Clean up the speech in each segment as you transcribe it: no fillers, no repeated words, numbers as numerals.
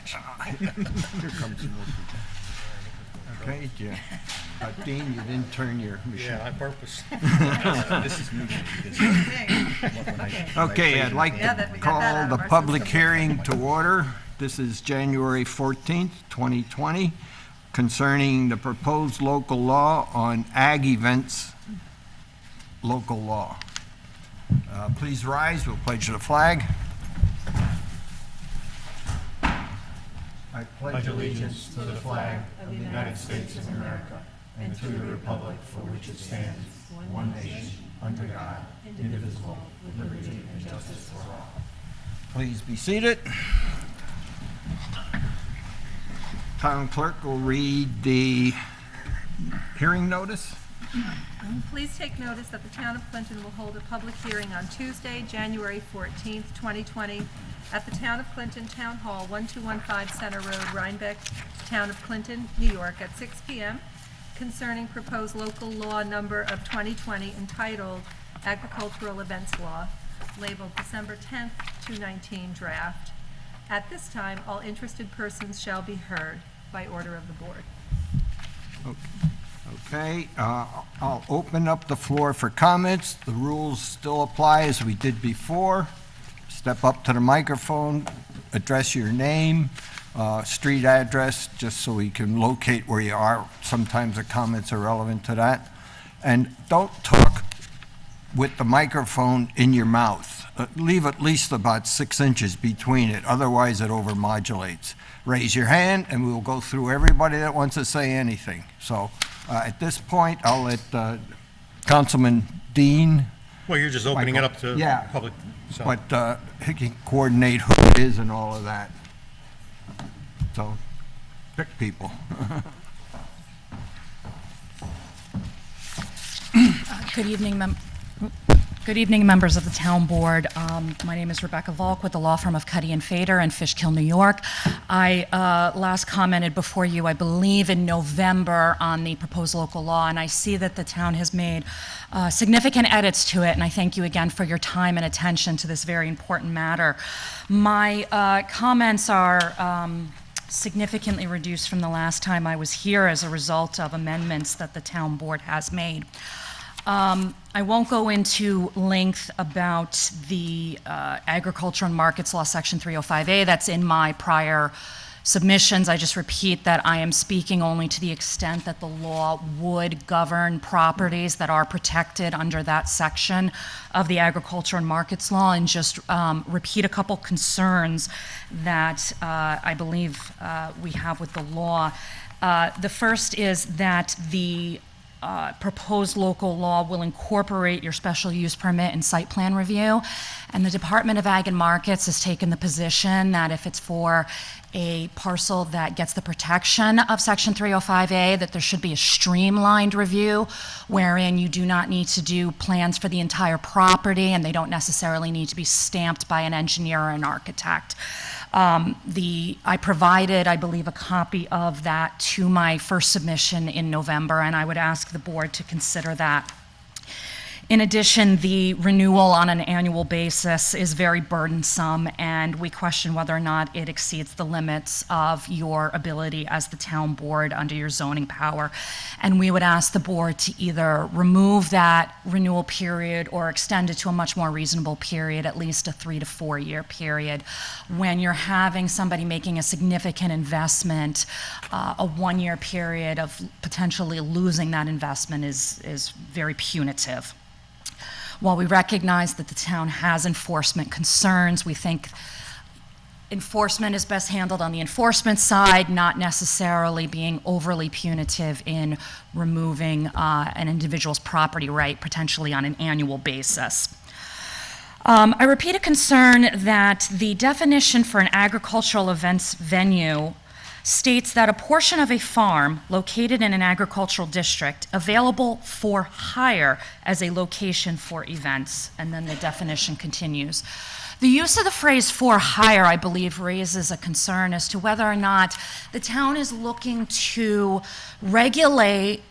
Here comes some more people. Okay, yeah. Dean, you didn't turn your machine. Yeah, on purpose. This is new because Okay, I'd like Yeah, to that we got call that out of the our public system. hearing to order. This is January 14th, 2020, concerning the proposed local law on ag events, local law. Please rise, we'll pledge the flag. I pledge allegiance to the flag of the United States of America and to the republic for which it stands, one nation, under God, indivisible, with liberty and justice for all. Please be seated. Town clerk will read the hearing notice. Please take notice that the Town of Clinton will hold a public hearing on Tuesday, January 14th, 2020, at the Town of Clinton Town Hall, 1215 Center Road, Rhinebeck, Town of Clinton, New York, at 6 p.m. concerning proposed local law number of 2020 entitled Agricultural Events Law, labeled December 10th, 2019 draft. At this time, all interested persons shall be heard by order of the board. Okay, I'll open up the floor for comments. The rules still apply as we did before. Step up to the microphone, address your name, street address, just so we can locate where you are. Sometimes the comments are relevant to that. And don't talk with the microphone in your mouth. Leave at least about 6 inches between it, otherwise it overmodulates. Raise your hand and we'll go through everybody that wants to say anything. So at this point, I'll let Councilman Dean, Well, you're just opening it up to Yeah. public. So. but he can coordinate who it is and all of that. So pick people. Good evening, members of the town board. My name is Rebecca Volk with the law firm of Cuddy and Fader in Fishkill, New York. I last commented before you, I believe, in November on the proposed local law, and I see that the town has made significant edits to it, and I thank you again for your time and attention to this very important matter. My comments are significantly reduced from the last time I was here as a result of amendments that the town board has made. I won't go into length about the Agriculture and Markets Law, Section 305A. That's in my prior submissions. I just repeat that I am speaking only to the extent that the law would govern properties that are protected under that section of the Agriculture and Markets Law, and just repeat a couple concerns that I believe we have with the law. The first is that the proposed local law will incorporate your special use permit and site plan review. And the Department of Ag and Markets has taken the position that if it's for a parcel that gets the protection of Section 305A, that there should be a streamlined review wherein you do not need to do plans for the entire property, and they don't necessarily need to be stamped by an engineer or an architect. I provided, I believe, a copy of that to my first submission in November, and I would ask the board to consider that. In addition, the renewal on an annual basis is very burdensome, and we question whether or not it exceeds the limits of your ability as the town board under your zoning power. And we would ask the board to either remove that renewal period or extend it to a much more reasonable period, at least a 3 to 4 year period. When you're having somebody making a significant investment, a 1 year period of potentially losing that investment is very punitive. While we recognize that the town has enforcement concerns, we think enforcement is best handled on the enforcement side, not necessarily being overly punitive in removing an individual's property right, potentially on an annual basis. I repeat a concern that the definition for an agricultural events venue states that a portion of a farm located in an agricultural district available for hire as a location for events, and then the definition continues. The use of the phrase "for hire," I believe, raises a concern as to whether or not the town is looking to regulate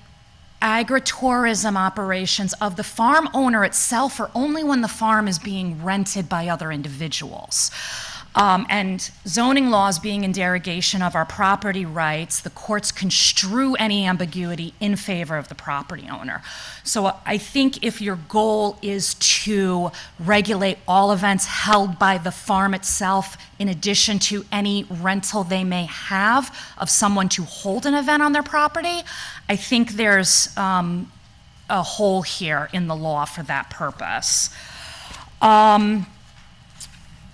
agritourism operations of the farm owner itself, or only when the farm is being rented by other individuals. And zoning laws being in derogation of our property rights, the courts construe any ambiguity in favor of the property owner. So I think if your goal is to regulate all events held by the farm itself, in addition to any rental they may have of someone to hold an event on their property, I think there's a hole here in the law for that purpose.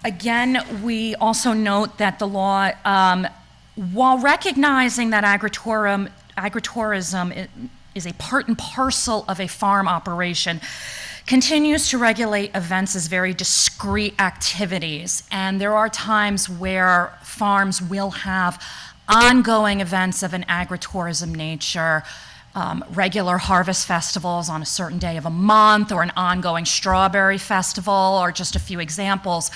Again, we also note that the law, while recognizing that agritourism is a part and parcel of a farm operation, continues to regulate events as very discrete activities. And there are times where farms will have ongoing events of an agritourism nature, regular harvest festivals on a certain day of a month, or an ongoing strawberry festival, or just a few examples.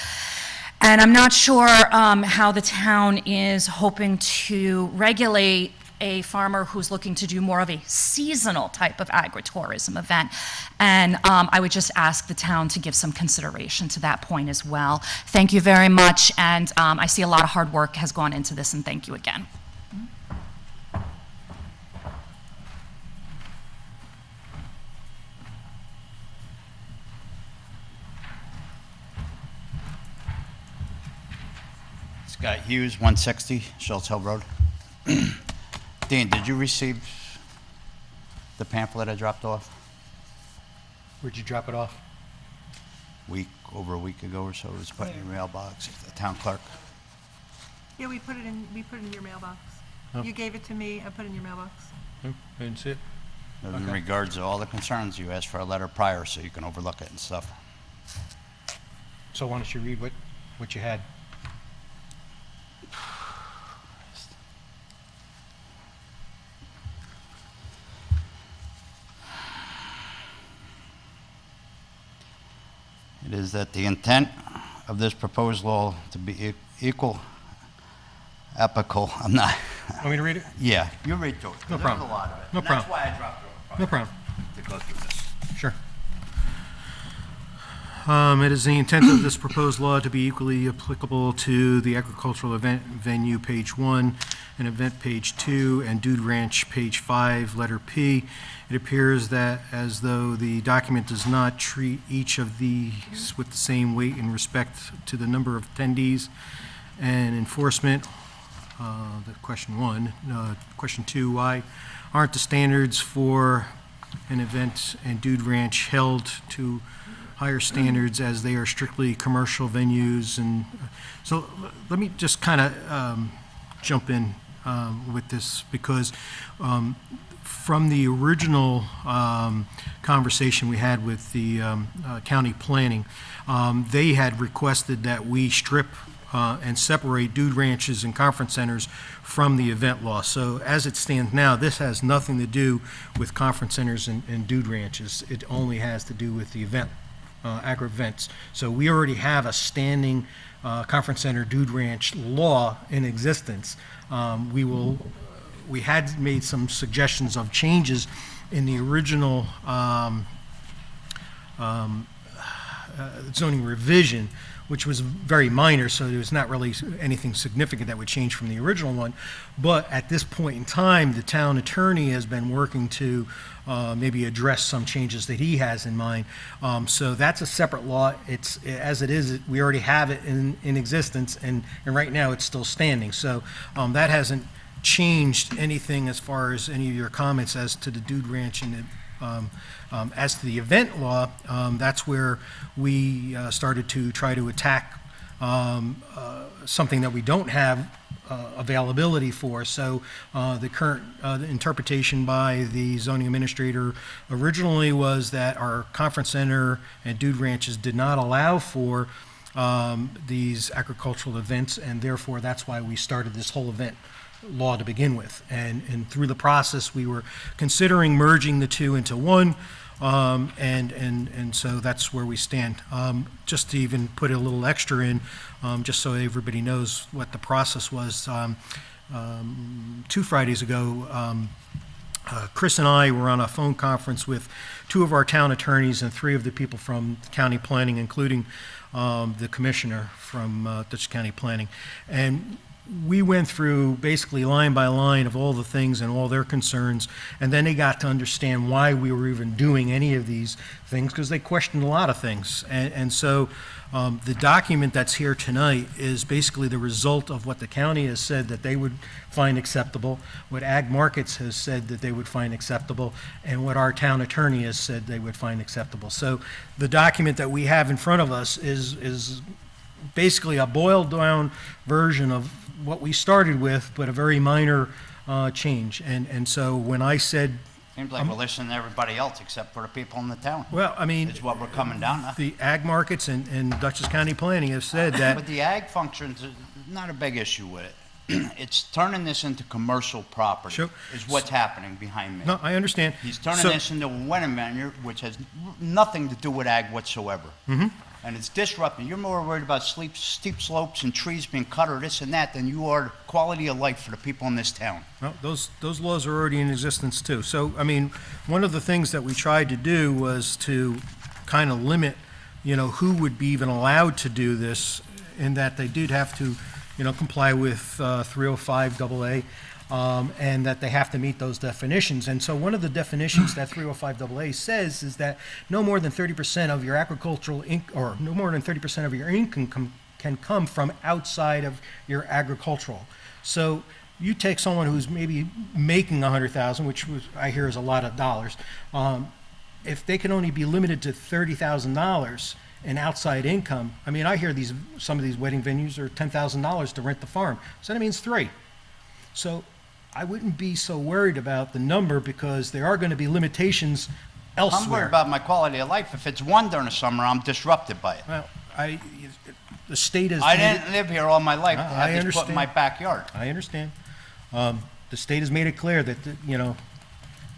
And I'm not sure how the town is hoping to regulate a farmer who's looking to do more of a seasonal type of agritourism event. And I would just ask the town to give some consideration to that point as well. Thank you very much, and I see a lot of hard work has gone into this, and thank you again. Scott Hughes, 160 Schultz Hill Road. Dean, did you receive the pamphlet I dropped off Where'd you drop it off? over a week ago or so? It was put in your mailbox, the town clerk. Yeah, we put it in your mailbox. Oh. You gave it to me, I put it in your mailbox. Oh, I didn't see it. In Okay. regards to all the concerns, you asked for a letter prior so you can overlook it and stuff. So why don't you read what you had? It is that the intent of this proposed law to be equal, epical, I'm not, Want me to read it? yeah, you read through it. No There's problem. a lot of it. No And that's problem. why I dropped it off. No problem. To go through this. Sure. It is the intent of this proposed law to be equally applicable to the agricultural event venue, page 1, and event, page 2, and Dude Ranch, page 5, letter P. It appears that as though the document does not treat each of these with the same weight in respect to the number of attendees and enforcement. The question 1. Question 2, why aren't the standards for an event and Dude Ranch held to higher standards as they are strictly commercial venues? And so let me just kind of jump in with this, because from the original conversation we had with the county planning, they had requested that we strip and separate dude ranches and conference centers from the event law. So as it stands now, this has nothing to do with conference centers and dude ranches. It only has to do with the event, agri events. So we already have a standing conference center dude ranch law in existence. We had made some suggestions of changes in the original zoning revision, which was very minor, so there was not really anything significant that would change from the original one. But at this point in time, the town attorney has been working to maybe address some changes that he has in mind. So that's a separate law. It's, as it is, we already have it in existence, and right now it's still standing. So that hasn't changed anything as far as any of your comments as to the Dude Ranch and as to the event law. That's where we started to try to attack something that we don't have availability for. So the current interpretation by the zoning administrator originally was that our conference center and Dude Ranches did not allow for these agricultural events, and therefore that's why we started this whole event law to begin with. And through the process, we were considering merging the two into one, and so that's where we stand. Just to even put a little extra in, just so everybody knows what the process was, 2 Fridays ago, Chris and I were on a phone conference with two of our town attorneys and three of the people from county planning, including the commissioner from Dutchess County Planning. And we went through basically line by line of all the things and all their concerns, and then they got to understand why we were even doing any of these things, because they questioned a lot of things. And so the document that's here tonight is basically the result of what the county has said that they would find acceptable, what Ag Markets has said that they would find acceptable, and what our town attorney has said they would find acceptable. So the document that we have in front of us is basically a boiled down version of what we started with, but a very minor change. And so when I said, Seems like we're listening to everybody else except for the people in the town. well, I mean, It's what we're coming down to. the Ag Markets and Dutchess County Planning have said that, But the ag functions, not a big issue with it. It's turning this into commercial property. Sure. Is what's happening behind me. no, I understand. He's turning So- this into a wedding venue, which has nothing to do with ag whatsoever. Mm-hmm. And it's disrupting. You're more worried about steep slopes and trees being cut or this and that than you are quality of life for the people in this town. Well, those laws are already in existence too. So, I mean, one of the things that we tried to do was to kind of limit, who would be even allowed to do this, in that they did have to, comply with 305 AA, and that they have to meet those definitions. And so one of the definitions that 305 AA says is that no more than 30% of your agricultural or no more than 30% of your income can come from outside of your agricultural. So you take someone who's maybe making 100,000, which I hear is a lot of dollars. If they can only be limited to $30,000 in outside income, I mean, I hear some of these wedding venues are $10,000 to rent the farm. So that means three. So I wouldn't be so worried about the number, because there are going to be limitations elsewhere. I'm worried about my quality of life. If it's one during the summer, I'm disrupted by it. Well, the state has. I didn't live here all my life to I have this put in my understand. backyard. I understand. The state has made it clear that,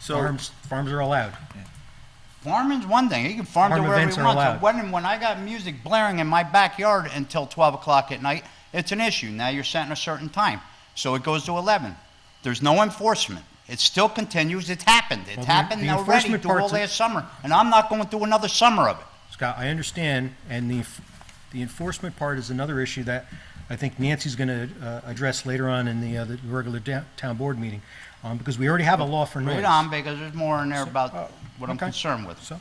farms are allowed. Farming's one thing. He can farm Farm to wherever events he are wants. allowed. When I got music blaring in my backyard until 12 o'clock at night, it's an issue. Now you're setting a certain time. So it goes to 11. There's no enforcement. It still continues. It's happened. It's Well, happened the already enforcement through all part's a- last summer. And I'm not going through another summer of it. Scott, I understand, and the enforcement part is another issue that I think Nancy's going to address later on in the regular town board meeting, because we already have a law for noise. Read on, because there's more in there about what I'm okay. concerned with. So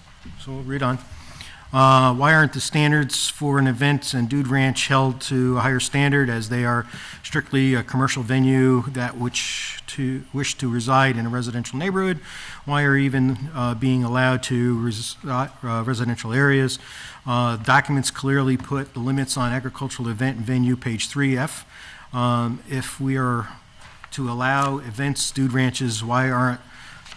we'll read on. Why aren't the standards for an event and Dude Ranch held to a higher standard, as they are strictly a commercial venue that wish to reside in a residential neighborhood? Why are even being allowed to residential areas? Documents clearly put the limits on agricultural event and venue, page 3F. If we are to allow events, Dude Ranches, why aren't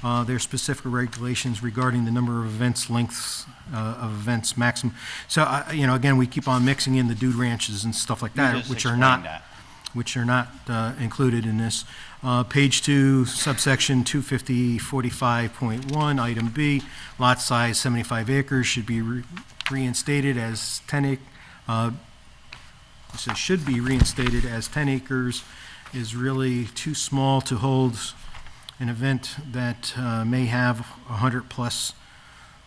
there are specific regulations regarding the number of events, lengths of events, maximum? So, again, we keep on mixing in the Dude Ranches and stuff like You that, just which are explained not that. included in this. Page 2, subsection 25045.1, item B, lot size 75 acres should be reinstated as 10 should be reinstated as 10 acres is really too small to hold an event that may have 100-plus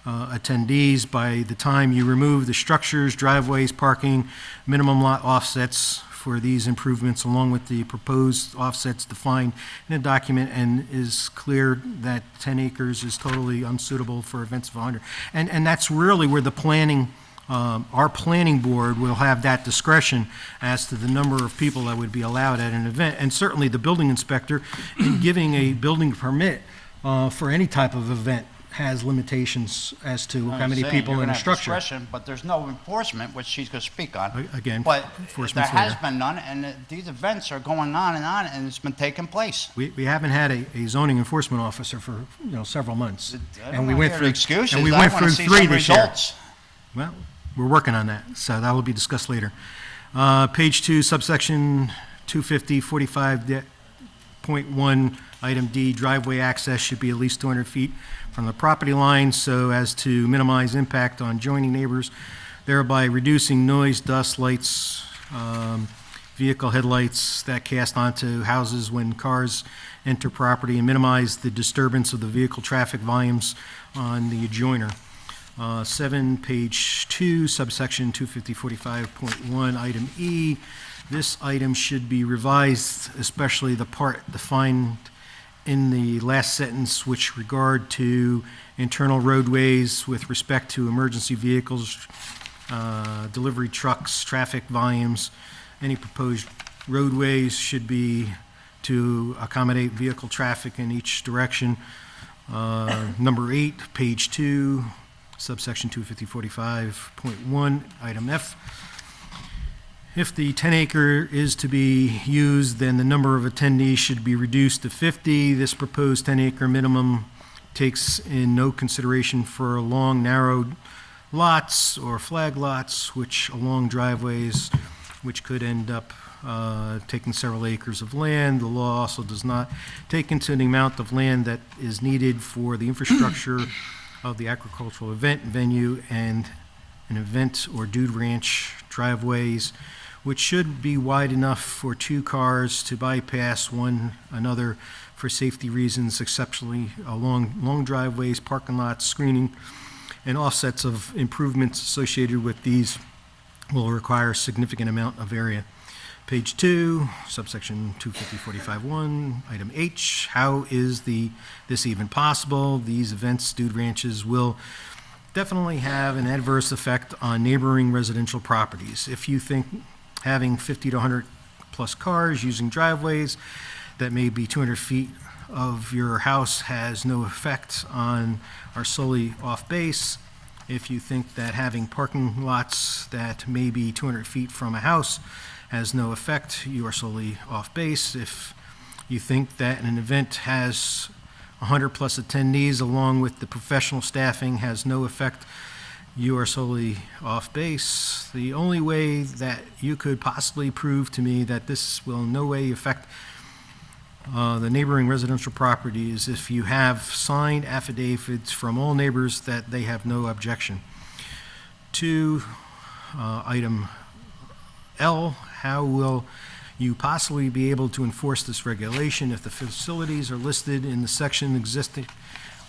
attendees. By the time you remove the structures, driveways, parking, minimum lot offsets for these improvements, along with the proposed offsets defined in the document, and is clear that 10 acres is totally unsuitable for events of 100. And that's really where the planning, our planning board will have that discretion as to the number of people that would be allowed at an event. And certainly the building inspector, in giving a building permit for any type of event, has limitations as to how many people in a structure. Discretion, but there's no enforcement, which she's going to speak on. Again, But there enforcement's has later. been none, and these events are going on, and it's been taking place. We haven't had a zoning enforcement officer for, several months. I And don't we want went to hear through excuses. and we I went want through to see 3 some this year. results. Well, we're working on that, so that will be discussed later. Page 2, subsection 25045.1, item D, driveway access should be at least 200 feet from the property line so as to minimize impact on joining neighbors, thereby reducing noise, dust, lights, vehicle headlights that cast onto houses when cars enter property and minimize the disturbance of the vehicle traffic volumes on the adjoiner. 7, page 2, subsection 25045.1, item E. This item should be revised, especially the part defined in the last sentence which regard to internal roadways with respect to emergency vehicles, delivery trucks, traffic volumes. Any proposed roadways should be to accommodate vehicle traffic in each direction. Number 8, page 2, subsection 25045.1, item F. If the 10-acre is to be used, then the number of attendees should be reduced to 50. This proposed 10-acre minimum takes in no consideration for long, narrow lots or flag lots, which along driveways, which could end up taking several acres of land. The law also does not take into the amount of land that is needed for the infrastructure of the agricultural event venue and an event or dude ranch driveways, which should be wide enough for 2 cars to bypass one another for safety reasons, exceptionally along long driveways, parking lots, screening, and offsets of improvements associated with these will require a significant amount of area. Page 2, subsection 25045.1, item H. How is this even possible? These events, dude ranches, will definitely have an adverse effect on neighboring residential properties. If you think having 50 to 100 plus cars using driveways that may be 200 feet of your house has no effect on are solely off base, if you think that having parking lots that may be 200 feet from a house has no effect, you are solely off base. If you think that an event has 100 plus attendees along with the professional staffing has no effect, you are solely off base. The only way that you could possibly prove to me that this will in no way affect the neighboring residential property is if you have signed affidavits from all neighbors that they have no objection. To item L, how will you possibly be able to enforce this regulation if the facilities are listed in the section existing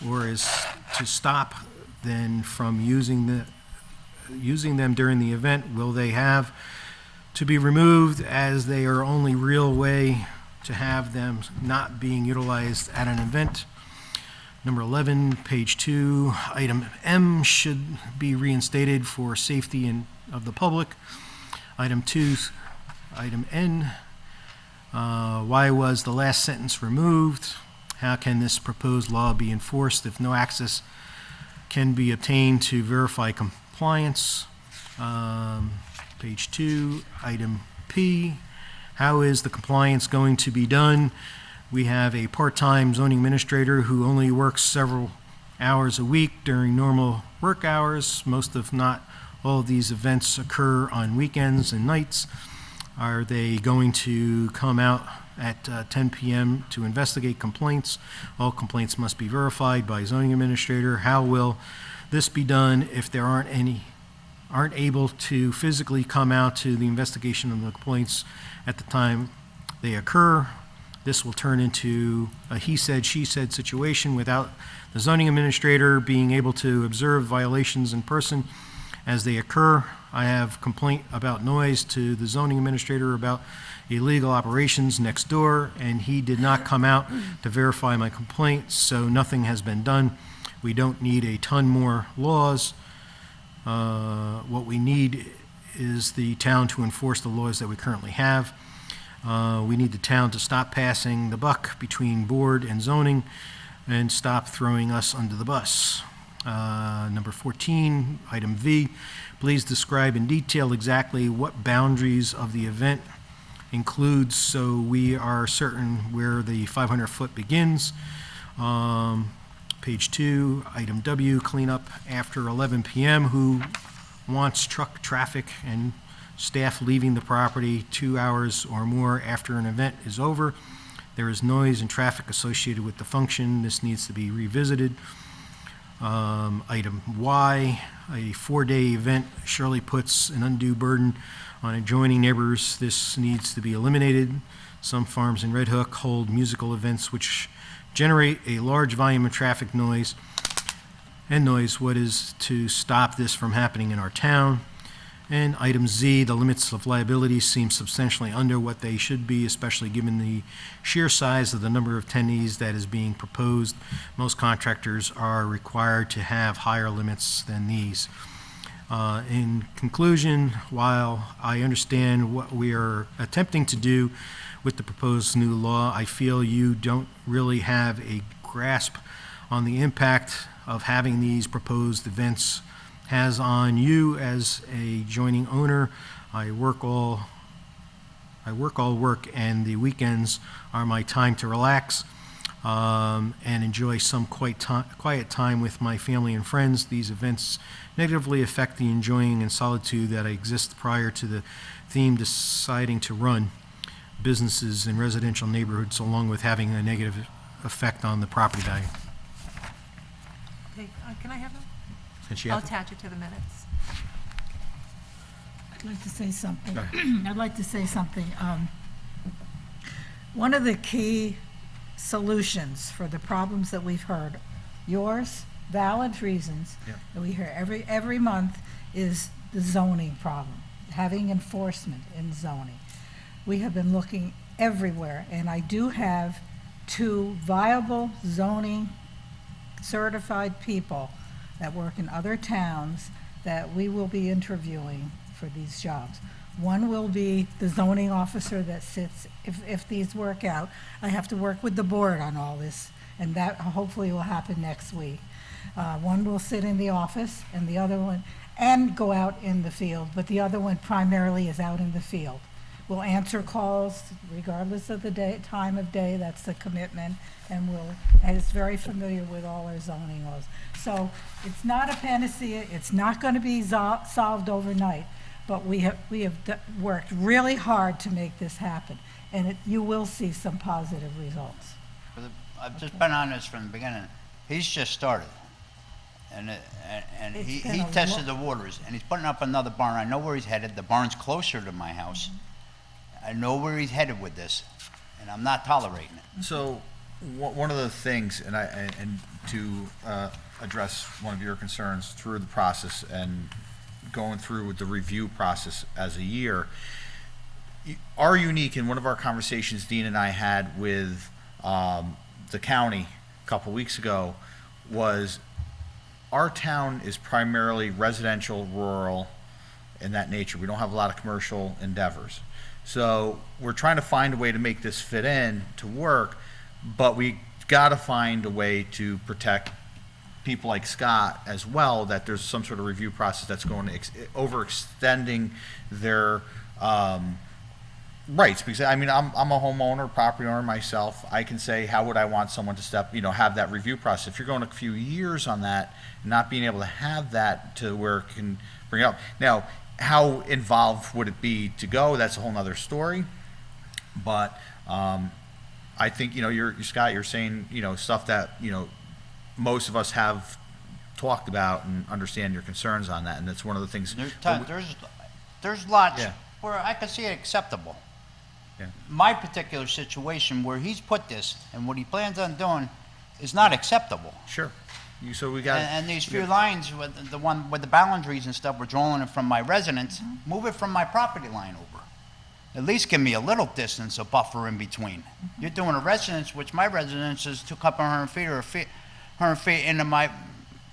or is to stop then from using them during the event? Will they have to be removed as they are only real way to have them not being utilized at an event? Number 11, page 2, item M should be reinstated for safety of the public. Item 2, item N, why was the last sentence removed? How can this proposed law be enforced if no access can be obtained to verify compliance? Page 2, item P, how is the compliance going to be done? We have a part-time zoning administrator who only works several hours a week during normal work hours. Most, if not all, of these events occur on weekends and nights. Are they going to come out at 10 p.m. to investigate complaints? All complaints must be verified by zoning administrator. How will this be done if there aren't able to physically come out to the investigation of the complaints at the time they occur? This will turn into a he said, she said situation without the zoning administrator being able to observe violations in person as they occur. I have complaint about noise to the zoning administrator about illegal operations next door, and he did not come out to verify my complaint, so nothing has been done. We don't need a ton more laws. What we need is the town to enforce the laws that we currently have. We need the town to stop passing the buck between board and zoning and stop throwing us under the bus. Number 14, item V, please describe in detail exactly what boundaries of the event includes so we are certain where the 500-foot begins. Page 2, item W, cleanup after 11 p.m. Who wants truck traffic and staff leaving the property 2 hours or more after an event is over? There is noise and traffic associated with the function. This needs to be revisited. Item Y, a 4-day event surely puts an undue burden On adjoining neighbors, this needs to be eliminated. Some farms in Red Hook hold musical events which generate a large volume of traffic noise. What is to stop this from happening in our town? And item Z, the limits of liability seem substantially under what they should be, especially given the sheer size of the number of attendees that is being proposed. Most contractors are required to have higher limits than these. In conclusion, while I understand what we are attempting to do with the proposed new law, I feel you don't really have a grasp on the impact of having these proposed events has on you as a joining owner. I work all work, and the weekends are my time to relax and enjoy some quiet time with my family and friends. These events negatively affect the enjoying and solitude that exists prior to the theme deciding to run businesses in residential neighborhoods, along with having a negative effect on the property value. Okay, can I have that? And she I'll have- attach it to the minutes. I'd like to say something. I'd like to say something. One of the key solutions for the problems that we've heard, yours, valid reasons, Yep. that we hear every month, is the zoning problem, having enforcement in zoning. We have been looking everywhere, and I do have 2 viable zoning certified people that work in other towns that we will be interviewing for these jobs. One will be the zoning officer that sits, if these work out. I have to work with the board on all this, and that hopefully will happen next week. One will sit in the office, and the other one, and go out in the field, but the other one primarily is out in the field. Will answer calls regardless of the day, time of day, that's the commitment, and is very familiar with all our zoning laws. So it's not a panacea, it's not going to be solved overnight, but we have worked really hard to make this happen, and you will see some positive results. I've just been on this from the beginning. He's just started. And It's he been a tested the waters, and he's putting up another barn. I know where he's headed. The barn's closer to my house. I know where he's headed with this, and I'm not tolerating it. So, one of the things, and to address one of your concerns through the process and going through with the review process as a year, our unique, in one of our conversations Dean and I had with the county a couple weeks ago, was our town is primarily residential, rural, in that nature. We don't have a lot of commercial endeavors. So we're trying to find a way to make this fit in to work, but we got to find a way to protect people like Scott as well, that there's some sort of review process that's going to overextending their rights. Because I mean, I'm a homeowner, property owner myself. I can say, how would I want someone to have that review process? If you're going a few years on that, not being able to have that to where it can bring it up. Now, how involved would it be to go? That's a whole nother story. But I think, Scott, you're saying, stuff that, most of us have talked about and understand your concerns on that. And that's one of the things. There's lots Yeah. where I can see it acceptable. Yeah. My particular situation where he's put this and what he plans on doing is not acceptable. Sure. So we got. And these few lines, with the one with the boundaries and stuff, we're drawing it from my residence, move it from my property line over. At least give me a little distance, a buffer in between. You're doing a residence, which my residence is a couple 100 feet or 100 feet into my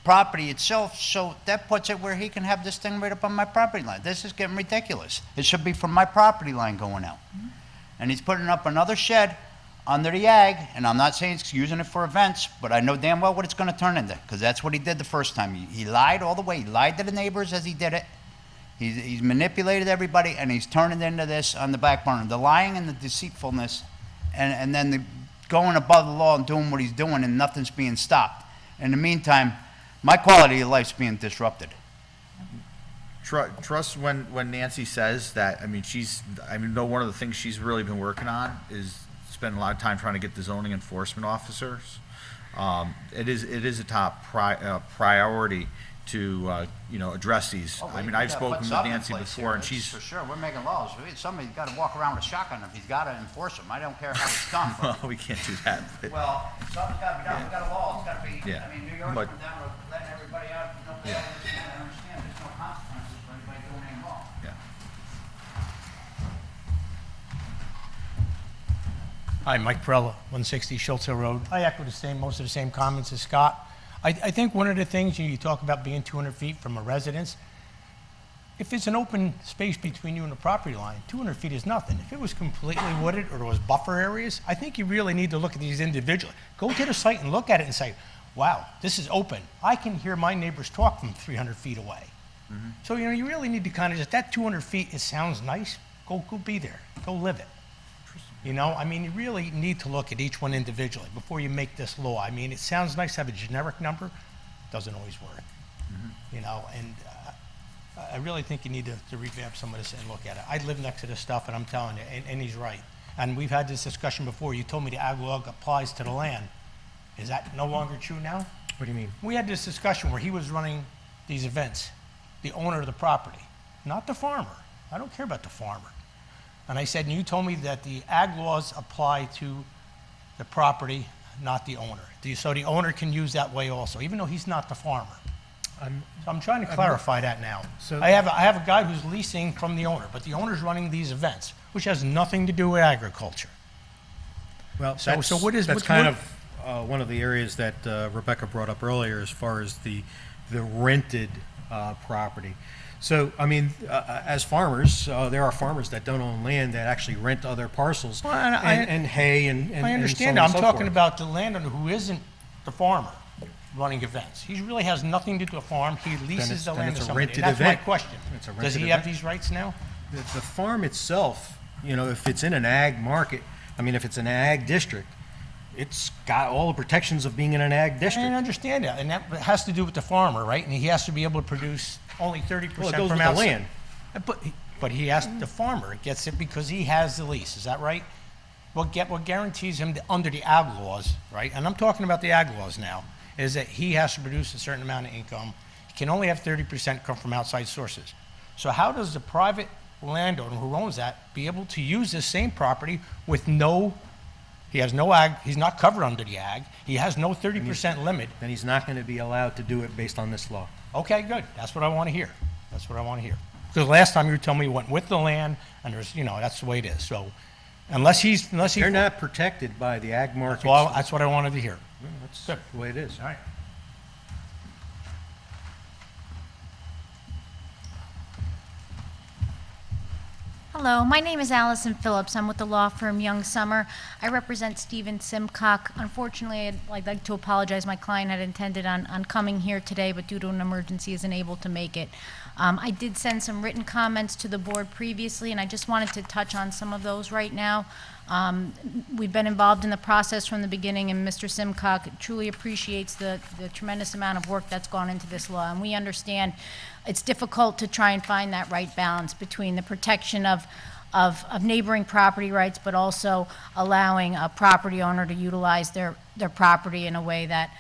property itself, so that puts it where he can have this thing right up on my property line. This is getting ridiculous. It should be from my property line going out. And he's putting up another shed under the ag, and I'm not saying he's using it for events, but I know damn well what it's going to turn into, because that's what he did the first time. He lied all the way. He lied to the neighbors as he did it. He's manipulated everybody, and he's turning it into this on the back burner. The lying and the deceitfulness, and then the going above the law and doing what he's doing, and nothing's being stopped. In the meantime, my quality of life's being disrupted. Trust when Nancy says that. I mean, one of the things she's really been working on is spending a lot of time trying to get the zoning enforcement officers. It is a top priority address these. Oh, I we mean, I've gotta spoken put with something in Nancy place before, here. and That's she's, for sure, we're making laws. Somebody's got to walk around with a shotgun if he's got to enforce them. I don't care how it's done. well, we can't do that. But Well, something's got to be done. We got a law. It's got to be, Yeah. I mean, New York's But- come down to letting everybody out, no bail, I understand, there's no consequences for anybody doing anything wrong. yeah. Hi, Mike Perella, 160 Schultz Hill Road. I echo most of the same comments as Scott. I think one of the things, you talk about being 200 feet from a residence, if it's an open space between you and the property line, 200 feet is nothing. If it was completely wooded or there was buffer areas, I think you really need to look at these individually. Go to the site and look at it and say, wow, this is open. I can hear my neighbors talk from 300 feet away. So, you really need to kind of just, that 200 feet, it sounds nice, go be there, go live it. I mean, you really need to look at each one individually before you make this law. I mean, it sounds nice to have a generic number, doesn't always work. And I really think you need to revamp some of this and look at it. I live next to this stuff, and I'm telling you, and he's right. And we've had this discussion before. You told me the ag log applies to the land. Is that no longer true now? What do you mean? We had this discussion where he was running these events, the owner of the property, not the farmer. I don't care about the farmer. And I said, and you told me that the ag laws apply to the property, not the owner. So the owner can use that way also, even though he's not the farmer. So I'm trying to clarify that now. So- I have a guy who's leasing from the owner, but the owner's running these events, which has nothing to do with agriculture. Well, So what is- that's what- kind what- of one of the areas that Rebecca brought up earlier as far as the rented property. So, I mean, as farmers, there are farmers that don't own land that actually rent other parcels Well, and I- and hay and I understand so on that. and I'm so talking forth. about the landowner who isn't the farmer running events. He really has nothing to do with the farm. He leases the then land it's to a somebody. rented That's my event. question. It's a Does rented he have event. these rights now? The farm itself, if it's in an ag market, if it's an ag district, it's got all the protections of being in an ag I district. understand that, and that has to do with the farmer, right? And he has to be able to produce only 30% Well, it goes from with the outside. land. But he has, the farmer gets it because he has the lease, is that right? What guarantees him under the ag laws, right? And I'm talking about the ag laws now, is that he has to produce a certain amount of income. He can only have 30% come from outside sources. So how does the private landowner who owns that be able to use this same property with he has no ag, he's not covered under the ag, he has no 30% limit. Then he's not going to be allowed to do it based on this law. Okay, good. That's what I want to hear. That's what I want to hear. Because last time you were telling me you went with the land, and there's, that's the way it is. So unless he. They're not protected by the ag markets. Well, that's what I wanted to hear. That's Good. the way it is. All right. Hello, my name is Allison Phillips. I'm with the law firm Young Summer. I represent Stephen Simcock. Unfortunately, I'd like to apologize. My client had intended on coming here today, but due to an emergency isn't able to make it. I did send some written comments to the board previously, and I just wanted to touch on some of those right now. We've been involved in the process from the beginning, and Mr. Simcock truly appreciates the tremendous amount of work that's gone into this law. And we understand it's difficult to try and find that right balance between the protection of neighboring property rights, but also allowing a property owner to utilize their property in a way that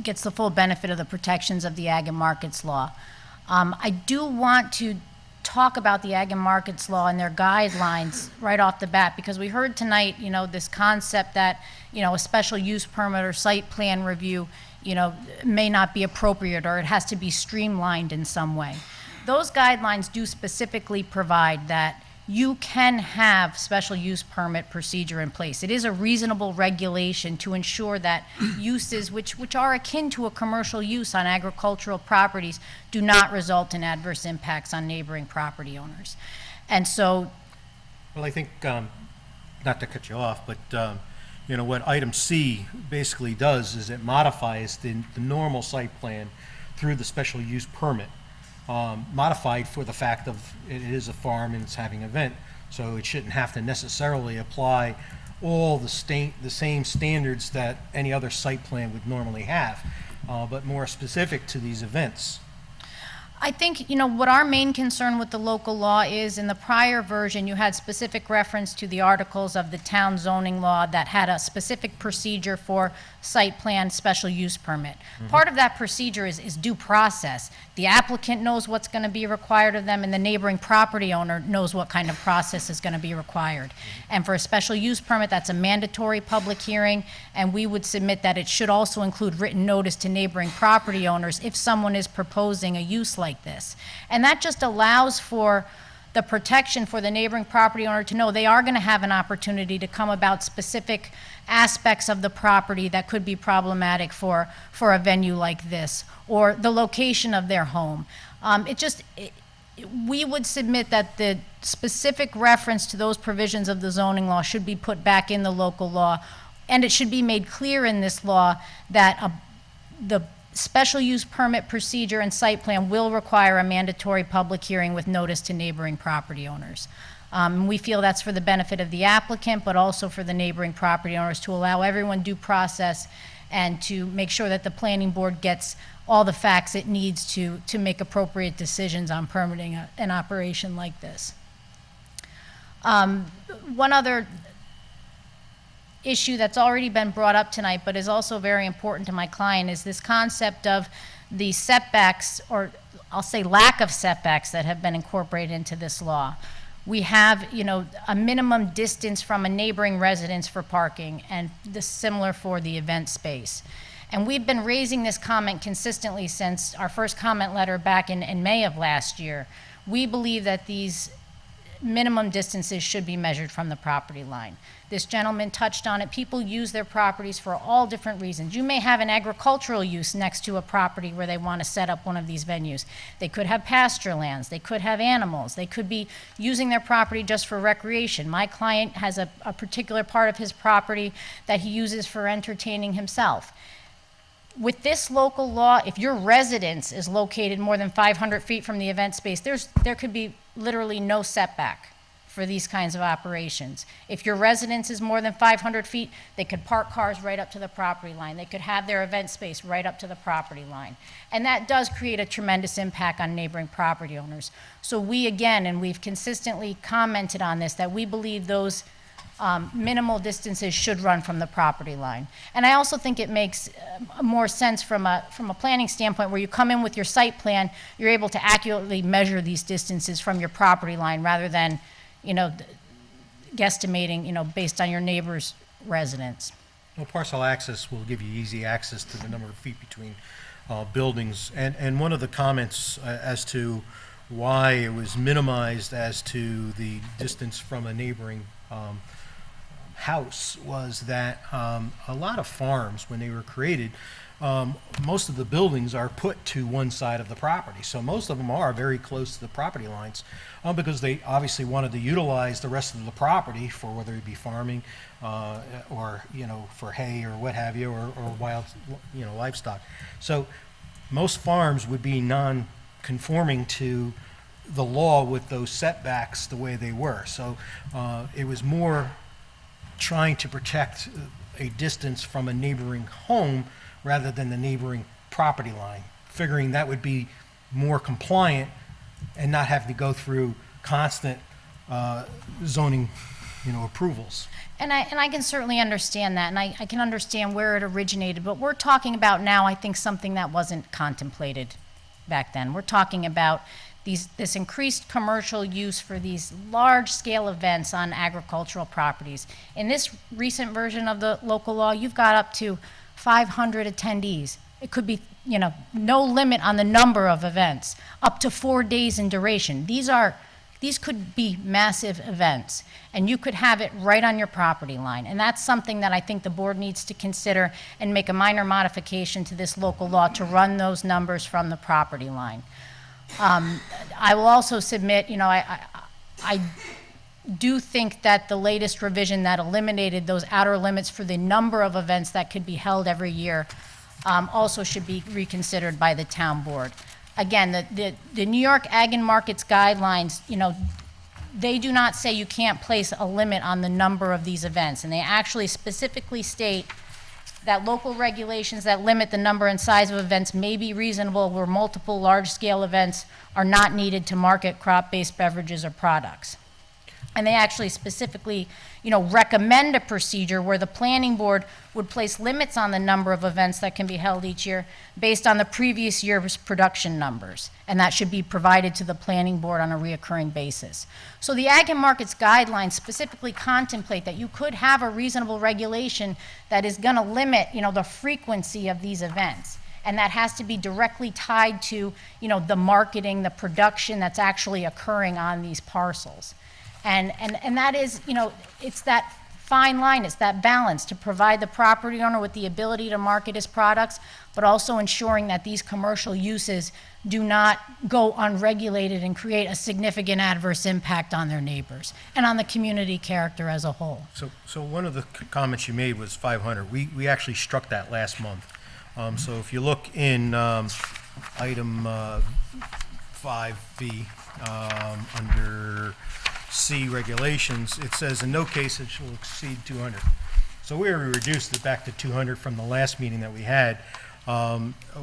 gets the full benefit of the protections of the Ag and Markets Law. I do want to talk about the Ag and Markets Law and their guidelines right off the bat, because we heard tonight, this concept that, a special use permit or site plan review, may not be appropriate, or it has to be streamlined in some way. Those guidelines do specifically provide that you can have special use permit procedure in place. It is a reasonable regulation to ensure that uses which are akin to a commercial use on agricultural properties do not result in adverse impacts on neighboring property owners. And so, Well, I think, not to cut you off, but, what item C basically does is it modifies the normal site plan through the special use permit, modified for the fact of it is a farm and it's having an event, so it shouldn't have to necessarily apply all the same standards that any other site plan would normally have, but more specific to these events. I think, what our main concern with the local law is, in the prior version, you had specific reference to the articles of the town zoning law that had a specific procedure for site plan special use permit. Part of that procedure is due process. The applicant knows what's going to be required of them, and the neighboring property owner knows what kind of process is going to be required. And for a special use permit, that's a mandatory public hearing, and we would submit that it should also include written notice to neighboring property owners if someone is proposing a use like this. And that just allows for the protection for the neighboring property owner to know they are going to have an opportunity to come about specific aspects of the property that could be problematic for a venue like this, or the location of their home. We would submit that the specific reference to those provisions of the zoning law should be put back in the local law, and it should be made clear in this law that the special use permit procedure and site plan will require a mandatory public hearing with notice to neighboring property owners. We feel that's for the benefit of the applicant, but also for the neighboring property owners, to allow everyone due process and to make sure that the planning board gets all the facts it needs to make appropriate decisions on permitting an operation like this. One other issue that's already been brought up tonight, but is also very important to my client, is this concept of the setbacks, or I'll say lack of setbacks, that have been incorporated into this law. We have, a minimum distance from a neighboring residence for parking, and this is similar for the event space. And we've been raising this comment consistently since our first comment letter back in May of last year. We believe that these minimum distances should be measured from the property line. This gentleman touched on it. People use their properties for all different reasons. You may have an agricultural use next to a property where they want to set up one of these venues. They could have pasture lands. They could have animals. They could be using their property just for recreation. My client has a particular part of his property that he uses for entertaining himself. With this local law, if your residence is located more than 500 feet from the event space, there could be literally no setback for these kinds of operations. If your residence is more than 500 feet, they could park cars right up to the property line. They could have their event space right up to the property line. And that does create a tremendous impact on neighboring property owners. So we, again, and we've consistently commented on this, that we believe those minimal distances should run from the property line. And I also think it makes more sense from a planning standpoint, where you come in with your site plan, you're able to accurately measure these distances from your property line rather than, guesstimating, based on your neighbor's residence. Well, parcel access will give you easy access to the number of feet between buildings. And one of the comments as to why it was minimized as to the distance from a neighboring house was that a lot of farms, when they were created, most of the buildings are put to one side of the property. So most of them are very close to the property lines because they obviously wanted to utilize the rest of the property for whether it be farming or, for hay or what have you, or wild, livestock. So most farms would be non-conforming to the law with those setbacks the way they were. So it was more trying to protect a distance from a neighboring home rather than the neighboring property line, figuring that would be more compliant and not have to go through constant zoning, approvals. And I can certainly understand that, and I can understand where it originated, but we're talking about now, I think, something that wasn't contemplated back then. We're talking about this increased commercial use for these large-scale events on agricultural properties. In this recent version of the local law, you've got up to 500 attendees. It could be, no limit on the number of events, up to 4 days in duration. These could be massive events, and you could have it right on your property line. And that's something that I think the board needs to consider and make a minor modification to this local law to run those numbers from the property line. I will also submit, I do think that the latest revision that eliminated those outer limits for the number of events that could be held every year also should be reconsidered by the town board. Again, the New York Ag and Markets guidelines, they do not say you can't place a limit on the number of these events, and they actually specifically state that local regulations that limit the number and size of events may be reasonable where multiple large-scale events are not needed to market crop-based beverages or products. And they actually specifically, recommend a procedure where the planning board would place limits on the number of events that can be held each year based on the previous year's production numbers. And that should be provided to the planning board on a reoccurring basis. So the Ag and Markets guidelines specifically contemplate that you could have a reasonable regulation that is going to limit, the frequency of these events. And that has to be directly tied to, the marketing, the production that's actually occurring on these parcels. And that is, it's that fine line, it's that balance to provide the property owner with the ability to market his products, but also ensuring that these commercial uses do not go unregulated and create a significant adverse impact on their neighbors and on the community character as a whole. So one of the comments you made was 500. We actually struck that last month. So if you look in item 5B under C regulations, it says in no case it shall exceed 200. So we reduced it back to 200 from the last meeting that we had.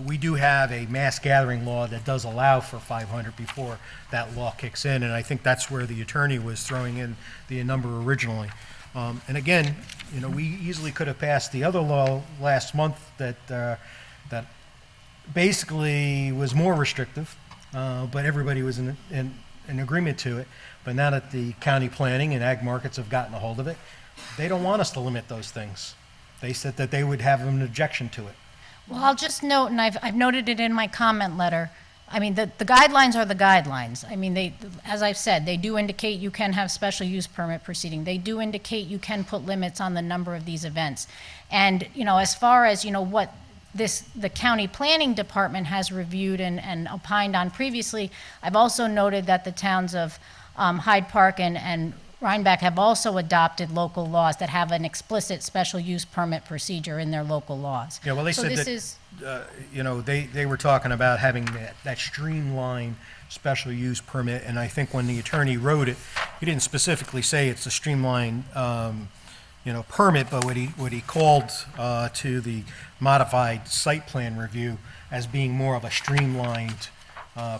We do have a mass gathering law that does allow for 500 before that law kicks in, and I think that's where the attorney was throwing in the number originally. And again, we easily could have passed the other law last month that basically was more restrictive, but everybody was in agreement to it. But now that the county planning and ag markets have gotten a hold of it, they don't want us to limit those things. They said that they would have an objection to it. Well, I'll just note, and I've noted it in my comment letter, I mean, the guidelines are the guidelines. I mean, as I've said, they do indicate you can have special use permit proceeding. They do indicate you can put limits on the number of these events. And, as far as, what the county planning department has reviewed and opined on previously, I've also noted that the towns of Hyde Park and Rhinebeck have also adopted local laws that have an explicit special use permit procedure in their local laws. Yeah, well, they So said this that, is- they were talking about having that streamlined special use permit, and I think when the attorney wrote it, he didn't specifically say it's a streamlined, permit, but what he called to the modified site plan review as being more of a streamlined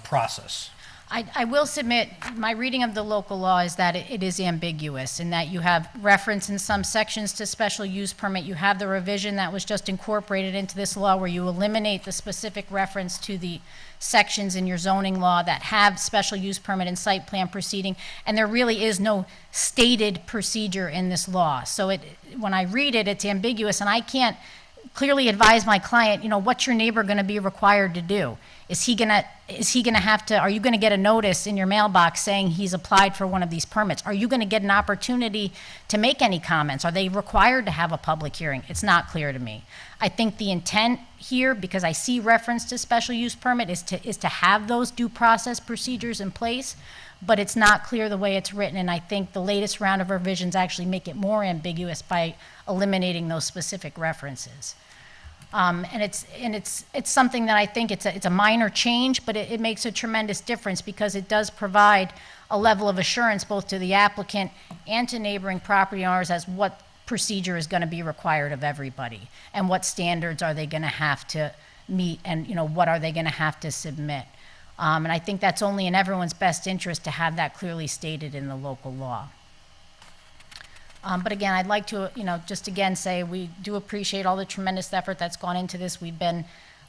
process. I will submit, my reading of the local law is that it is ambiguous in that you have reference in some sections to special use permit. You have the revision that was just incorporated into this law where you eliminate the specific reference to the sections in your zoning law that have special use permit and site plan proceeding, and there really is no stated procedure in this law. So when I read it, it's ambiguous, and I can't clearly advise my client, what's your neighbor going to be required to do? Is he going to have to, are you going to get a notice in your mailbox saying he's applied for one of these permits? Are you going to get an opportunity to make any comments? Are they required to have a public hearing? It's not clear to me. I think the intent here, because I see reference to special use permit, is to have those due process procedures in place, but it's not clear the way it's written, and I think the latest round of revisions actually make it more ambiguous by eliminating those specific references. And it's something that I think it's a minor change, but it makes a tremendous difference because it does provide a level of assurance both to the applicant and to neighboring property owners as what procedure is going to be required of everybody and what standards are they going to have to meet and what are they going to have to submit. And I think that's only in everyone's best interest to have that clearly stated in the local law. But again, I'd like to, just again say we do appreciate all the tremendous effort that's gone into this. We've been,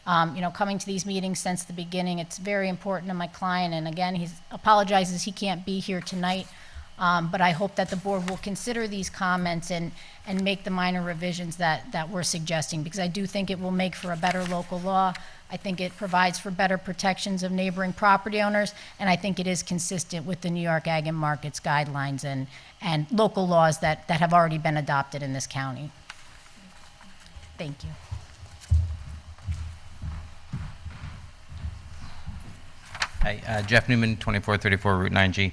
coming to these meetings since the beginning. It's very important to my client, and again, he apologizes he can't be here tonight. But I hope that the board will consider these comments and make the minor revisions that we're suggesting, because I do think it will make for a better local law. I think it provides for better protections of neighboring property owners, and I think it is consistent with the New York Ag and Markets guidelines and local laws that have already been adopted in this county. Thank you. Hi, Jeff Newman, 2434 Route 9G.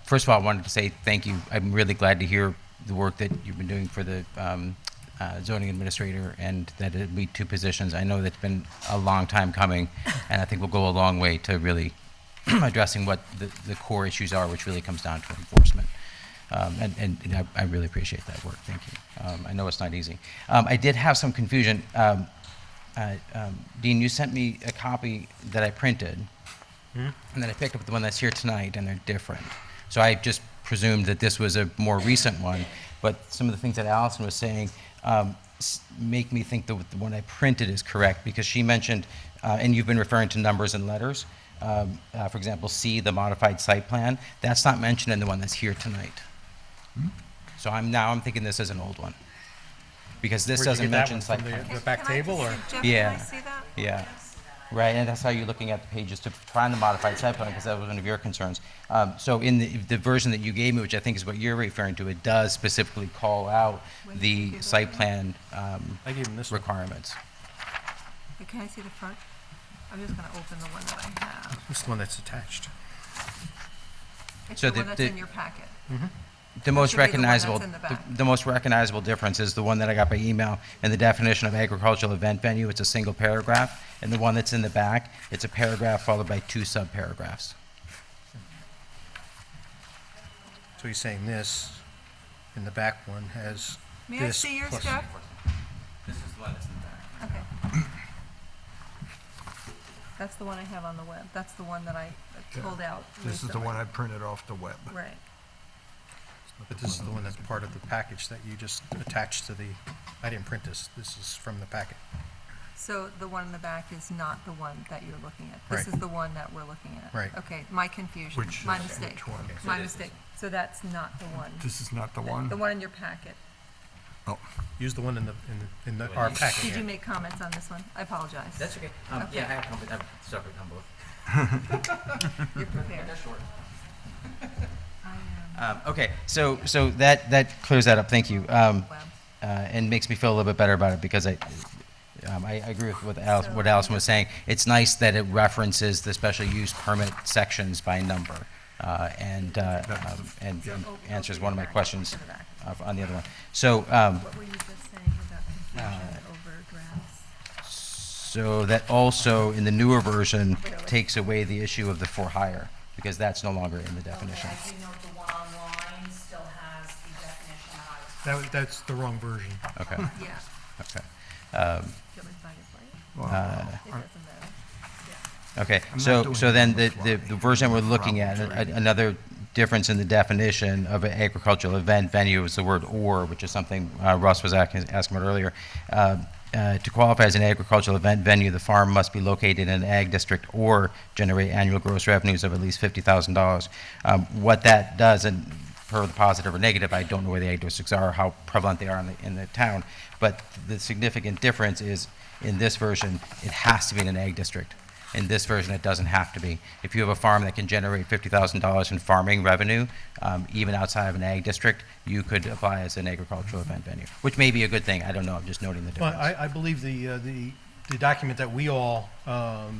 First of all, I wanted to say thank you. I'm really glad to hear the work that you've been doing for the zoning administrator, and that it'll be two positions. I know that's been a long time coming, and I think will go a long way to really addressing what the core issues are, which really comes down to enforcement. And I really appreciate that work, thank you. I know it's not easy. I did have some confusion. Dean, you sent me a copy that I printed, and then I picked up the one that's here tonight, and they're different. So I just presumed that this was a more recent one, but some of the things that Allison was saying make me think that the one I printed is correct, because she mentioned, and you've been referring to numbers and letters, for example, C, the modified site plan, that's not mentioned in the one that's here tonight. So I'm thinking this is an old one, because this Where'd you doesn't get that mention one, site from plan. the back table, or? Jeff, Yeah. can I see that? Yeah, right, and that's how you're looking at the pages to find the modified site plan, because that was one of your concerns. So in the version that you gave me, which I think is what you're referring to, it does specifically call out the site plan I gave him this one. requirements. Wait, can I see the front? I'm just gonna open the one that I have. This is the one that's attached. It's So the one that's the- in your packet. The most should be the one that's recognizable, in the back. the most recognizable difference is the one that I got by email. In the definition of agricultural event venue, it's a single paragraph, and the one that's in the back, it's a paragraph followed by 2 subparagraphs. So he's saying this, in the back one has May I this see yours, plus- Jeff? This is the one that's in the back. Okay. That's the one I have on the web. That's the one that I pulled out This is the recently. one I printed off the web. Right. But this is the one that's part of the package that you just attached to the, I didn't print this, this is from the packet. So the one in the back is not the one that you're looking at. This Right. is the one that we're looking at. Right. Okay, my confusion, Which my is mistake, which one? my mistake. So that's not the one. This is not the The one? one in your packet. Oh, Use the one in our packet. Did you here. make comments on this one? I apologize. That's okay. Okay. Yeah, I have comments. I'm separate on both. You're prepared. Okay, so that clears that up, thank you. Web. And makes me feel a little bit better about it, because I agree with what Allison was saying. It's nice that it references the special use permit sections by number, and answers one of my questions on the other one. So, What were you just saying about confusion over drafts? so that also, in the newer version, takes away the issue of the for hire, because that's no longer in the definition. I do note the one online still has the definition that I was That's the wrong version. Okay, Yeah. okay. Do you want me to find it for you? well, It doesn't matter. Okay, I'm not so doing then it the on the version we're fly. looking at, Robert's another difference in the definition of an agricultural event venue is the word "or," which is something Russ was asking about earlier. To qualify as an agricultural event venue, the farm must be located in an ag district or generate annual gross revenues of at least $50,000. What that does, and per the positive or negative, I don't know where the ag districts are, how prevalent they are in the town, but the significant difference is, in this version, it has to be in an ag district. In this version, it doesn't have to be. If you have a farm that can generate $50,000 in farming revenue, even outside of an ag district, you could apply as an agricultural event venue, which may be a good thing. I don't know, I'm just noting the Well, difference. I believe the document that we all,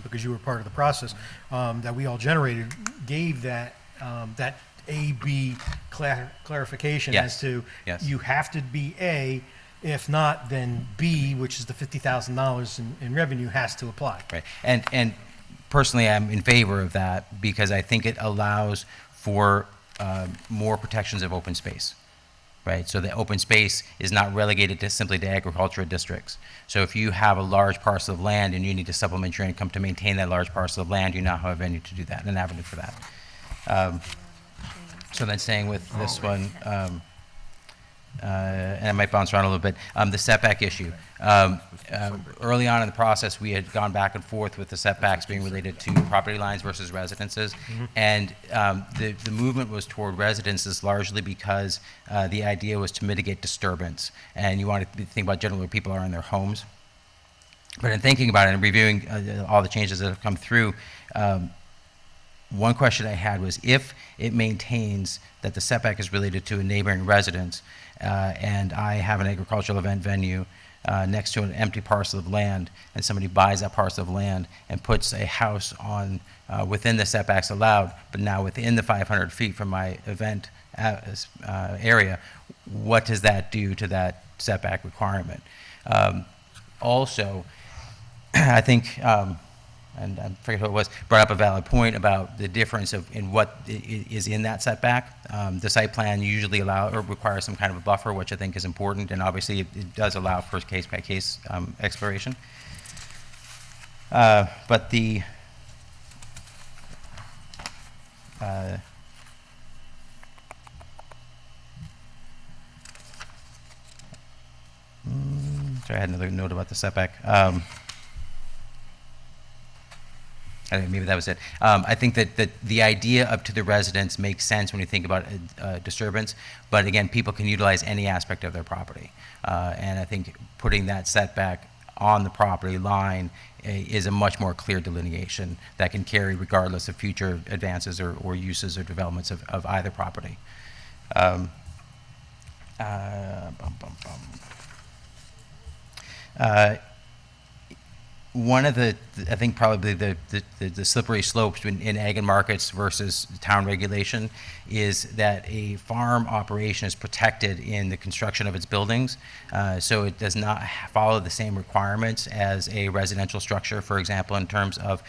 because you were part of the process, that we all generated, gave that, that A-B clarification Yes, as to, yes. you have to be A, if not, then B, which is the $50,000 in revenue, has to apply. Right, and personally, I'm in favor of that, because I think it allows for more protections of open space, right? So the open space is not relegated to simply to agricultural districts. So if you have a large parcel of land and you need to supplement your income to maintain that large parcel of land, you now have a venue to do that, an avenue for that. So then staying with this one, and I might bounce around a little bit, the setback issue. Early on in the process, we had gone back and forth with the setbacks being related to property lines versus residences. And the movement was toward residences largely because the idea was to mitigate disturbance. And you want to think about generally where people are in their homes. But in thinking about it and reviewing all the changes that have come through, one question I had was, if it maintains that the setback is related to a neighboring residence, and I have an agricultural event venue next to an empty parcel of land, and somebody buys that parcel of land and puts a house on within the setbacks allowed, but now within the 500 feet from my event area, what does that do to that setback requirement? Also, I think and I forget who it was, brought up a valid point about the difference in what is in that setback. The site plan usually requires some kind of a buffer, which I think is important, and obviously it does allow for case-by-case exploration. But the sorry, I had another note about the setback. Maybe that was it. I think that the idea up to the residents makes sense when you think about disturbance, but again, people can utilize any aspect of their property. And I think putting that setback on the property line is a much more clear delineation that can carry regardless of future advances or uses or developments of either property. One of I think probably the slippery slopes in ag and markets versus town regulation is that a farm operation is protected in the construction of its buildings, so it does not follow the same requirements as a residential structure, for example, in terms of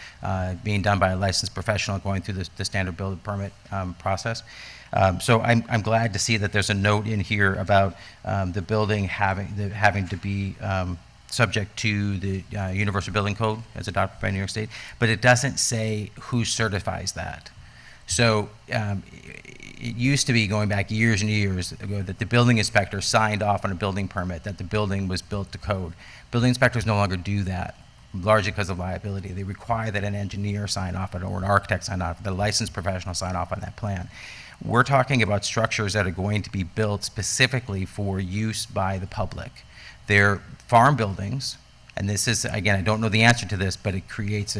being done by a licensed professional going through the standard building permit process. So I'm glad to see that there's a note in here about the building having to be subject to the Universal Building Code as adopted by New York State, but it doesn't say who certifies that. So it used to be, going back years and years ago, that the building inspector signed off on a building permit that the building was built to code. Building inspectors no longer do that, largely because of liability. They require that an engineer sign off on it or an architect sign off, the licensed professional sign off on that plan. We're talking about structures that are going to be built specifically for use by the public. They're farm buildings, and this is, again, I don't know the answer to this, but it creates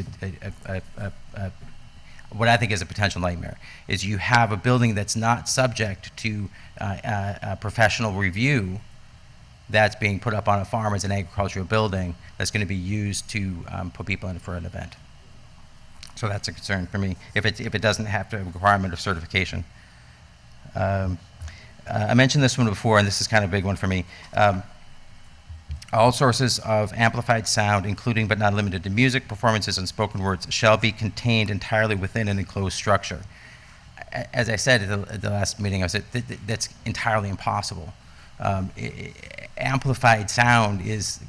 what I think is a potential nightmare, is you have a building that's not subject to a professional review that's being put up on a farm as an agricultural building that's going to be used to put people in for an event. So that's a concern for me, if it doesn't have to have a requirement of certification. I mentioned this one before, and this is kind of a big one for me. All sources of amplified sound, including but not limited to music, performances, and spoken words, shall be contained entirely within an enclosed structure. As I said at the last meeting, I said that's entirely impossible. Amplified sound is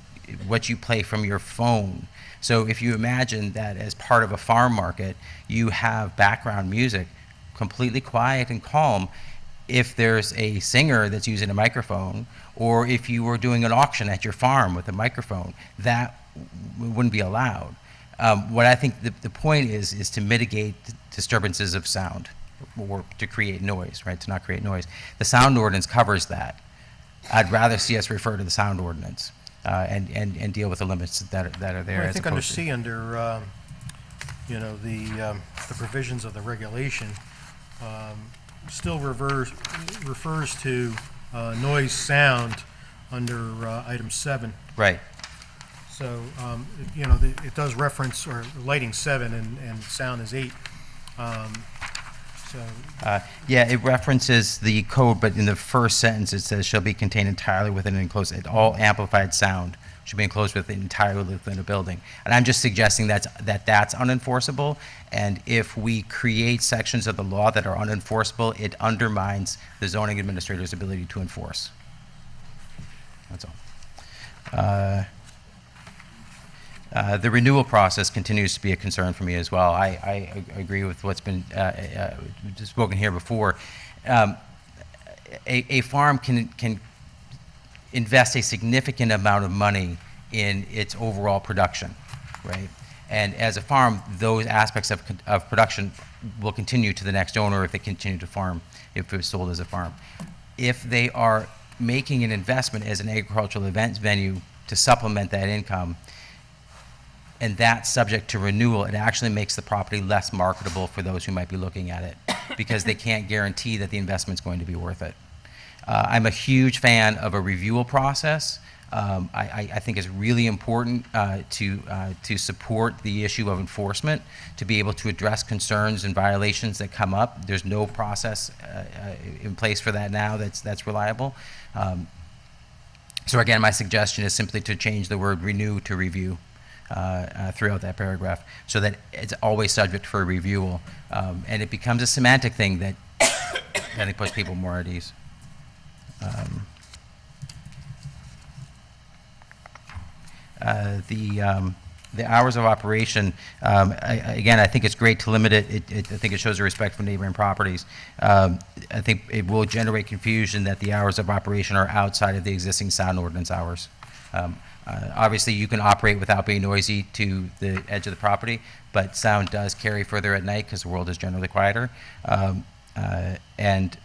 what you play from your phone. So if you imagine that as part of a farm market, you have background music, completely quiet and calm. If there's a singer that's using a microphone, or if you were doing an auction at your farm with a microphone, that wouldn't be allowed. What I think the point is to mitigate disturbances of sound, or to create noise, right? To not create noise. The sound ordinance covers that. I'd rather see us refer to the sound ordinance and deal with the limits that are there. Well, I as think under opposed to- C, under the provisions of the regulation, still refers to noise, sound under item 7. Right. So, it does reference, or lighting 7 and sound is 8. Yeah, it references the code, but in the first sentence it says shall be contained entirely within an enclosed, all amplified sound should be enclosed entirely within a building. And I'm just suggesting that's unenforceable, and if we create sections of the law that are unenforceable, it undermines the zoning administrator's ability to enforce. That's all. The renewal process continues to be a concern for me as well. I agree with what's been spoken here before. A farm can invest a significant amount of money in its overall production, right? And as a farm, those aspects of production will continue to the next owner if they continue to farm, if it's sold as a farm. If they are making an investment as an agricultural events venue to supplement that income, and that's subject to renewal, it actually makes the property less marketable for those who might be looking at it, because they can't guarantee that the investment's going to be worth it. I'm a huge fan of a reviewal process. I think it's really important to support the issue of enforcement, to be able to address concerns and violations that come up. There's no process in place for that now that's reliable. So again, my suggestion is simply to change the word renew to review. throughout that paragraph, so that it's always subject for review, and it becomes a semantic thing that I think puts people more at ease. The hours of operation, again, I think it's great to limit it. I think it shows a respect for neighboring properties. I think it will generate confusion that the hours of operation are outside of the existing sound ordinance hours. Obviously, you can operate without being noisy to the edge of the property, but sound does carry further at night because the world is generally quieter. And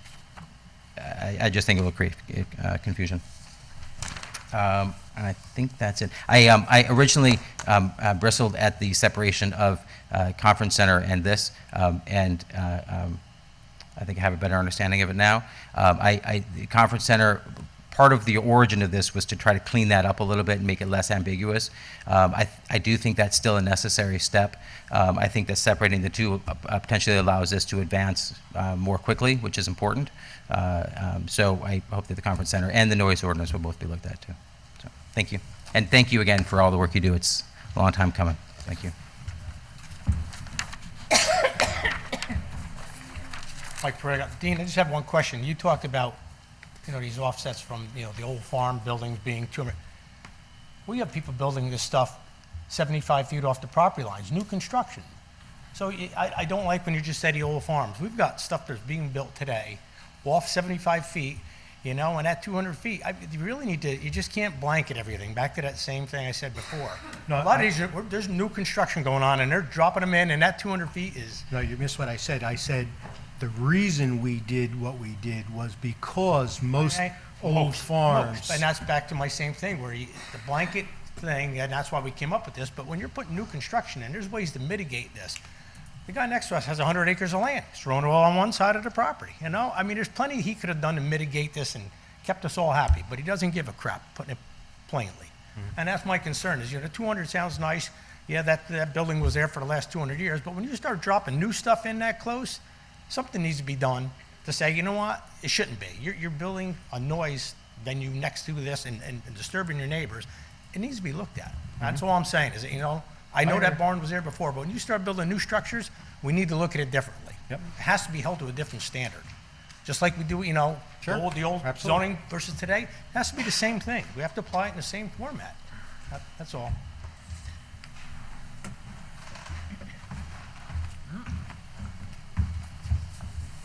I just think it will create confusion. And I think that's it. I originally bristled at the separation of conference center and this, and I think I have a better understanding of it now. The conference center, part of the origin of this was to try to clean that up a little bit and make it less ambiguous. I do think that's still a necessary step. I think that separating the two potentially allows us to advance more quickly, which is important. So I hope that the conference center and the noise ordinance will both be looked at too. So, thank you. And thank you again for all the work you do. It's a long time coming. Thank you. Mike Pereira. Dean, I just have one question. You talked about, these offsets from, the old farm buildings being 200. We have people building this stuff 75 feet off the property lines, new construction. So I don't like when you just say the old farms. We've got stuff that's being built today off 75 feet, and at 200 feet. You really need to, you just can't blanket everything. Back to that same thing I said before. No, a lot of these, there's new construction going on, and they're dropping them in, and that 200 feet is... No, you missed what I said. I said the reason we did what we did was because most old farms... And that's back to my same thing, where the blanket thing, and that's why we came up with this, but when you're putting new construction in, there's ways to mitigate this. The guy next to us has 100 acres of land. He's throwing it all on one side of the property, there's plenty he could have done to mitigate this and kept us all happy, but he doesn't give a crap, putting it plainly. And that's my concern, is, the 200 sounds nice. Yeah, that building was there for the last 200 years, but when you start dropping new stuff in that close, something needs to be done to say, you know what, it shouldn't be. You're building a noise venue next to this and disturbing your neighbors. It needs to be looked at. That's all I'm saying, is that, I know that barn was there before, but when you start building new structures, we need to look at it differently. Yep. It has to be held to a different standard. Just like we do, Sure. the old Absolutely. zoning versus today, it has to be the same thing. We have to apply it in the same format. That's all.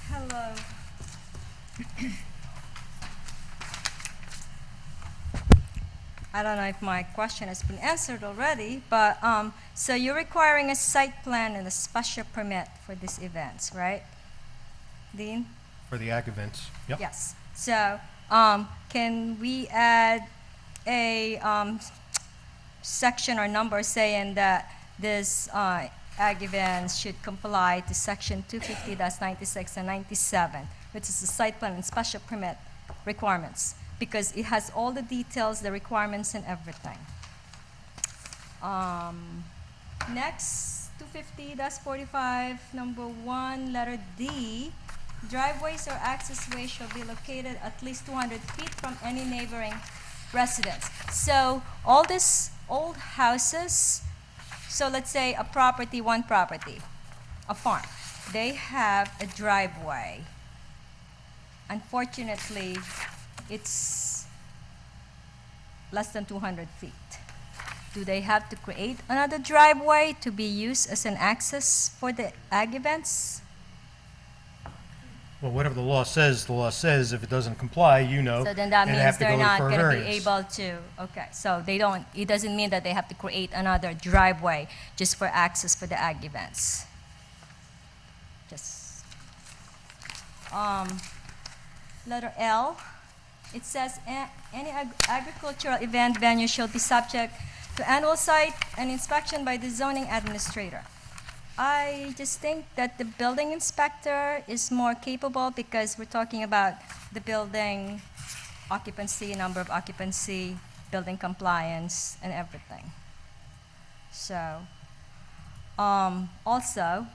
Hello. I don't know if my question has been answered already, but so you're requiring a site plan and a special permit for these events, right, Dean? For the ag events. Yep. Yes. So can we add a section or number saying that this ag events should comply to section 250-96 and 97, which is the site plan and special permit requirements, because it has all the details, the requirements, and everything. Next, 250-45, number 1, letter D, driveways or access ways shall be located at least 200 feet from any neighboring residence. So all these old houses, so let's say a property, one property, a farm, they have a driveway. Unfortunately, it's less than 200 feet. Do they have to create another driveway to be used as an access for the ag events? Well, whatever the law says, if it doesn't comply, So then that and means have to they're go not for a going to be variance. able to, okay, so they don't, it doesn't mean that they have to create another driveway just for access for the ag events. Just, letter L, it says any agricultural event venue shall be subject to annual site and inspection by the zoning administrator. I just think that the building inspector is more capable because we're talking about the building occupancy, number of occupancy, building compliance, and everything. So, also,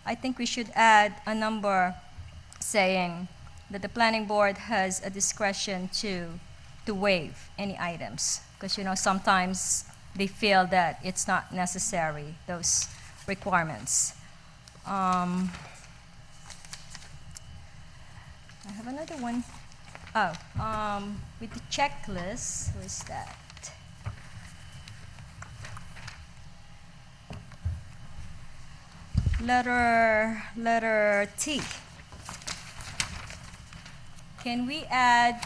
I think we should add a number saying that the planning board has a discretion to waive any items. Because, sometimes they feel that it's not necessary, those requirements. I have another one. Oh, with the checklist, where's that? Letter T. Can we add,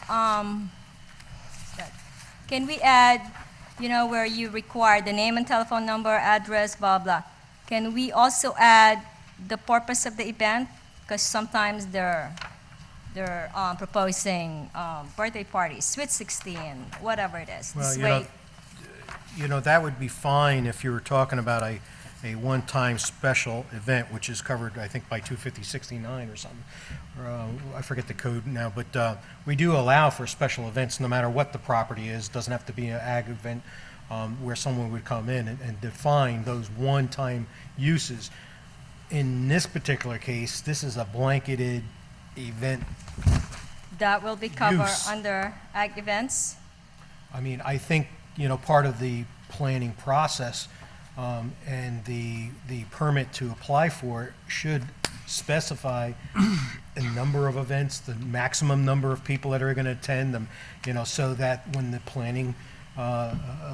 where you require the name and telephone number, address, blah, blah. Can we also add the purpose of the event? Because sometimes they're proposing birthday parties, Sweet 16, whatever it is. Well, This way, that would be fine if you were talking about a one-time special event, which is covered, I think, by 25069 or something. I forget the code now, but we do allow for special events, no matter what the property is. Doesn't have to be an ag event where someone would come in and define those one-time uses. In this particular case, this is a blanketed event. that will be covered Use. under ag events. I mean, I think, part of the planning process and the permit to apply for it should specify a number of events, the maximum number of people that are going to attend them, so that when the planning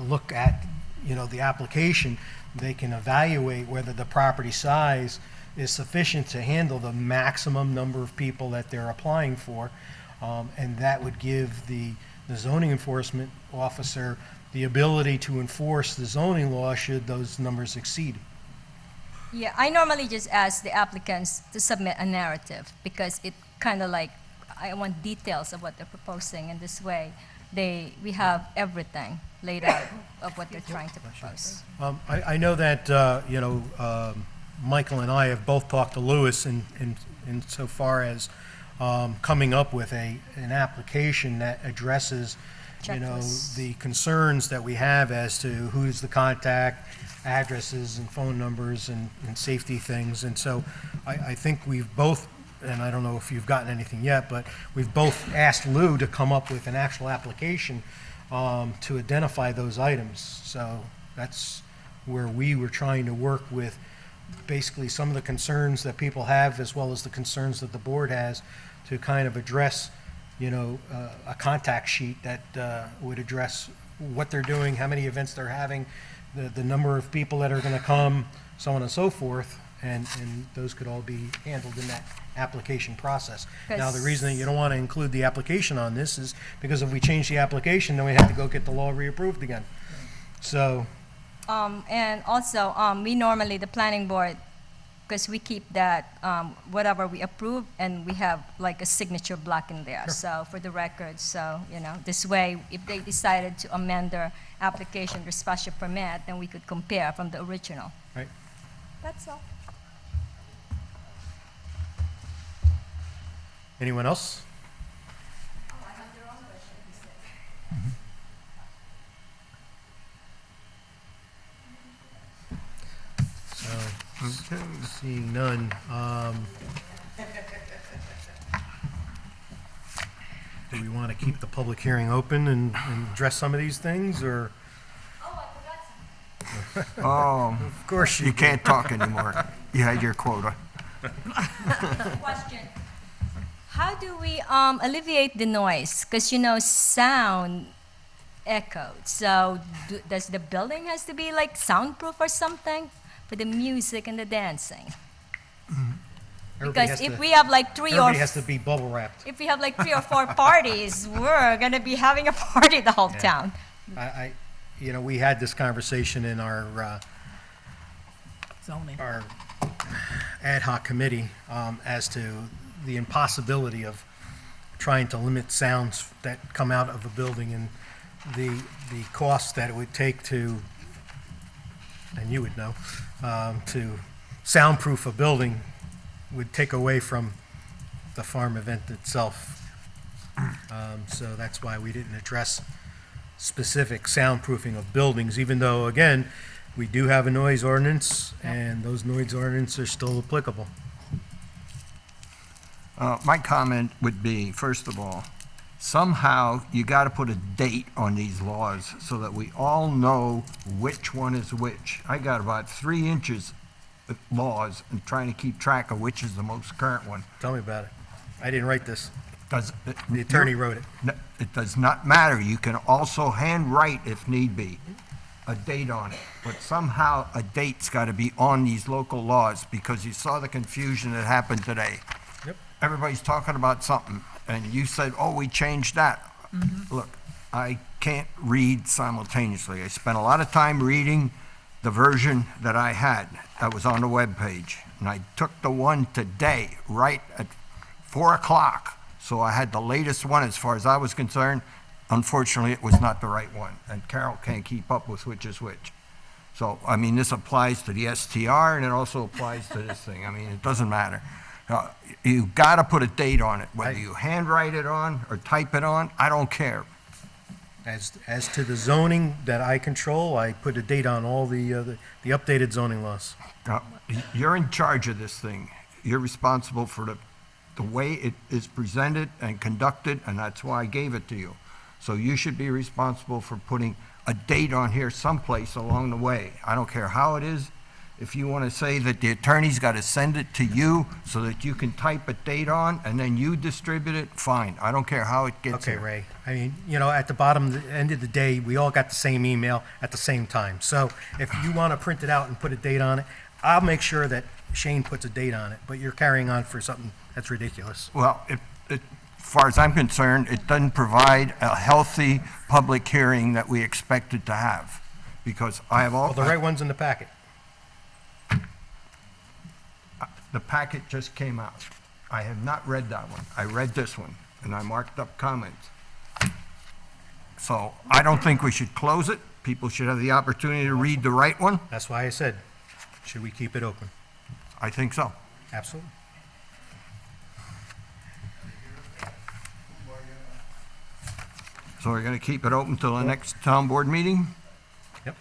look at, the application, they can evaluate whether the property size is sufficient to handle the maximum number of people that they're applying for. And that would give the zoning enforcement officer the ability to enforce the zoning law should those numbers exceed. Yeah, I normally just ask the applicants to submit a narrative because it kind of like, I want details of what they're proposing, and this way we have everything laid out of what they're trying to propose. I know that, Michael and I have both talked to Lewis in so far as coming up with an application that addresses, Checklist. the concerns that we have as to who's the contact, addresses and phone numbers and safety things. And so I think we've both, and I don't know if you've gotten anything yet, but we've both asked Lou to come up with an actual application to identify those items. So that's where we were trying to work with basically some of the concerns that people have as well as the concerns that the board has to kind of address, a contact sheet that would address what they're doing, how many events they're having, the number of people that are going to come, so on and so forth, and those could all be handled in that application process. Now, the reason that you don't want to include the application on this is because if we change the application, then we have to go get the law reapproved again. So, And also, we normally, the planning board, because we keep that, whatever we approve, and we have like a signature block in there. So for the record, so, this way, if they decided to amend their application, their special permit, then we could compare from the original. right. That's all. Anyone else? So, seeing none, do we want to keep the public hearing open and address some of these things, or? Oh, Of course you can't talk anymore. You had your quota. Question. How do we alleviate the noise? Because, sound echoed. So does the building has to be like soundproof or something for the music and the dancing? Everybody Because has if to- we have like Everybody has to be bubble wrapped. if we have like 3 or 4 parties, we're gonna be having a party the whole Yeah. town. We had this conversation in our Zoning. our ad hoc committee as to the impossibility of trying to limit sounds that come out of a building and the cost that it would take to, and you would know, to soundproof a building would take away from the farm event itself. So that's why we didn't address specific soundproofing of buildings, even though, again, we do have a noise ordinance, and those noise ordinances are still applicable. My comment would be, first of all, somehow you got to put a date on these laws so that we all know which one is which. I got about 3 inches of laws and trying to keep track of which is the most current one. Tell me about it. I didn't write this. The attorney wrote it. It does not matter. You can also handwrite, if need be, a date on it. But somehow a date's got to be on these local laws, because you saw the confusion that happened today. Yep. Everybody's talking about something, and you said, oh, we changed that. Look, I can't read simultaneously. I spent a lot of time reading the version that I had that was on the webpage, and I took the one today, right at 4 o'clock. So I had the latest one as far as I was concerned. Unfortunately, it was not the right one, and Carol can't keep up with which is which. So, I mean, this applies to the STR, and it also applies to this thing. I mean, it doesn't matter. You got to put a date on it, whether you handwrite it on or type it on, I don't care. As to the zoning that I control, I put a date on all the updated zoning laws. You're in charge of this thing. You're responsible for the way it is presented and conducted, and that's why I gave it to you. So you should be responsible for putting a date on here someplace along the way. I don't care how it is. If you want to say that the attorney's got to send it to you so that you can type a date on and then you distribute it, fine. I don't care how it gets Okay, here. Ray. I mean, at the bottom, the end of the day, we all got the same email at the same time. So if you want to print it out and put a date on it, I'll make sure that Shane puts a date on it, but you're carrying on for something that's ridiculous. Well, as far as I'm concerned, it doesn't provide a healthy public hearing that we expected to have, because I have all... Well, the right one's in the packet. The packet just came out. I have not read that one. I read this one, and I marked up comments. So I don't think we should close it. People should have the opportunity to read the right one. That's why I said, should we keep it open? I think so. Absolutely. So we're going to keep it open till the next town board meeting? Yep.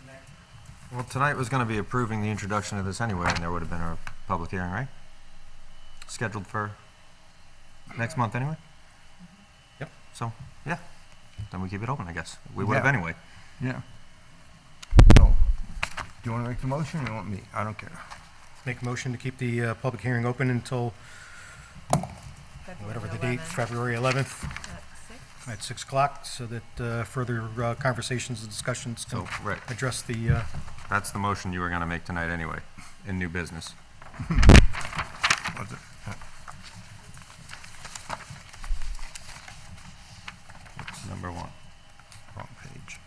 Well, tonight was going to be approving the introduction of this anyway, and there would have been a public hearing, right? Scheduled for next month anyway? Yep. So, yeah, then we keep it open, I guess. We would have Yeah. anyway. Yeah. So, do you want to make the motion or you want me? I don't care. Make a motion to keep the public hearing open until whatever the date, February 11th at 6 o'clock, so that further conversations and discussions can So, right, address the, that's the motion you were going to make tonight anyway, in new business. Was it? It's number 1. Wrong page.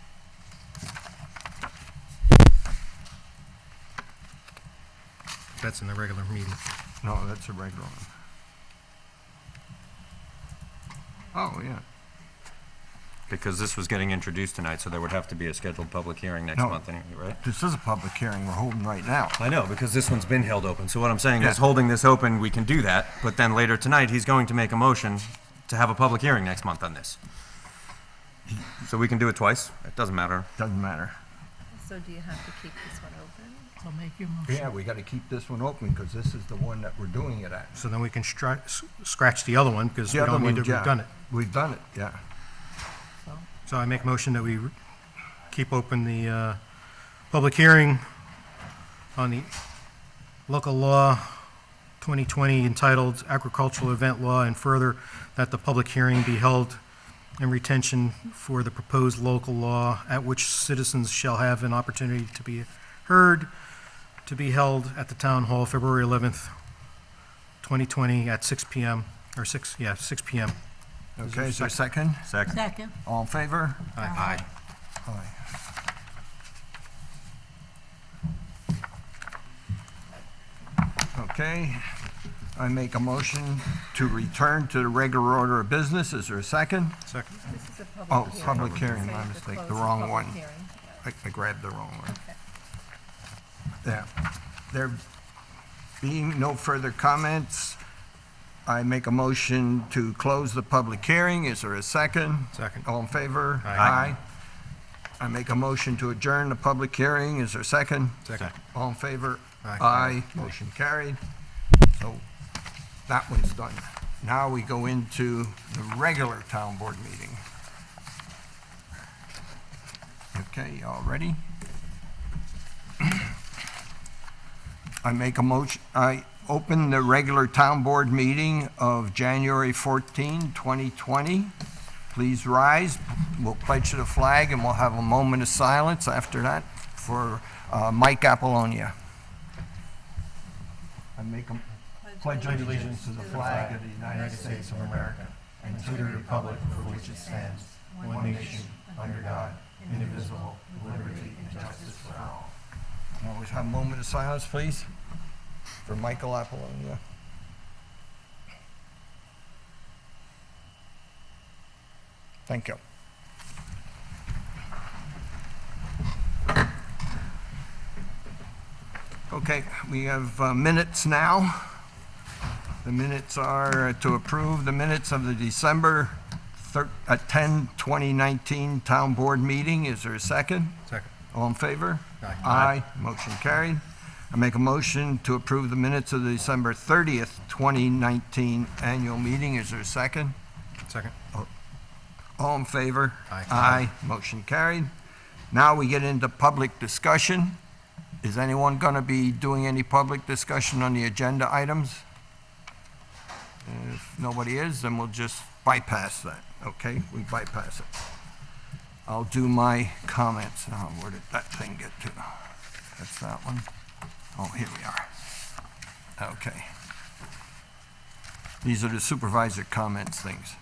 that's in the regular meeting. No, that's a regular one. Oh, yeah. Because this was getting introduced tonight, so there would have to be a scheduled public hearing next No. month anyway, right? This is a public hearing we're holding right now. I know, because this one's been held open. So what I'm saying Yeah. is, holding this open, we can do that, but then later tonight, he's going to make a motion to have a public hearing next month on this. So we can do it twice. It doesn't matter. Doesn't matter. So do you have to keep this one open? So make your motion. Yeah, we got to keep this one open because this is the one that we're doing it at. So then we can scratch the other one, because we The other don't need one, to yeah. have done it. We've done it, yeah. So I make a motion that we keep open the public hearing on the local law 2020 entitled Agricultural Event Law, and further that the public hearing be held in retention for the proposed local law, at which citizens shall have an opportunity to be heard, to be held at the Town Hall February 11th, 2020 at 6 p.m., or 6 p.m. Okay, is there a second? Second. Second. All in favor? Aye. Aye. Okay, I make a motion to return to the regular order of business. Is there a second? Second. This is a public Oh, hearing. public hearing, So you my have to mistake, close the the wrong public one. hearing. I grabbed the wrong one. Okay. Yeah. There being no further comments, I make a motion to close the public hearing. Is there a second? Second. All in favor? Aye. I make a motion to adjourn the public hearing. Is there a second? Second. All in favor? Aye. Aye. Motion carried. So that one's done. now we go into the regular town board meeting. Okay, y'all ready? I open the regular town board meeting of January 14, 2020. Please rise. We'll pledge to the flag, and we'll have a moment of silence after that for Mike Apollonia. I make a pledge allegiance to the flag of the United States of America and to the republic for which it stands, one nation, under God, indivisible, with liberty and justice for all. Always have a moment of silence, please, for Michael Apollonia. Thank you. Okay, we have minutes now. The minutes are to approve the minutes of the December 10, 2019 Town Board meeting. Is there a second? Second. All in favor? Aye. Aye. Motion carried. I make a motion to approve the minutes of the December 30th, 2019 annual meeting. Is there a second? Second. All in favor? Aye. Aye. Motion carried. Now we get into public discussion. Is anyone going to be doing any public discussion on the agenda items? If nobody is, then we'll just bypass that, okay? We bypass it. I'll do my comments now. Where did that thing get to? That's that one. Oh, here we are. Okay. These are the supervisor comments things.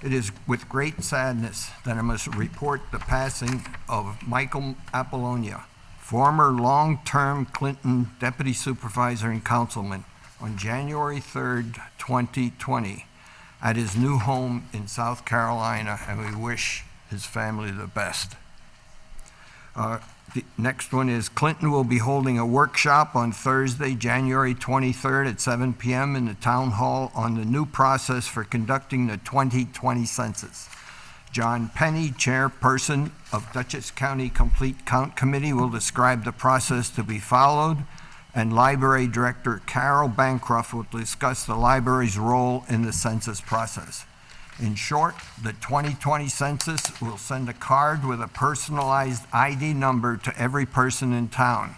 It is with great sadness that I must report the passing of Michael Apollonia, former long-term Clinton deputy supervisor and councilman, on January 3rd, 2020, at his new home in South Carolina, and we wish his family the best. The next one is Clinton will be holding a workshop on Thursday, January 23rd at 7 p.m. in the town hall on the new process for conducting the 2020 census. John Penny, chairperson of Dutchess County Complete Count Committee, will describe the process to be followed, and Library Director Carol Bancroft will discuss the library's role in the census process. In short, the 2020 census will send a card with a personalized ID number to every person in town.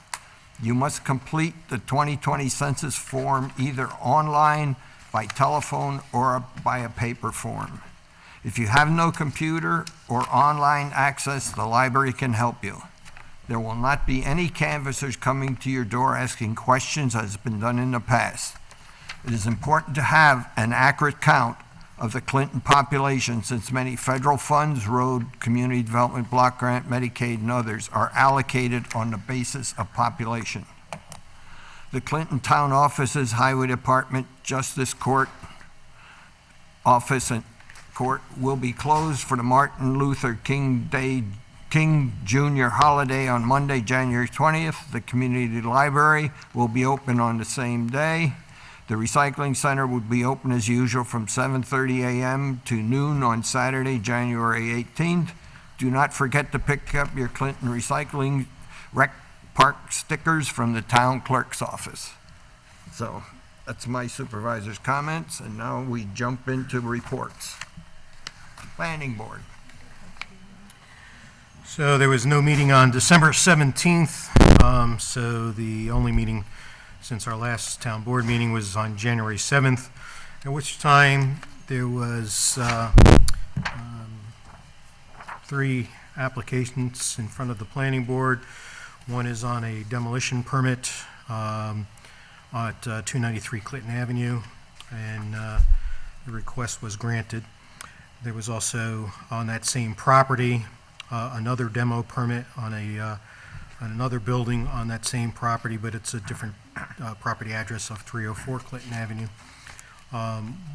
You must complete the 2020 census form either online, by telephone, or by a paper form. If you have no computer or online access, the library can help you. There will not be any canvassers coming to your door asking questions as has been done in the past. It is important to have an accurate count of the Clinton population, since many federal funds, road, community development block grant, Medicaid, and others are allocated on the basis of population. The Clinton town offices, Highway Department, Justice Court office and court will be closed for the Martin Luther King Jr. holiday on Monday, January 20th. The community library will be open on the same day. The recycling center will be open as usual from 7:30 a.m. to noon on Saturday, January 18th. Do not forget to pick up your Clinton Recycling Rec Park stickers from the town clerk's office. So that's my supervisor's comments, and now we jump into reports. Planning Board. So there was no meeting on December 17th, so the only meeting since our last town board meeting was on January 7th, at which time there was 3 applications in front of the planning board. One is on a demolition permit at 293 Clinton Avenue, and the request was granted. There was also on that same property another demo permit on another building on that same property, but it's a different property address of 304 Clinton Avenue.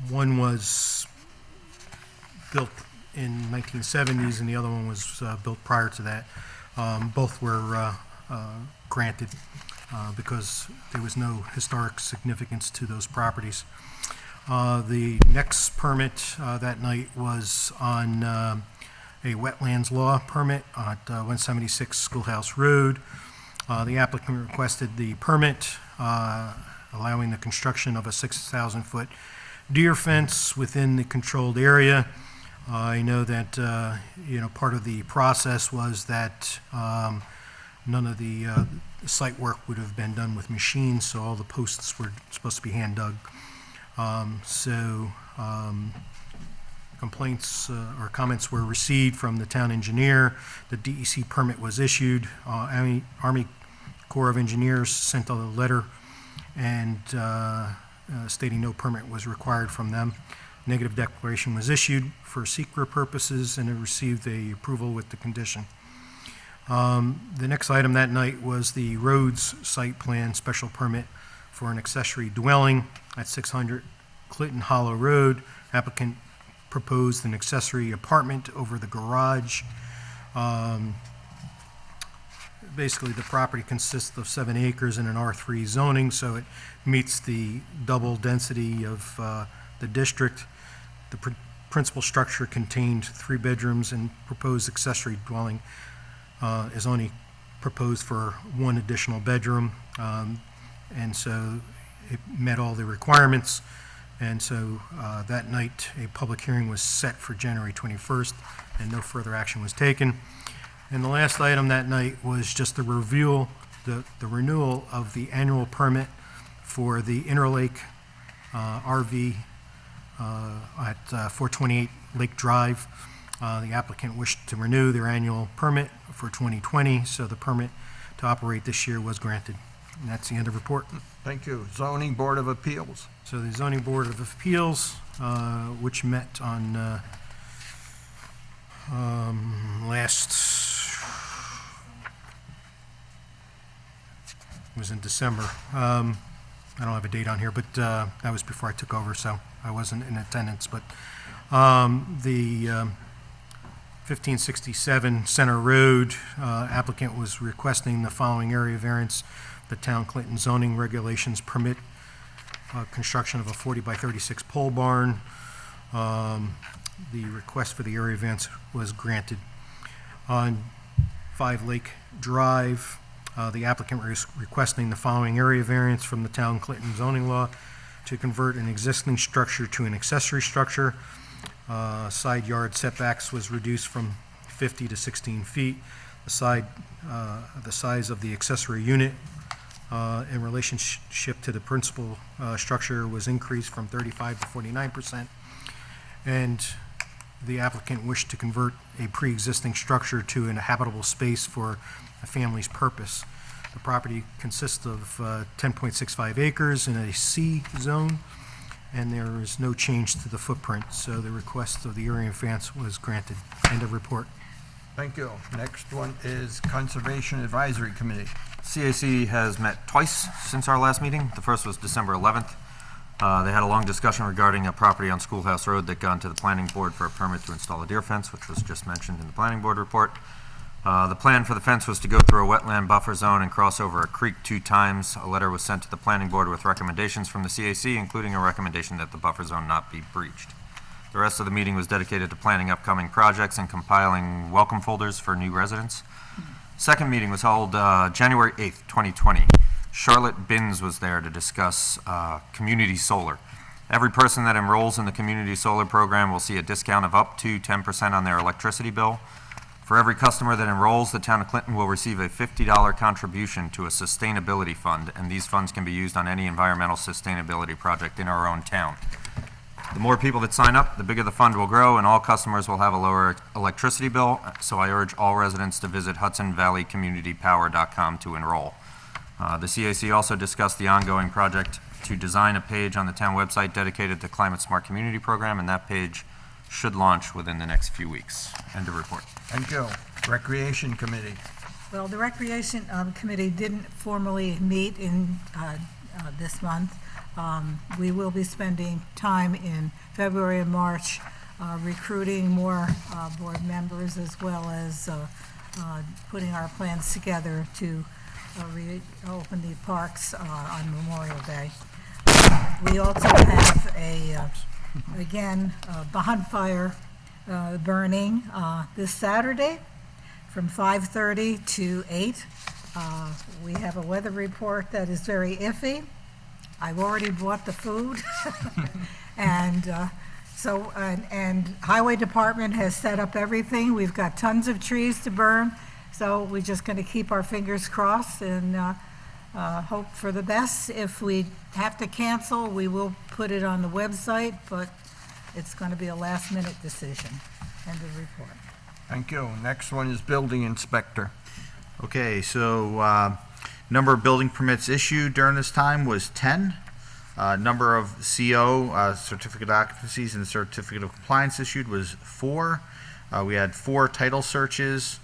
One was built in 1970s, and the other one was built prior to that. Both were granted because there was no historic significance to those properties. The next permit that night was on a wetlands law permit at 176 Schoolhouse Road. The applicant requested the permit allowing the construction of a 6,000-foot deer fence within the controlled area. I know that, part of the process was that none of the site work would have been done with machines, so all the posts were supposed to be hand dug. Complaints or comments were received from the town engineer. The DEC permit was issued. Army Corps of Engineers sent a letter and stating no permit was required from them. Negative declaration was issued for secret purposes, and it received a approval with the condition. The next item that night was the roads site plan special permit for an accessory dwelling at 600 Clinton Hollow Road. Applicant proposed an accessory apartment over the garage. Basically, the property consists of 7 acres in an R3 zoning, so it meets the double density of the district. The principal structure contained 3 bedrooms, and proposed accessory dwelling is only proposed for 1 additional bedroom. And so it met all the requirements. And so that night, a public hearing was set for January 21st, and no further action was taken. And the last item that night was just the renewal of the annual permit for the Interlake RV at 428 Lake Drive. The applicant wished to renew their annual permit for 2020, so the permit to operate this year was granted. And that's the end of report. Thank you. Zoning Board of Appeals. So the Zoning Board of Appeals, which met on was in December. I don't have a date on here, but that was before I took over, so I wasn't in attendance. But the 1567 Center Road applicant was requesting the following area variance. The town Clinton zoning regulations permit construction of a 40 by 36 pole barn. The request for the area variance was granted. On 5 Lake Drive, the applicant was requesting the following area variance from the town Clinton zoning law to convert an existing structure to an accessory structure. Side yard setbacks was reduced from 50 to 16 feet. The size of the accessory unit in relationship to the principal structure was increased from 35 to 49%. And the applicant wished to convert a pre-existing structure to an habitable space for a family's purpose. The property consists of 10.65 acres in a C zone, and there is no change to the footprint, so the request of the area variance was granted. End of report. Thank you. Next one is Conservation Advisory Committee. CAC has met twice since our last meeting. The first was December 11th. They had a long discussion regarding a property on Schoolhouse Road that got to the planning board for a permit to install a deer fence, which was just mentioned in the planning board report. The plan for the fence was to go through a wetland buffer zone and cross over a creek 2 times. A letter was sent to the planning board with recommendations from the CAC, including a recommendation that the buffer zone not be breached. The rest of the meeting was dedicated to planning upcoming projects and compiling welcome folders for new residents. Second meeting was held January 8th, 2020. Charlotte Binns was there to discuss community solar. Every person that enrolls in the community solar program will see a discount of up to 10% on their electricity bill. For every customer that enrolls, the town of Clinton will receive a $50 contribution to a sustainability fund, and these funds can be used on any environmental sustainability project in our own town. The more people that sign up, the bigger the fund will grow, and all customers will have a lower electricity bill, so I urge all residents to visit HudsonValleyCommunityPower.com to enroll. The CAC also discussed the ongoing project to design a page on the town website dedicated to Climate Smart Community Program, and that page should launch within the next few weeks. End of report. Thank you. Recreation Committee. Well, the Recreation Committee didn't formally meet in this month. We will be spending time in February and March recruiting more board members, as well as putting our plans together to reopen the parks on Memorial Day. We also have again, bonfire burning this Saturday from 5:30 to 8. We have a weather report that is very iffy, I've already bought the food. And and Highway Department has set up everything. We've got tons of trees to burn, so we're just going to keep our fingers crossed and hope for the best. If we have to cancel, we will put it on the website, but it's going to be a last-minute decision. End of report. Thank you. Next one is building inspector. Okay, so number of building permits issued during this time was 10. Number of CO, certificate of occupancies and certificate of compliance issued was 4. We had 4 title searches.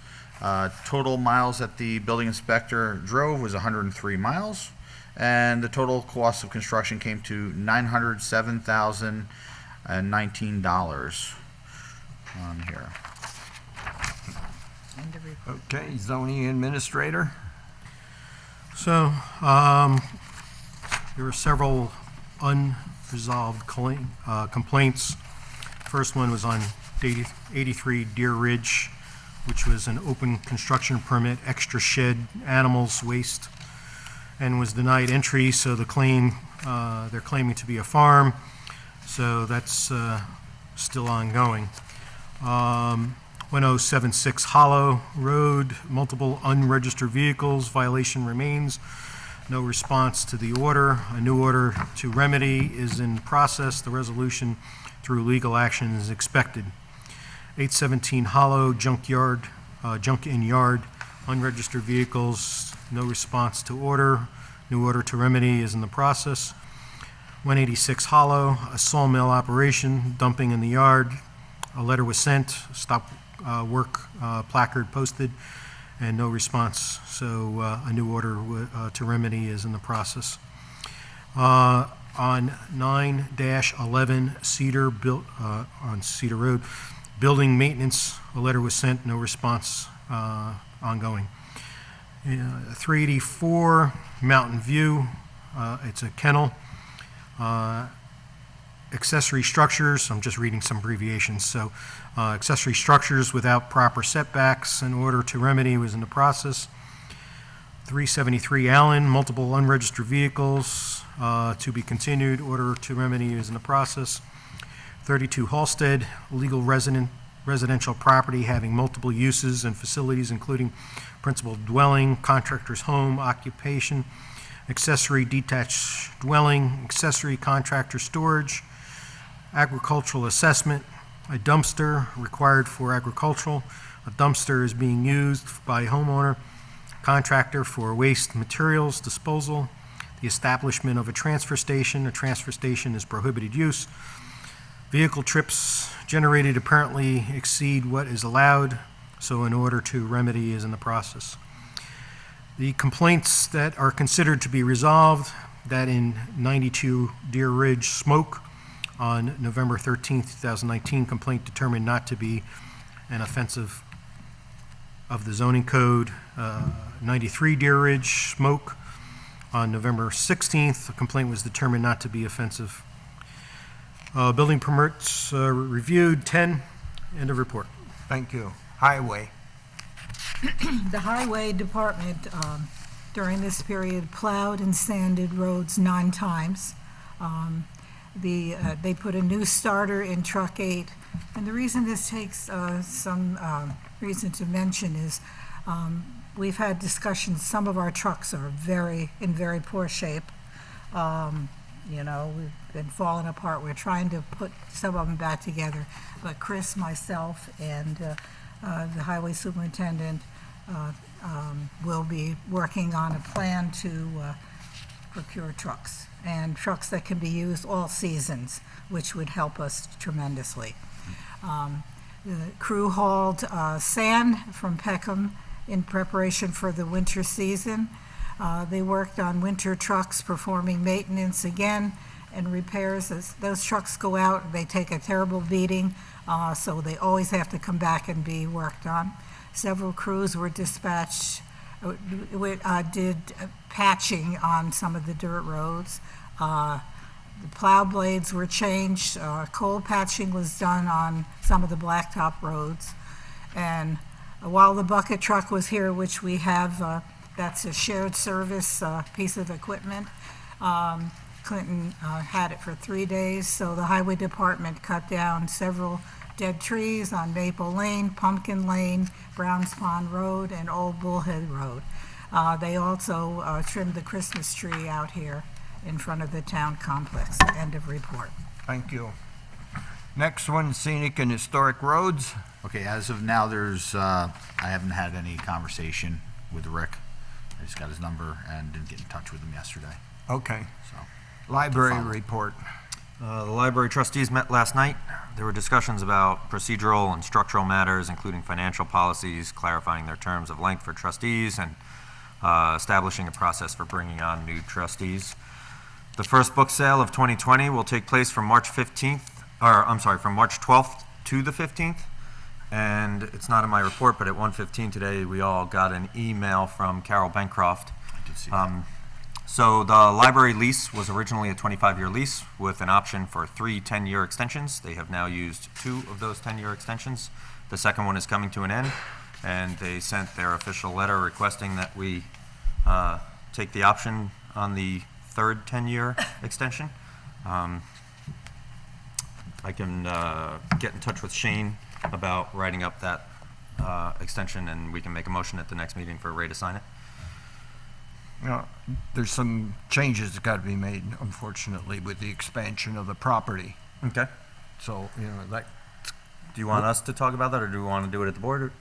Total miles that the building inspector drove was 103 miles. And the total cost of construction came to $907,019 on here. End of report. Okay, zoning administrator. So, there were several unresolved complaints. First one was on 83 Deer Ridge, which was an open construction permit, extra shed, animals, waste, and was denied entry, so the claim, they're claiming to be a farm, so that's still ongoing. 1076 Hollow Road, multiple unregistered vehicles, violation remains. No response to the order. A new order to remedy is in process. The resolution through legal action is expected. 817 Hollow Junkyard, Junk-in Yard, unregistered vehicles, no response to order. New order to remedy is in the process. 186 Hollow, a sawmill operation, dumping in the yard. A letter was sent, stop work placard posted, and no response. So a new order to remedy is in the process. On 9-11 Cedar on Cedar Road, building maintenance, a letter was sent, no response, ongoing. 384 Mountain View, it's a kennel. Accessory structures, I'm just reading some abbreviations, so accessory structures without proper setbacks, an order to remedy was in the process. 373 Allen, multiple unregistered vehicles, to be continued, order to remedy is in the process. 32 Halsted, legal residential property having multiple uses and facilities, including principal dwelling, contractor's home, occupation, accessory detached dwelling, accessory contractor storage, agricultural assessment, a dumpster required for agricultural. A dumpster is being used by homeowner, contractor for waste materials disposal, the establishment of a transfer station. A transfer station is prohibited use. Vehicle trips generated apparently exceed what is allowed, so an order to remedy is in the process. The complaints that are considered to be resolved, that in 92 Deer Ridge Smoke, on November 13th, 2019, complaint determined not to be an offensive of the zoning code. 93 Deer Ridge Smoke, on November 16th, the complaint was determined not to be offensive. Building permits reviewed, 10, end of report. Thank you. Highway. The Highway Department, during this period, plowed and sanded roads 9 times. They put a new starter in Truck 8, and the reason this takes some reason to mention is we've had discussions, some of our trucks are in very poor shape. You know, we've been falling apart. We're trying to put some of them back together, but Chris, myself, and the highway superintendent will be working on a plan to procure trucks, and trucks that can be used all seasons, which would help us tremendously. The crew hauled sand from Peckham in preparation for the winter season. They worked on winter trucks, performing maintenance again and repairs. As those trucks go out, they take a terrible beating, so they always have to come back and be worked on. Several crews were dispatched, did patching on some of the dirt roads. The plow blades were changed. Coal patching was done on some of the blacktop roads. And while the bucket truck was here, which we have, that's a shared service piece of equipment, Clinton had it for 3 days, so the highway department cut down several dead trees on Maple Lane, Pumpkin Lane, Browns Pond Road, and Old Bullhead Road. They also trimmed the Christmas tree out here in front of the town complex. End of report. Thank you. Next one, scenic and historic roads. Okay, as of now, I haven't had any conversation with Rick. I just got his number and didn't get in touch with him yesterday, Okay. so. Library Follow. report. The library trustees met last night. There were discussions about procedural and structural matters, including financial policies, clarifying their terms of length for trustees, and establishing a process for bringing on new trustees. The first book sale of 2020 will take place from March 12th to the 15th. And it's not in my report, but at 1:15 today, we all got an email from Carol Bancroft. I did see that. So the library lease was originally a 25-year lease with an option for 3 10-year extensions. They have now used 2 of those 10-year extensions. The second one is coming to an end, and they sent their official letter requesting that we take the option on the third 10-year extension. I can get in touch with Shane about writing up that extension, and we can make a motion at the next meeting for Ray to sign it. There's some changes that got to be made, unfortunately, with the expansion of the property. Okay. So, that, Do you want us to talk about that, or do we want to do it at the board? Or,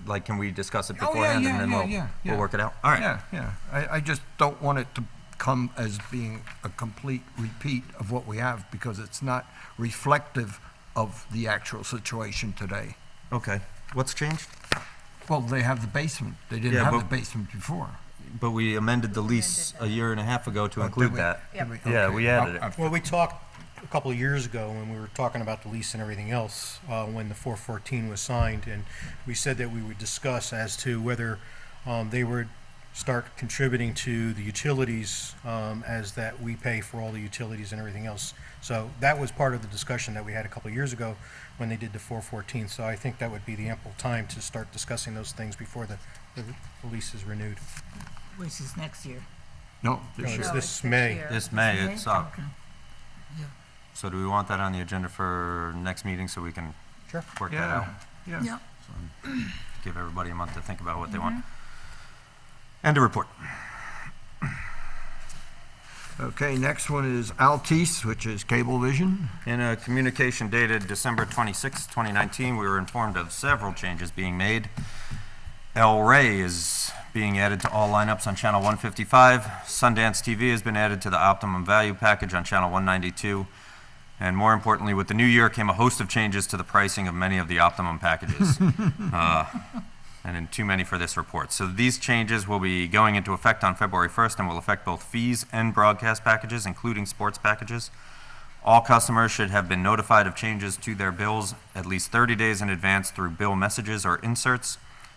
like, can we discuss it beforehand and then we'll work it out? All right. yeah. I just don't want it to come as being a complete repeat of what we have, because it's not reflective of the actual situation today. Okay. What's changed? Well, they have the basement. They didn't Yeah, have but- the basement before. But we amended the lease a year and a half ago to Oh, include did we? that. Did we? Yeah, Okay. we added it. Well, we talked a couple of years ago when we were talking about the lease and everything else, when the 414 was signed, and we said that we would discuss as to whether they would start contributing to the utilities as that we pay for all the utilities and everything else. So that was part of the discussion that we had a couple of years ago when they did the 414. So I think that would be the ample time to start discussing those things before the lease is renewed. Which is next year. No, No, this it's year. this May. This May, it's up. Okay. So do we want that on the agenda for next meeting so we can Sure. work that out? Yeah. Yeah. Give everybody a month to think about what they want. End of report. Okay, next one is Altice, which is Cablevision. In a communication dated December 26, 2019, we were informed of several changes being made. El Rey is being added to all lineups on Channel 155. Sundance TV has been added to the Optimum Value package on Channel 192. And more importantly, with the new year came a host of changes to the pricing of many of the Optimum packages. And in too many for this report. So these changes will be going into effect on February 1st and will affect both fees and broadcast packages, including sports packages. All customers should have been notified of changes to their bills at least 30 days in advance through bill messages or inserts.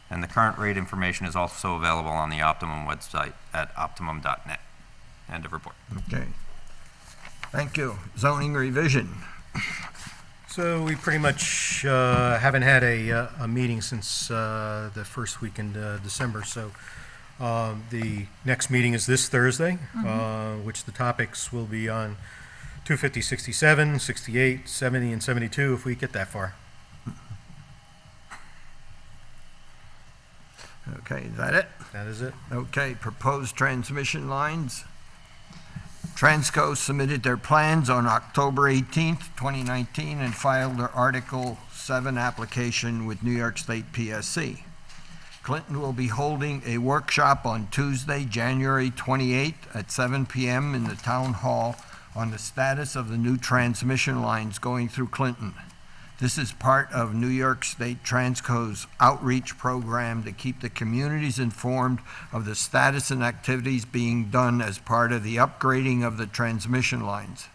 And the current rate information is also available on the Optimum website at optimum.net. End of report. Okay. Thank you. Zoning revision. So we pretty much haven't had a meeting since the first week in December. So the next meeting is this Thursday, which the topics will be on 250, 67, 68, 70, and 72, if we get that far. Okay, is that it? That is it. Okay, proposed transmission lines. Transco submitted their plans on October 18th, 2019, and filed their Article 7 application with New York State PSC. Clinton will be holding a workshop on Tuesday, January 28th at 7 p.m. in the Town Hall on the status of the new transmission lines going through Clinton. This is part of New York State Transco's outreach program to keep the communities informed of the status and activities being done as part of the upgrading of the transmission lines.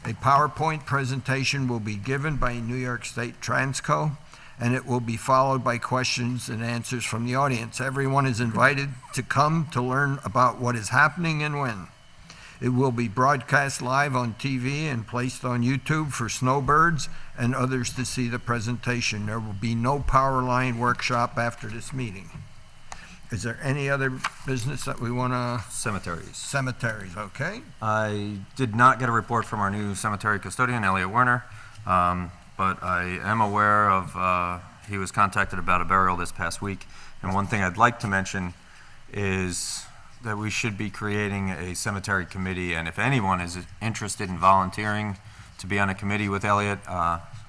A PowerPoint presentation will be given by New York State Transco, and it will be followed by questions and answers from the audience. Everyone is invited to come to learn about what is happening and when. It will be broadcast live on TV and placed on YouTube for snowbirds and others to see the presentation. There will be no power line workshop after this meeting. Is there any other business that we want to, Cemeteries. cemeteries, okay? I did not get a report from our new cemetery custodian, Elliot Werner, but I am aware of, he was contacted about a burial this past week. And one thing I'd like to mention is that we should be creating a cemetery committee, and if anyone is interested in volunteering to be on a committee with Elliot,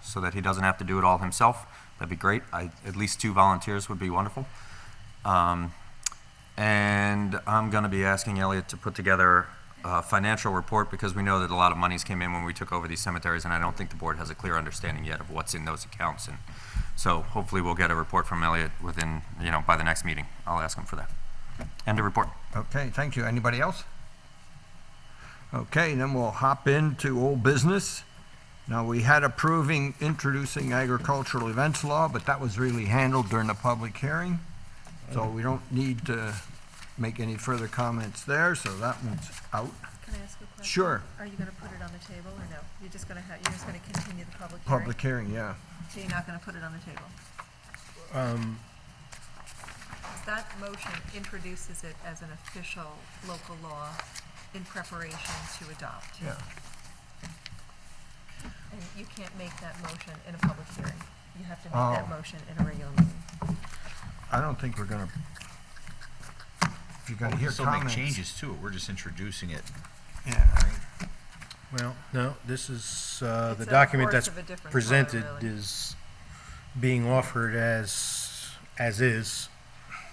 so that he doesn't have to do it all himself, that'd be great. At least 2 volunteers would be wonderful. And I'm going to be asking Elliot to put together a financial report, because we know that a lot of monies came in when we took over these cemeteries, and I don't think the board has a clear understanding yet of what's in those accounts. And so hopefully we'll get a report from Elliot within, by the next meeting. I'll ask him for that. End of report. Okay, thank you. Anybody else? Okay, then we'll hop into old business. Now, we had approving introducing agricultural events law, but that was really handled during the public hearing. So we don't need to make any further comments there, so that one's out. Can I ask a question? Sure. Are you going to put it on the table or no? You're just going to continue the public hearing? Public hearing, yeah. So you're not going to put it on the table? That motion introduces it as an official local law in preparation to adopt. Yeah. And you can't make that motion in a public hearing. You have to make Oh. that motion in a regular meeting. I don't think we're gonna, if you're gonna hear Still make comments. changes to it, we're just introducing it. Yeah, Well, no, this is, the It's a document horse that's of a different presented color, really. is being offered as is,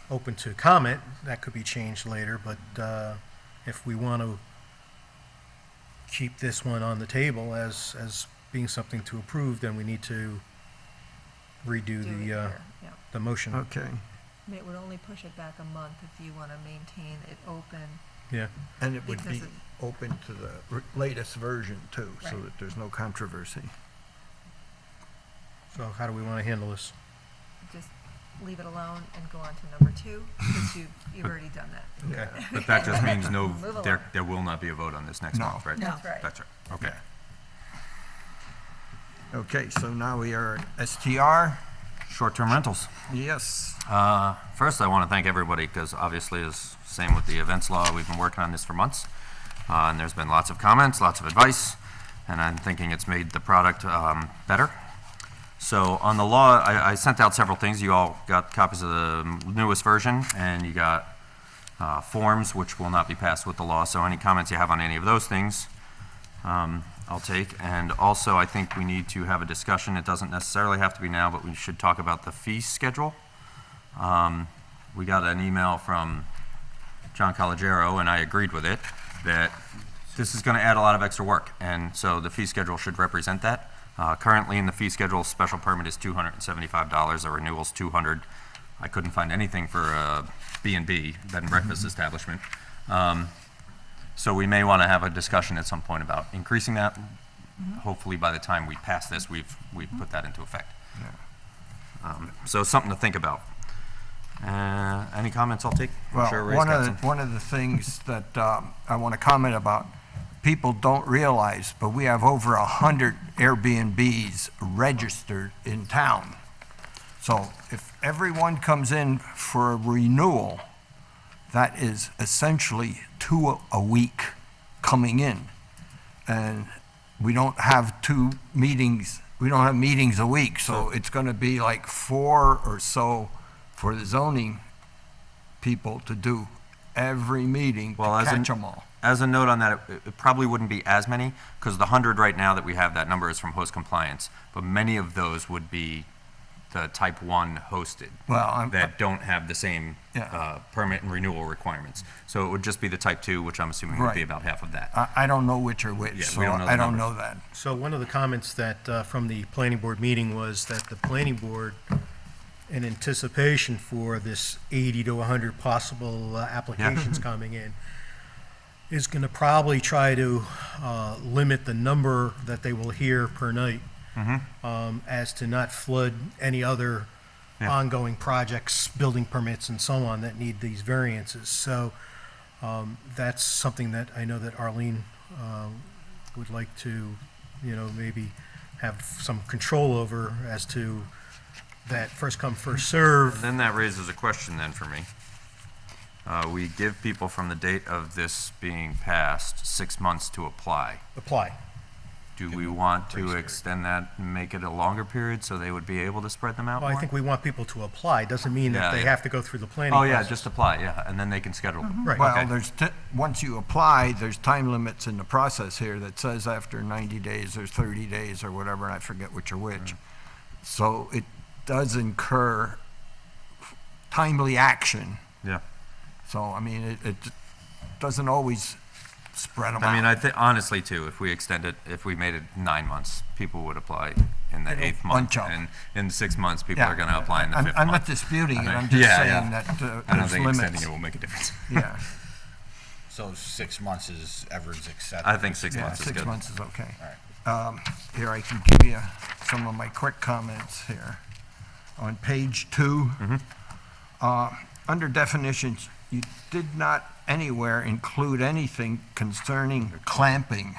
open to comment. That could be changed later, but if we want to keep this one on the table as being something to approve, then we need to redo Do it the here, yeah. the motion. okay. I mean, it would only push it back a month if you want to maintain it open. Yeah. And it would Because be it- open to the latest version too, so Right. that there's no controversy. So how do we want to handle this? Just leave it alone and go on to number 2, because you've already done that. Yeah. But that just means Move along. there will not be a vote on this next No. month, right? That's right. That's right. Okay. Okay, so now we are at STR. Short-term rentals. Yes. First, I want to thank everybody, because obviously, as same with the events law, we've been working on this for months. And there's been lots of comments, lots of advice, and I'm thinking it's made the product better. So on the law, I sent out several things. You all got copies of the newest version, and you got forms which will not be passed with the law. So any comments you have on any of those things, I'll take. And also, I think we need to have a discussion. It doesn't necessarily have to be now, but we should talk about the fee schedule. We got an email from John Collegero, and I agreed with it, that this is going to add a lot of extra work, and so the fee schedule should represent that. Currently, in the fee schedule, special permit is $275, a renewal's $200. I couldn't find anything for a B&B, bed and breakfast establishment. So we may want to have a discussion at some point about increasing that. Hopefully, by the time we pass this, we've put that into effect. So something to think about. Any comments I'll take? I'm Well, sure Ray's got some. one of the things that I want to comment about, people don't realize, but we have over 100 Airbnbs registered in town. So if everyone comes in for a renewal, that is essentially 2 a week coming in. And we don't have 2 meetings, we don't have meetings a week, so it's going to be like 4 or so for the zoning people to do every meeting to Well, catch them all. As a note on that, it probably wouldn't be as many, because the 100 right now that we have, that number is from host compliance, but many of those would be the type 1 hosted, Well, that don't have the same Yeah. permit and renewal requirements. So it would just be the type 2, which I'm assuming would be Right. about half of that. I don't know which are which, Yeah, so we don't know the I don't numbers. know that. So one of the comments that, from the planning board meeting was that the planning board, in anticipation for this 80 to 100 possible applications coming in, is going to probably try to limit the number that they will hear per night, as to not flood any other Yeah. ongoing projects, building permits and so on that need these variances. So that's something that I know that Arlene would like to, maybe have some control over, as to that first come, first serve. Then that raises a question then for me. We give people from the date of this being passed 6 months to apply. Apply. Do we want to extend that and make it a longer period so they would be able to spread them out Well, more? I think we want people to apply. Doesn't mean that Yeah, they yeah. have to go through the planning Oh, process. yeah, just apply, yeah, and then they can schedule them. Right. Well, Okay. once you apply, there's time limits in the process here that says after 90 days or 30 days or whatever, and I forget which are which. So it does incur timely action. Yeah. So, I mean, it doesn't always spread them out. I mean, I think, honestly, too, if we extend it, if we made it 9 months, people would apply in the 8th month. bunch up. And in 6 months, people Yeah. are going to apply in the 5th month. I'm not disputing it, I I'm mean, just yeah, saying yeah. that I don't there's think extending limits. it will make a difference. Yeah, So 6 months is everyone's accepted? I think 6 yeah, months is good. 6 months is okay. All Here, I can give you some of my quick comments here. On page 2, under definitions, you did not anywhere include anything concerning clamping,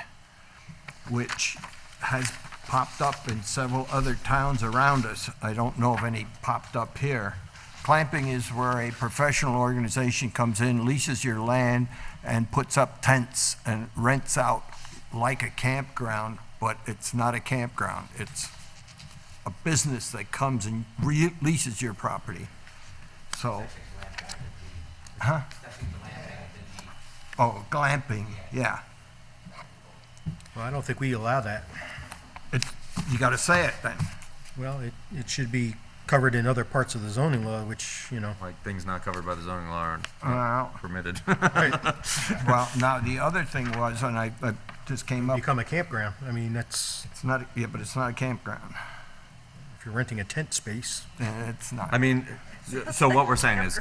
which has popped up in several other towns around us. I don't know of any popped up here. Clamping is where a professional organization comes in, leases your land, and puts up tents and rents out like a campground, but it's not a campground. It's a business that comes and leases your property. So, huh? Oh, glamping, yeah. Well, I don't think we allow that. You gotta say it then. Well, it should be covered in other parts of the zoning law, which, you know. Like, things not covered by the zoning law are Well, permitted. well, now, the other thing was, and I just came up, Become a campground. I mean, that's, it's not, yeah, but it's not a campground. if you're renting a tent space. And it's not. I mean, so what we're saying is,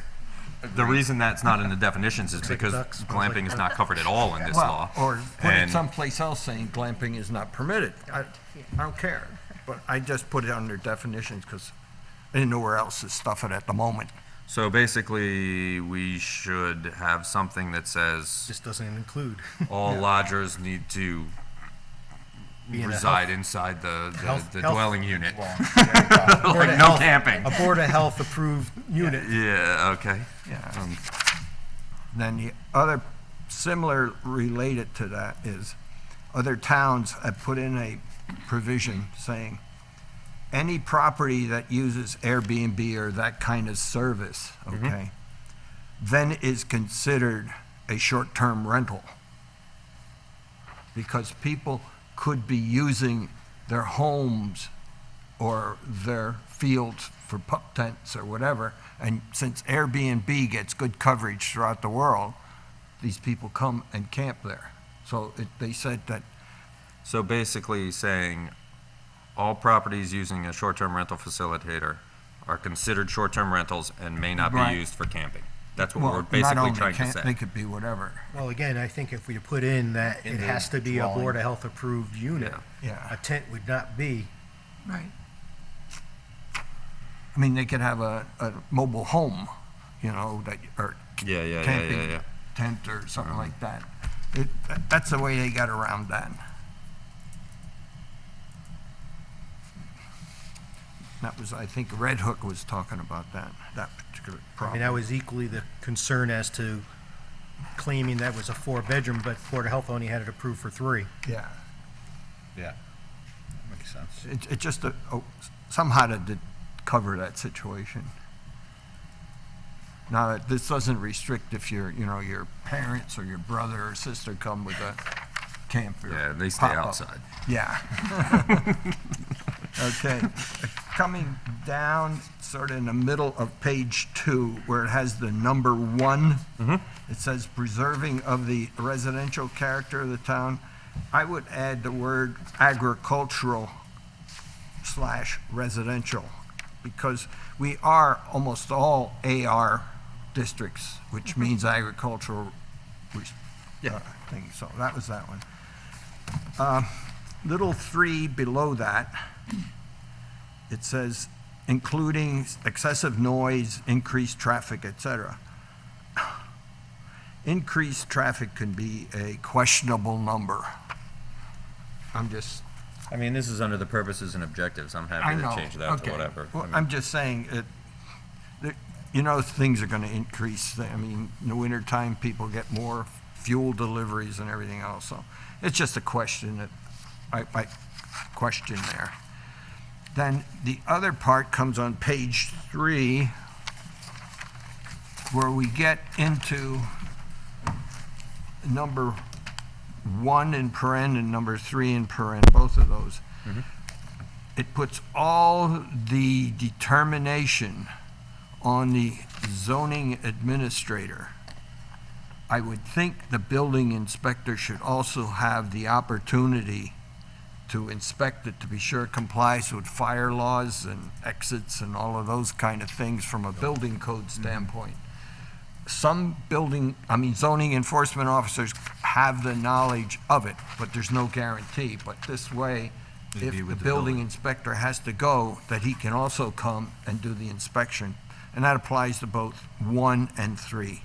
the reason that's not in the definitions is Looks like because ducks, smells glamping like is not covered at all in this law. Well, or put it And- someplace else saying glamping is not permitted. I don't care, but I just put it under definitions because I didn't know where else to stuff it at the moment. So basically, we should have something that says This doesn't include. all lodgers need to Be in a reside inside the health- dwelling unit. Well, there you go. Like, no camping. A Board of Health approved unit. Yeah, okay. Yeah. Then the other similar related to that is other towns have put in a provision saying any property that uses Airbnb or that kind of service, okay, then is considered a short-term rental. Because people could be using their homes or their fields for pup tents or whatever, and since Airbnb gets good coverage throughout the world, these people come and camp there. So they said that, So basically saying all properties using a short-term rental facilitator are considered short-term rentals and may not be Right. used for camping. That's what well, we're not basically only trying to camp, say. they could be whatever. Well, again, I think if we put in that In it the has to be a dwelling. Board of Health approved unit, Yeah. a tent would not be. Right. I mean, they could have a mobile home, you know, that, or Yeah. camping tent or something like that. That's the way they got around that. That was, I think Red Hook was talking about that particular I mean, problem. that was equally the concern as to claiming that was a 4-bedroom, but Board of Health only had it approved for 3. Yeah, Yeah, makes sense. it just, somehow it did cover that situation. Now, this doesn't restrict if your parents or your brother or sister come with a camper. Yeah, they stay pop-up. outside. Yeah. Okay. Coming down, sort of in the middle of page 2, where it has the number 1, it says preserving of the residential character of the town. I would add the word agricultural / residential, because we are almost all AR districts, which means agricultural thing. So that was that one. Little 3 below that, it says including excessive noise, increased traffic, etc. Increased traffic can be a questionable number. I'm just, I mean, this is under the purposes and objectives. I'm I happy know. to change that Okay. to whatever. Well, I mean, I'm just saying, you know, things are gonna increase. I mean, in the wintertime, people get more fuel deliveries and everything else, so it's just a question that I question there. Then the other part comes on page 3, where we get into number 1 in paren and number 3 in paren, both of those. It puts all the determination on the zoning administrator. I would think the building inspector should also have the opportunity to inspect it to be sure it complies with fire laws and exits and all of those kind of things from a building code standpoint. Some zoning enforcement officers have the knowledge of it, but there's no guarantee. But this way, It'd be if the with the building building. inspector has to go, that he can also come and do the inspection. And that applies to both 1 and 3.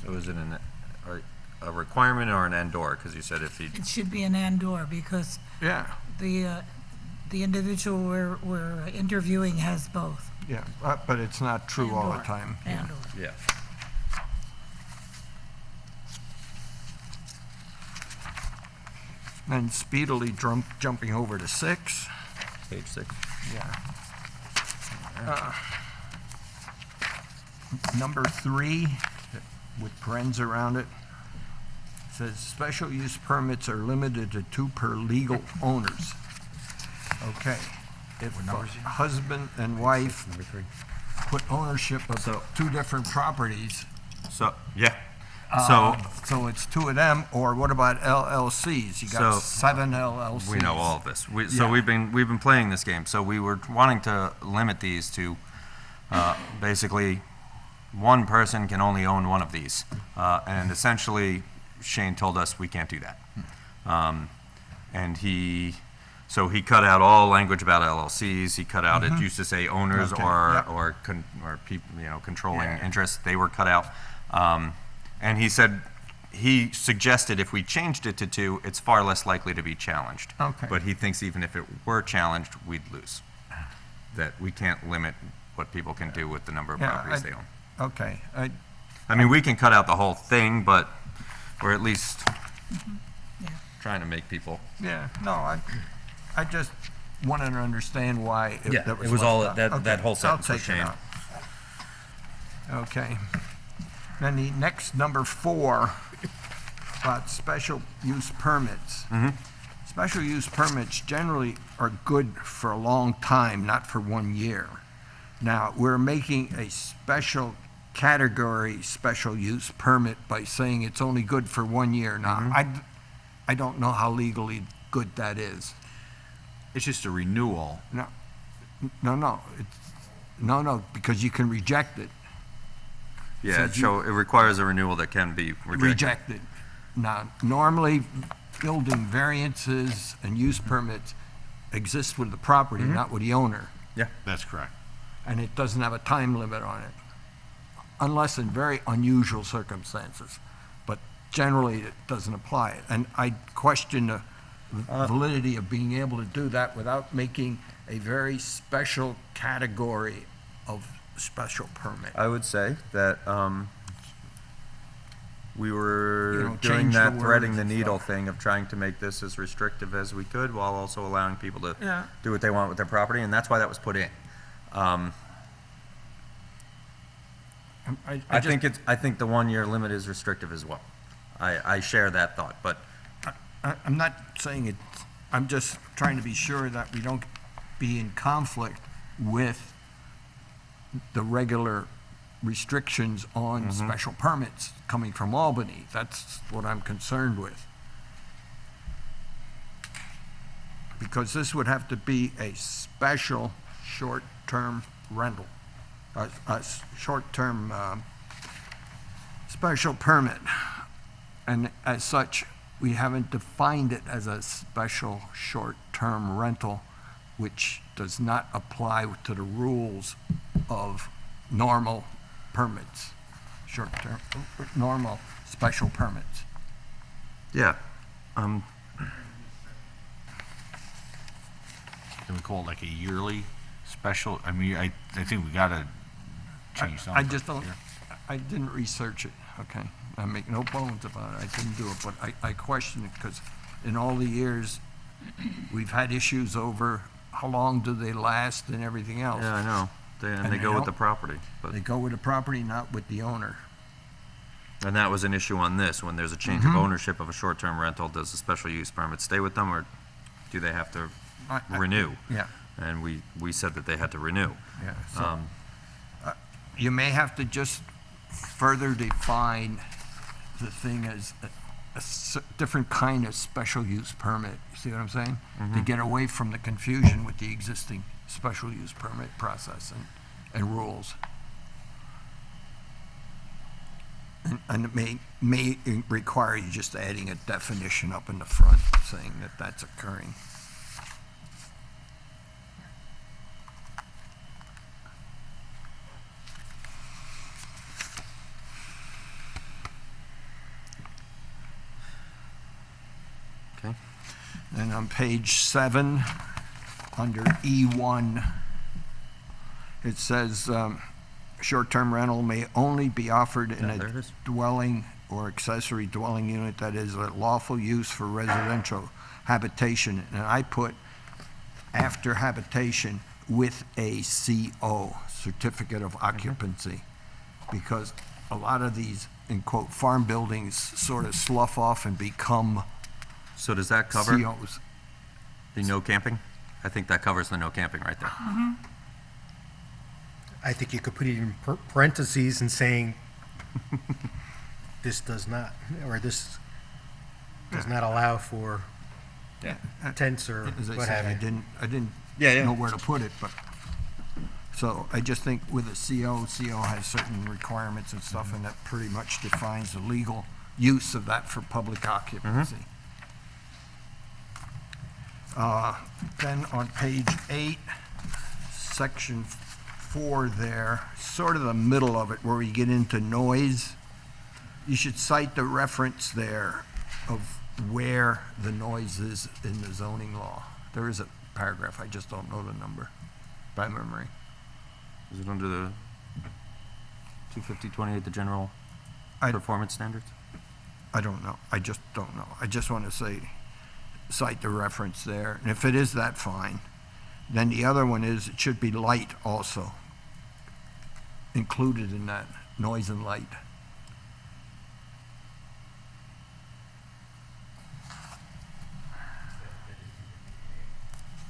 So is it a requirement or an and/or? Because you said if he, It should be an and/or, because Yeah, the individual we're interviewing has both. yeah, but it's not true all the And/or. time. And/or. yeah. And speedily jumping over to 6. Page 6. Yeah. Number 3, with parens around it, says special use permits are limited to 2 per legal owners. Okay. If a husband and wife put ownership of 2 different properties, So, yeah. So, so it's 2 of them, or what about LLCs? You got So- 7 LLCs. we know all of this. So Yeah. we've been playing this game. So we were wanting to limit these to basically one person can only own one of these. And essentially, Shane told us we can't do that. And he cut out all language about LLCs. He cut out, it used to say owners Okay, or yep. people, controlling Yeah. interests. They were cut out. And he suggested if we changed it to 2, it's far less likely to be challenged. Okay. But he thinks even if it were challenged, we'd lose. That we can't limit what people can do with the number of Yeah, properties they own. Okay, I mean, we can cut out the whole thing, but we're at least Yeah. trying to make people. yeah, no, I just wanted to understand why Yeah, that was it was left all- out. that Okay, whole sentence I'll was take it Shane. out. Okay. Then the next, number 4, about special use permits. Special use permits generally are good for a long time, not for 1 year. Now, we're making a special category special use permit by saying it's only good for 1 year. Now, I don't know how legally good that is. It's just a renewal. No, because you can reject it. Yeah, So it requires a renewal that can be rejected. Rejected. Now, normally, building variances and use permits exist with the property, not with the owner, That's correct. and it doesn't have a time limit on it, unless in very unusual circumstances. But generally, it doesn't apply. And I question the validity of being able to do that without making a very special category of special permit. I would say that we were doing change the that threading words the and needle stuff. thing of trying to make this as restrictive as we could while also allowing people to Yeah. do what they want with their property, and that's why that was put in. I think the 1 year limit is restrictive as well. I share that thought, but I'm not saying it, I'm just trying to be sure that we don't be in conflict with the regular restrictions on special permits coming from Albany. That's what I'm concerned with. Because this would have to be a special short-term rental, a short-term special permit. And as such, we haven't defined it as a special short-term rental, which does not apply to the rules of normal permits, short-term, normal special permits. yeah. Can we call it like a yearly special? I mean, I think we gotta change zoning. I just don't, I didn't research it, okay? I make no bones about it, I didn't do it, but I question it, because in all the years, we've had issues over how long do they last and everything else. Yeah, I know. And they they go with the don't- property, but, They go with the property, not with the owner. and that was an issue on this, when there's a change of ownership of a short-term rental, does the special use permit stay with them, or do they have to renew? Yeah, And we said that they had to renew. yeah. So Um, you may have to just further define the thing as a different kind of special use permit. You see what I'm saying? To get away from the confusion with the existing special use permit process and rules. And it may require you just adding a definition up in the front saying that that's occurring. Okay. And on page 7, under E1, it says, short-term rental may only be offered in Yeah, there it a is. dwelling or accessory dwelling unit that is a lawful use for residential habitation. And I put after habitation with a CO, certificate of occupancy, because a lot of these, in quote, farm buildings sort of slough off and become So does that cover COs. the no camping? I think that covers the no camping right there. I think you could put it in parentheses and saying, this does not, or this does not allow for Yeah. tents or As I what say, have I you. didn't Yeah, yeah. know where to put it, but, so I just think with a CO has certain requirements and stuff, and that pretty much defines the legal use of that for public occupancy. Then on page 8, section 4 there, sort of the middle of it, where we get into noise, you should cite the reference there of where the noise is in the zoning law. There is a paragraph, I just don't know the number by memory. Is it under the 25028, the general I- performance standards? I don't know, I just don't know. I just want to say, cite the reference there, and if it is that, fine. Then the other one is, it should be light also, included in that, noise and light.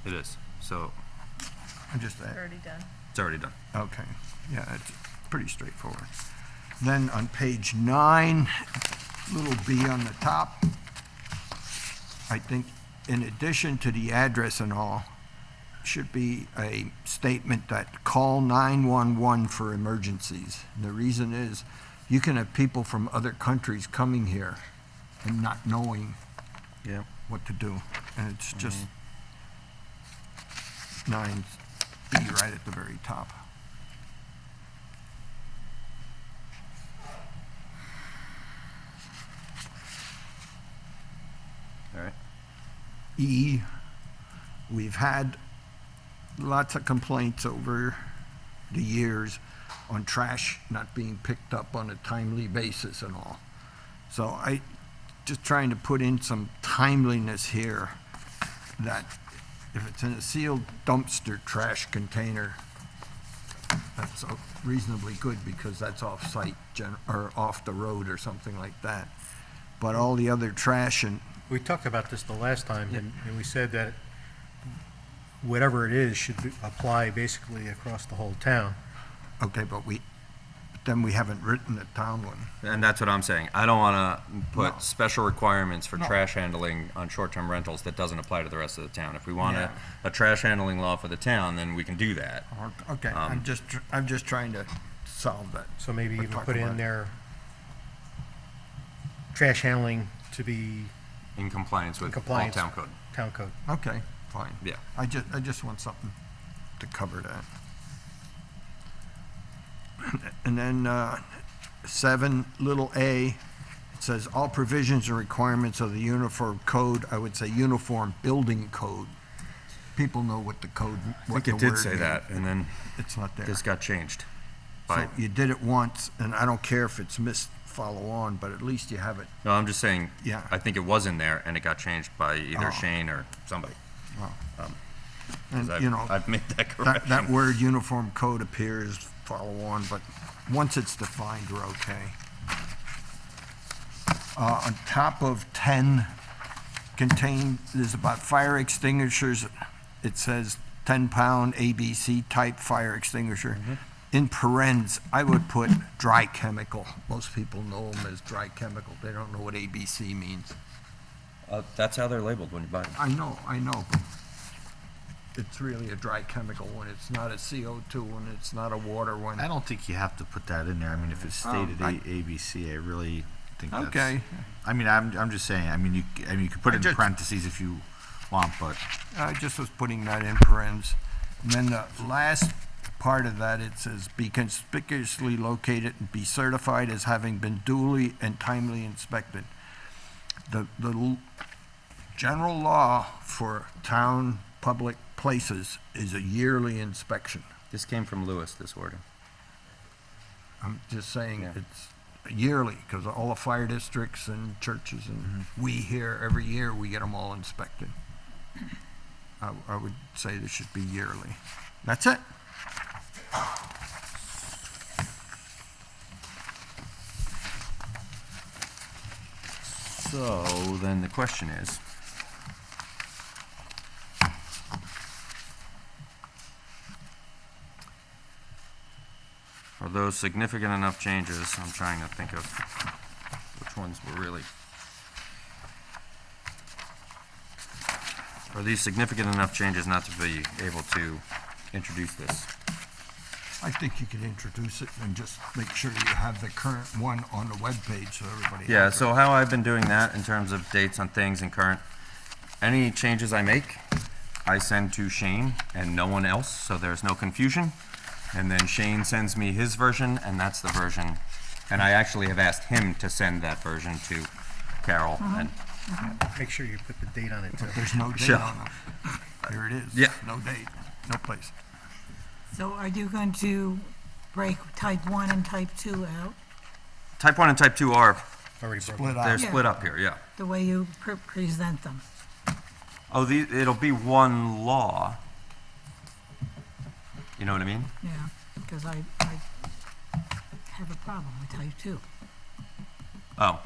It is. So I'm just, Already done. it's already done. okay, yeah, it's pretty straightforward. Then on page 9, little b on the top, I think in addition to the address and all, should be a statement that call 911 for emergencies. And the reason is, you can have people from other countries coming here and not knowing Yeah. what to do. And it's just 9B right at the very top. All right. E, we've had lots of complaints over the years on trash not being picked up on a timely basis and all. So I, just trying to put in some timeliness here, that if it's in a sealed dumpster trash container, that's reasonably good, because that's off-site, or off the road or something like that. But all the other trash and We talked about this the last time, and we said that whatever it is should apply basically across the whole town. okay, but then we haven't written the town one. And that's what I'm saying. I don't want to No. put special requirements for No. trash handling on short-term rentals that doesn't apply to the rest of the town. If we want Yeah. a trash handling law for the town, then we can do that. Okay, I'm just trying to solve that. So maybe We'll even talk put about in it. there trash handling to be In compliance in with all compliance. town code. Town code. Okay, fine. Yeah. I just want something to cover that. And then, 7, little a, it says, all provisions and requirements of the uniform code, I would say uniform building code. People know what the code, I what think the it word did say means. that, and then It's not there. this got changed. by, So you did it once, and I don't care if it's missed follow on, but at least you have it. no, I'm just saying, Yeah. I think it was in there and it got changed by either Oh. Shane or somebody. Well, 'Cause And, you know, I've made that that correction. word uniform code appears follow on, but once it's defined, we're okay. On top of 10 contained, there's about fire extinguishers. It says 10-pound ABC type fire extinguisher. In parens, I would put dry chemical. Most people know them as dry chemical. They don't know what ABC means. That's how they're labeled when you buy them. I know, but it's really a dry chemical when it's not a CO2, when it's not a water one. I don't think you have to put that in there. I mean, if it's stated ABC, I really think that's. Okay. I mean, I'm just saying, I mean, you could put it in just- parentheses if you want, but. I just was putting that in parens. And then the last part of that, it says, be conspicuously located and be certified as having been duly and timely inspected. The general law for town public places is a yearly inspection. This came from Lewis, this wording. I'm just saying Yeah. it's yearly, because all the fire districts and churches and we here, every year, we get them all inspected. I would say this should be yearly. That's it. So then the question is, are those significant enough changes? I'm trying to think of which ones were really. Are these significant enough changes not to be able to introduce this? I think you could introduce it and just make sure you have the current one on the webpage so everybody Yeah, has it. so how I've been doing that in terms of dates on things and current, any changes I make, I send to Shane and no one else, so there's no confusion. And then Shane sends me his version, and that's the version. And I actually have asked him to send that version to Carol. And Make sure you put the date on it, too. But there's no date Sure. on it. Here it is. Yeah. No date, no place. So are you going to break type 1 and type 2 out, type 1 and type 2 are, Already broken. Split they're out. Yeah. split up here, yeah. the way you present them? Oh, it'll be one law. You know what I mean? Yeah, because I have a problem with type 2. Oh.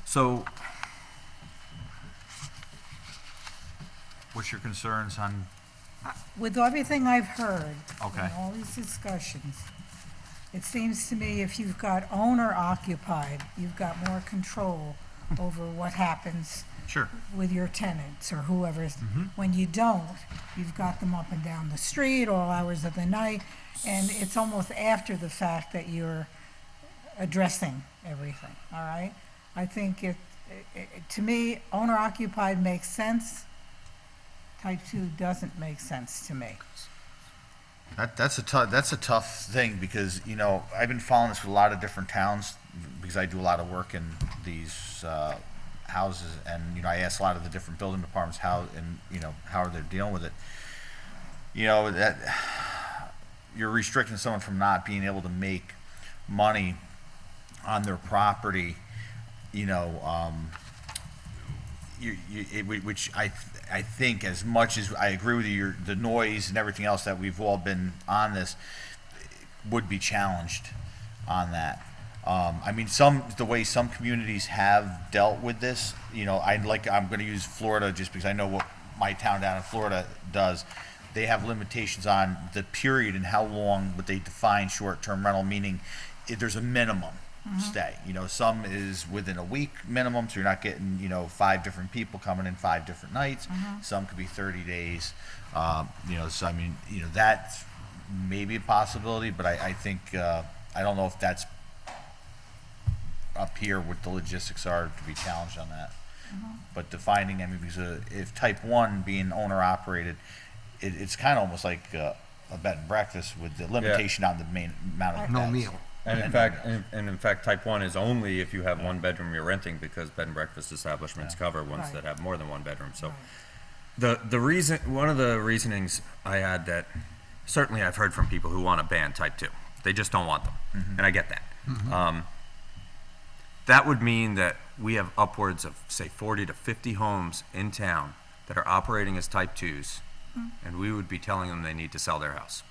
So, What's your concerns on, With everything I've heard, Okay. in all these discussions, it seems to me if you've got owner occupied, you've got more control over what happens sure, with your tenants or whoever's. When you don't, you've got them up and down the street all hours of the night, and it's almost after the fact that you're addressing everything, all right? I think to me, owner occupied makes sense. Type 2 doesn't make sense to me. that's a tough thing, because, you know, I've been following this with a lot of different towns, because I do a lot of work in these, houses, and, you know, I ask a lot of the different building departments how, and, you know, how they're dealing with it. You know, that, you're restricting someone from not being able to make money on their property, you know, which I think, as much as I agree with you, the noise and everything else that we've all been on this, would be challenged on that. I mean, the way some communities have dealt with this, you know, I'm gonna use Florida just because I know what my town down in Florida does. They have limitations on the period and how long would they define short-term rental, meaning there's a minimum stay. You know, some is within a week minimum, so you're not getting, you know, 5 different people coming in 5 different nights. Some could be 30 days. You know, so I mean, you know, that's maybe a possibility, but I think, I don't know if that's up here what the logistics are to be challenged on that. But defining, I mean, because if type 1 being owner operated, it's kind of almost like a bed and breakfast with the limitation on the main amount of No beds. meal. And in fact, type 1 is only if you have one bedroom you're renting, because bed and breakfast establishments cover ones Right. that have more than one bedroom. So Right. one of the reasonings I had that certainly I've heard from people who want to ban type 2. They just don't want them, and I get that. That would mean that we have upwards of, say, 40 to 50 homes in town that are operating as type 2s, and we would be telling them they need to sell their house.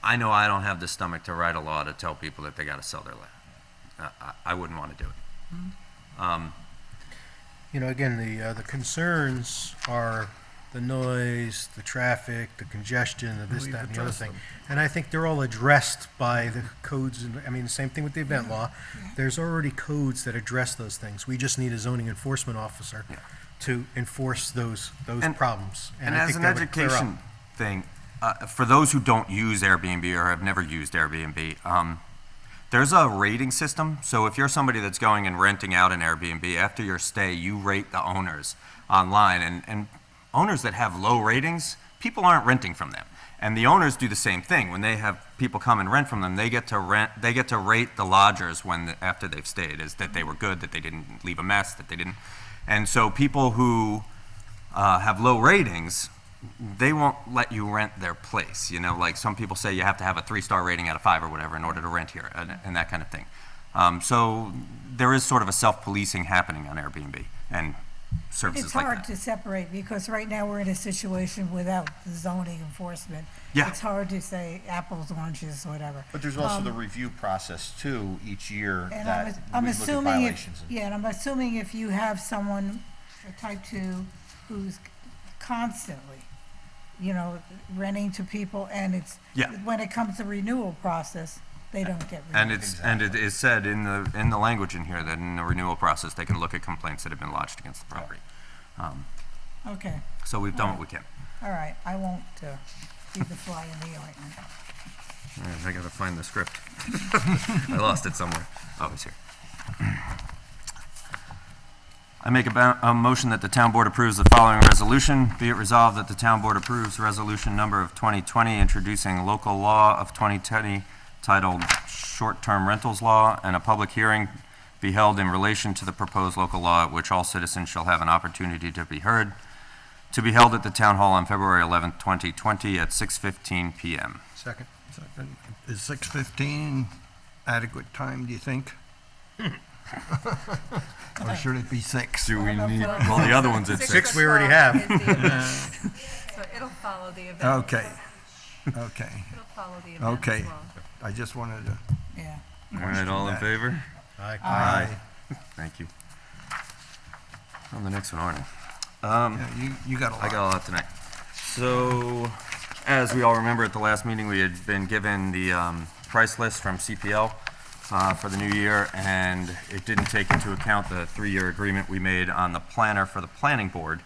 I know I don't have the stomach to write a law to tell people that they got to sell their land. I wouldn't want to do it. You know, again, the concerns are the noise, the traffic, the congestion, the this, We've that, and the other addressed thing. them. And I think they're all addressed by the codes, and, I mean, the same thing with the event law. There's already codes that address those things. We just need a zoning enforcement officer to enforce those And- problems. And I as think an that would clear up. education thing, for those who don't use Airbnb or have never used Airbnb, there's a rating system. So if you're somebody that's going and renting out an Airbnb, after your stay, you rate the owners online. And owners that have low ratings, people aren't renting from them. And the owners do the same thing. When they have people come and rent from them, they get to rate the lodgers after they've stayed, is that they were good, that they didn't leave a mess, that they didn't. And so people who have low ratings, they won't let you rent their place. You know, like some people say you have to have a 3-star rating out of 5 or whatever in order to rent here, and that kind of thing. So there is sort of a self-policing happening on Airbnb and services It's like hard that. to separate because right now we're in a situation without the zoning enforcement. Yeah. It's hard to say apples, oranges, whatever. But there's also the review process too, each year And that I'm we look at assuming violations. if, yeah, and I'm assuming if you have someone, a type 2, who's constantly, you know, renting to people and it's, Yeah. when it comes to renewal process, they don't get And renewed. it is said in the language in here that in the renewal process, they can look at complaints that have been lodged against the property. Okay, So we've done what we can. all right, I won't be the fly in the ointment. All right, I gotta find the script. I lost it somewhere. Oh, it's here. I make a motion that the town board approves the following resolution. Be it resolved that the town board approves resolution number of 2020, introducing local law of 2020 titled Short-Term Rentals Law, and a public hearing be held in relation to the proposed local law at which all citizens shall have an opportunity to be heard, to be held at the town hall on February 11th, 2020 at 6:15 PM. Second. Is 6:15 adequate time, do you think? Or should it be 6? Do we need, well, the other one's at 6. we already have. So it'll follow the event. Okay, okay, It'll follow the event okay. as well. I just wanted to, Yeah. All right, all in favor? Aye. aye. Thank you. On the next one, aren't I? Yeah, you got a lot. I got a lot tonight. So, as we all remember at the last meeting, we had been given the price list from CPL for the new year, and it didn't take into account the 3-year agreement we made on the planner for the planning board.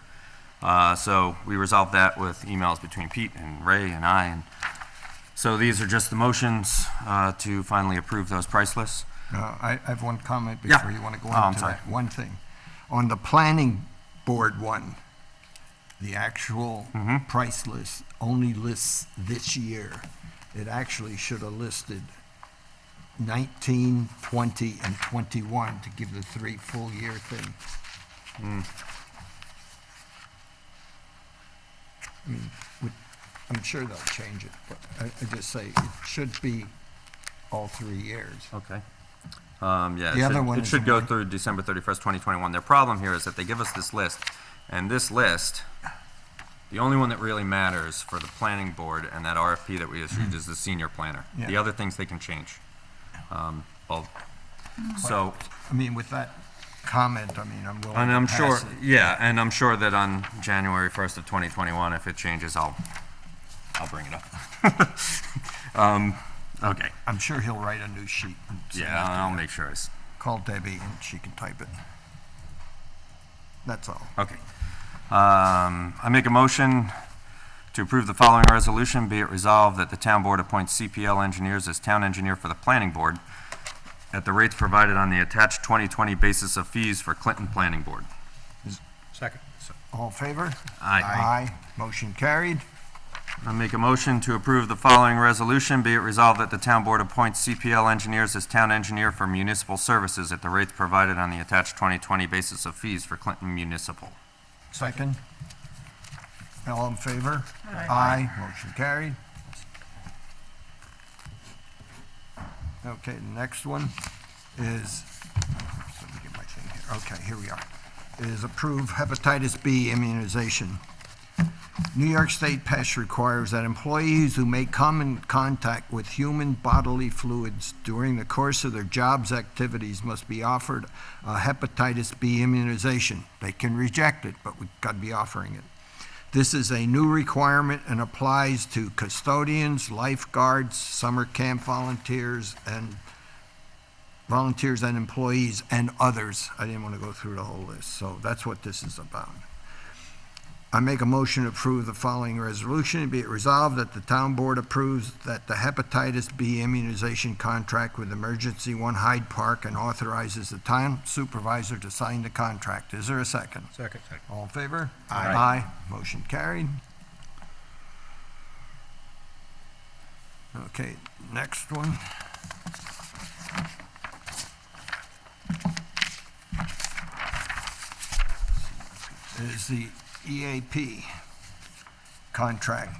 So we resolved that with emails between Pete and Ray and I, and so these are just the motions to finally approve those price lists. I have one comment Yeah. before you want to go Oh, I'm into sorry. that. One thing. On the planning board one, the actual price list only lists this year. It actually should have listed 19, 20, and 21 to give the 3 full year thing. I mean, I'm sure they'll change it, but I just say it should be all 3 years. Okay. Yeah, The other one it is should the go one- through December 31st, 2021. Their problem here is that they give us this list, and this list, the only one that really matters for the planning board and that RFP that we issued is the senior planner. Yeah. The other things they can change. So, I mean, with that comment, I mean, I'm willing and I'm to sure, pass it. yeah, and I'm sure that on January 1st of 2021, if it changes, I'll bring it up. Okay, I'm sure he'll write a new sheet. And send it yeah, to I'll you. make sure Call Debbie and she can type it. That's all. Okay. I make a motion to approve the following resolution. Be it resolved that the town board appoints CPL engineers as town engineer for the planning board at the rates provided on the attached 2020 basis of fees for Clinton Planning Board. Second. All in favor? Aye. Aye. Motion carried. I make a motion to approve the following resolution. Be it resolved that the town board appoints CPL engineers as town engineer for municipal services at the rates provided on the attached 2020 basis of fees for Clinton Municipal. Second. All in favor? Aye. Motion carried. Okay, the next one is, let me get my thing here. Okay, here we are. Is approve hepatitis B immunization. New York State PESH requires that employees who may come in contact with human bodily fluids during the course of their jobs activities must be offered a hepatitis B immunization. They can reject it, but we've got to be offering it. This is a new requirement and applies to custodians, lifeguards, summer camp volunteers and employees and others. I didn't want to go through the whole list, so that's what this is about. I make a motion to approve the following resolution. Be it resolved that the town board approves that the hepatitis B immunization contract with Emergency One Hyde Park and authorizes the town supervisor to sign the contract. Is there a second? Second. All in favor? Aye. Aye. Motion carried. Okay, next one. Is the EAP contract.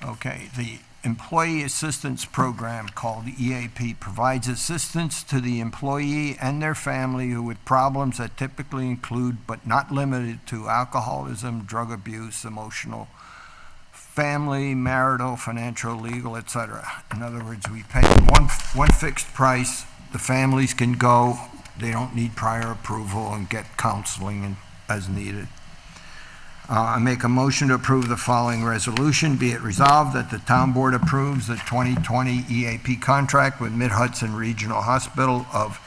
Okay, the Employee Assistance Program called EAP provides assistance to the employee and their family who with problems that typically include but not limited to alcoholism, drug abuse, emotional, family, marital, financial, legal, etc. In other words, we pay one fixed price. The families can go. They don't need prior approval and get counseling as needed. I make a motion to approve the following resolution. Be it resolved that the town board approves the 2020 EAP contract with Mid-Hudson Regional Hospital of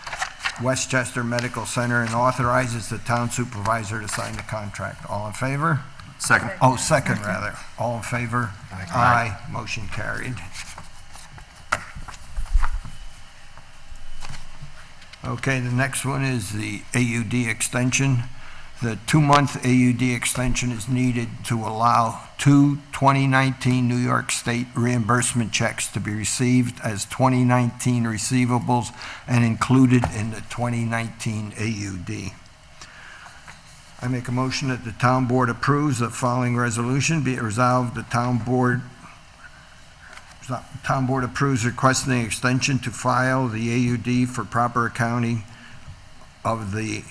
Westchester Medical Center and authorizes the town supervisor to sign the contract. All in favor? Second. Oh, second, rather. All in favor? Aye. Motion carried. Okay, the next one is the AUD extension. The 2-month AUD extension is needed to allow 2 2019 New York State reimbursement checks to be received as 2019 receivables and included in the 2019 AUD. I make a motion that the town board approves the following resolution. Be it resolved, the town board approves requesting an extension to file the AUD for proper accounting of the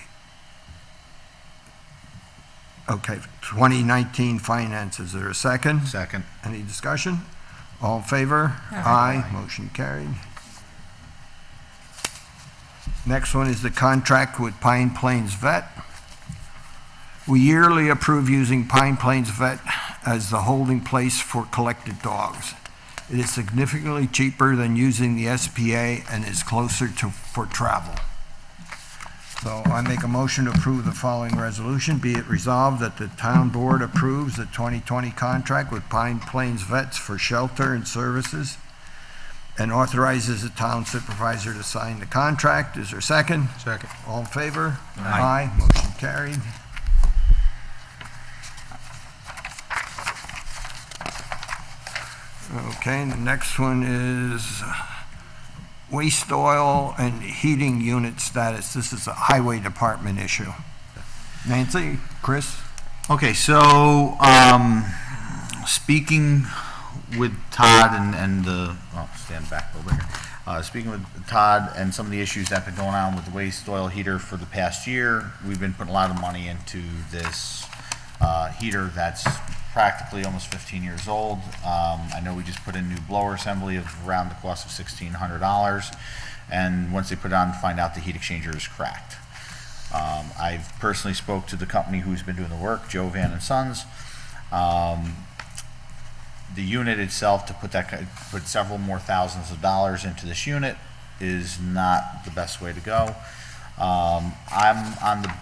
2019 finances. Is there a second? Second. Any discussion? All in favor? Aye. Motion carried. Next one is the contract with Pine Plains Vet. We yearly approve using Pine Plains Vet as the holding place for collected dogs. It is significantly cheaper than using the SPA and is closer for travel. So I make a motion to approve the following resolution. Be it resolved that the town board approves the 2020 contract with Pine Plains Vets for shelter and services and authorizes the town supervisor to sign the contract. Is there a second? Second. All in favor? Aye. Motion carried. Okay, and the next one is waste oil and heating unit status. This is a highway department issue. Nancy, Chris? Okay, so, speaking with Todd and the, stand back a little bit here. Speaking with Todd and some of the issues that have been going on with the waste oil heater for the past year, we've been putting a lot of money into this heater that's practically almost 15 years old. I know we just put in new blower assembly of around the cost of $1,600, and once they put it on, find out the heat exchanger is cracked. I've personally spoke to the company who's been doing the work, Jovan and Sons. The unit itself, to put several more thousands of dollars into this unit is not the best way to go. I'm on the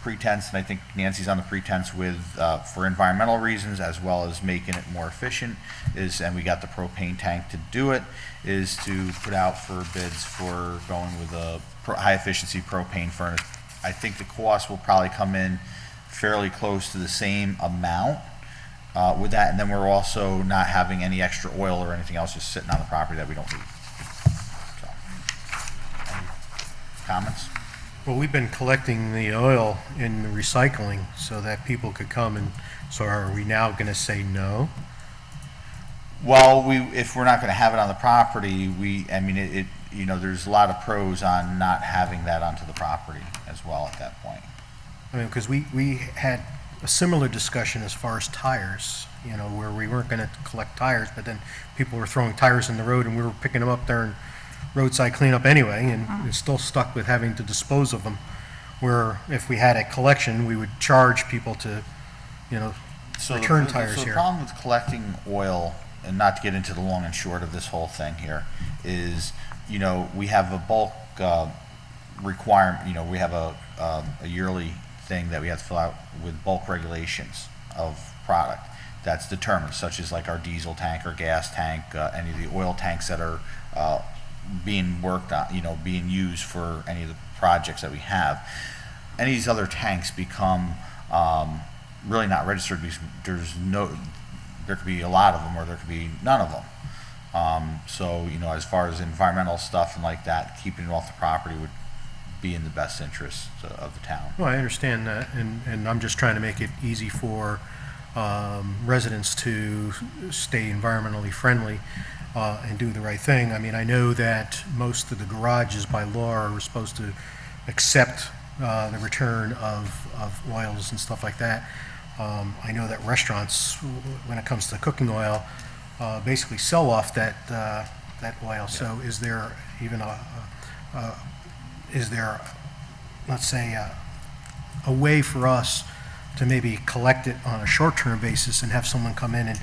pretense, and I think Nancy's on the pretense with, for environmental reasons as well as making it more efficient, and we got the propane tank to do it, is to put out for bids for going with a high-efficiency propane furnace. I think the cost will probably come in fairly close to the same amount with that, and then we're also not having any extra oil or anything else just sitting on the property that we don't need. So, any comments? Well, we've been collecting the oil in the recycling so that people could come and, so are we now going to say no? Well, if we're not gonna have it on the property, I mean, there's a lot of pros on not having that onto the property as well at that point. I mean, because we had a similar discussion as far as tires, where we weren't going to collect tires, but then people were throwing tires in the road and we were picking them up during roadside cleanup anyway, and we're still stuck with having to dispose of them. Where if we had a collection, we would charge people to, return tires So the here. problem with collecting oil, and not to get into the long and short of this whole thing here, is, we have a bulk requirement, we have a yearly thing that we have to fill out with bulk regulations of product that's determined, such as like our diesel tank or gas tank, any of the oil tanks that are being worked on, being used for any of the projects that we have. Any of these other tanks become really not registered because there could be a lot of them or there could be none of them. So, as far as environmental stuff and like that, keeping it off the property would be in the best interest of the town. Well, I understand that, and I'm just trying to make it easy for residents to stay environmentally friendly and do the right thing. I mean, I know that most of the garages by law are supposed to accept the return of oils and stuff like that. I know that restaurants, when it comes to cooking oil, basically sell off that oil. So is there even let's say, a way for us to maybe collect it on a short-term basis and have someone come in and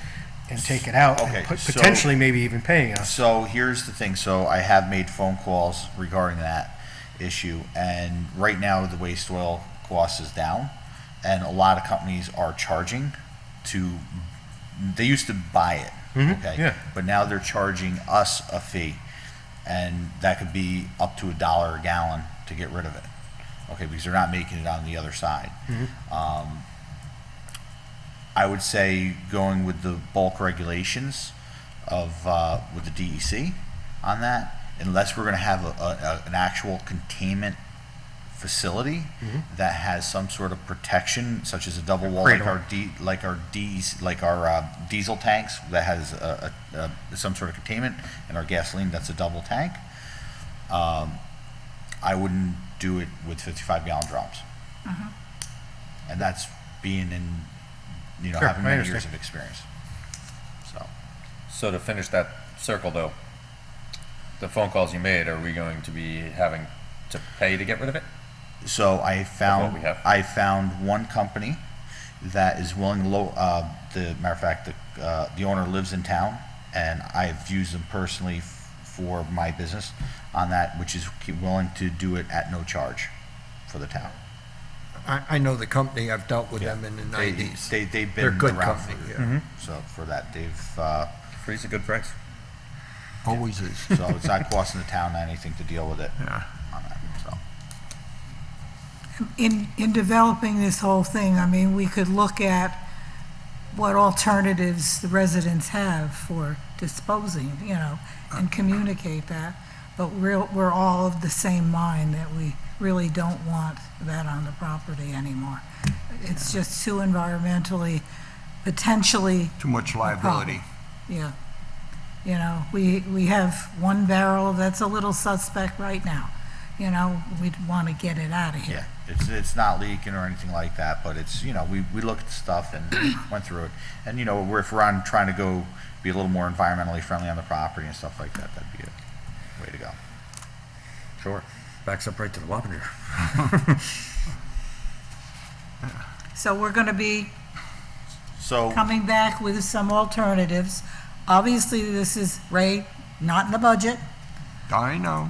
take it out, Okay, and so- potentially maybe even paying us? So here's the thing, so I have made phone calls regarding that issue, and right now the waste oil cost is down, and a lot of companies are charging they used to buy it, okay? yeah. But now they're charging us a fee, and that could be up to $1 a gallon to get rid of it, okay, because they're not making it on the other side. I would say going with the bulk regulations with the DEC on that, unless we're going to have an actual containment facility that has some sort of protection, such as a double wall, like our diesel tanks that has some sort of containment, and our gasoline that's a double tank. I wouldn't do it with 55-gallon drums, and that's being in, Sure, having I many understand. years of experience. So to finish that circle though, the phone calls you made, are we going to be having to pay to get rid of it? So I what we have. found one company that is willing to the matter of fact, the owner lives in town, and I've used them personally for my business on that, which is willing to do it at no charge for the town. I know the company, I've dealt with them in the 90s. They've They're a been good around company, for, yeah. so for that, they've, Free's a good price. Always is. so it's not costing the town anything to deal with it Yeah. on that, so. In developing this whole thing, I mean, we could look at what alternatives the residents have for disposing, and communicate that. But we're all of the same mind that we really don't want that on the property anymore. It's just too environmentally, potentially Too much a liability. problem. Yeah. We have one barrel that's a little suspect right now. We'd want to get it out of here. Yeah, it's not leaking or anything like that, but it's, we looked at stuff and went through it. And, if we're on trying to go be a little more environmentally friendly on the property and stuff like that, that'd be a way to go. Sure. Backs up right to the Wappinger. So we're going to be So, coming back with some alternatives. Obviously, this is, Ray, not in the budget, I know.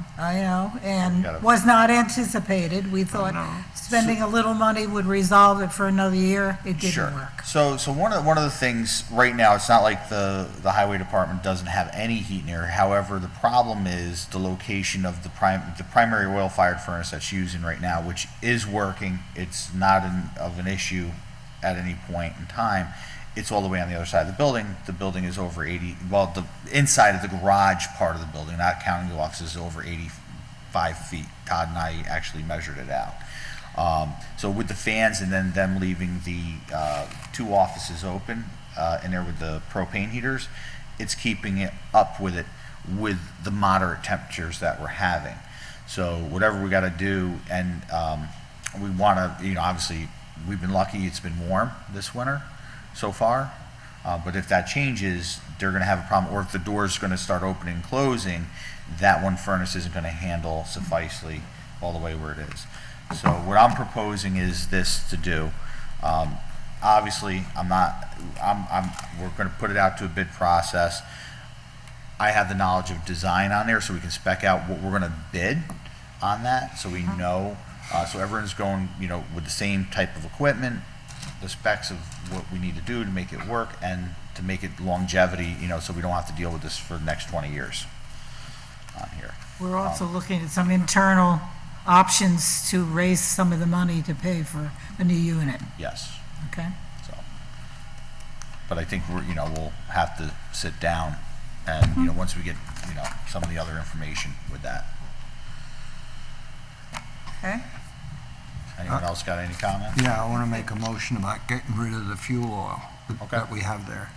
and Got it. was not anticipated. We thought know. spending a little money would resolve it for another year. It sure. didn't work. So one of the things right now, it's not like the highway department doesn't have any heat in here. However, the problem is the location of the primary oil-fired furnace that's using right now, which is working. It's not of an issue at any point in time. It's all the way on the other side of the building. The building is over 80, well, the inside of the garage part of the building, not counting the offices, is over 85% 5 feet. Todd and I actually measured it out. So with the fans and then them leaving the 2 offices open in there with the propane heaters, it's keeping it up with the moderate temperatures that we're having. So whatever we got to do, and we want to, obviously, we've been lucky it's been warm this winter so far. But if that changes, they're going to have a problem. Or if the door's going to start opening and closing, that one furnace isn't going to handle sufficiently all the way where it is. So what I'm proposing is this to do. Obviously, we're going to put it out to a bid process. I have the knowledge of design on there, so we can spec out what we're going to bid on that, so we know. So everyone's going, with the same type of equipment, the specs of what we need to do to make it work and to make it longevity, so we don't have to deal with this for the next 20 years on here. We're also looking at some internal options to raise some of the money to pay for a new unit, Yes. okay? So, but I think we'll have to sit down and, once we get, some of the other information with that. Okay. Anyone else got any comments? Yeah, I want to make a motion about getting rid of the fuel oil that we have there.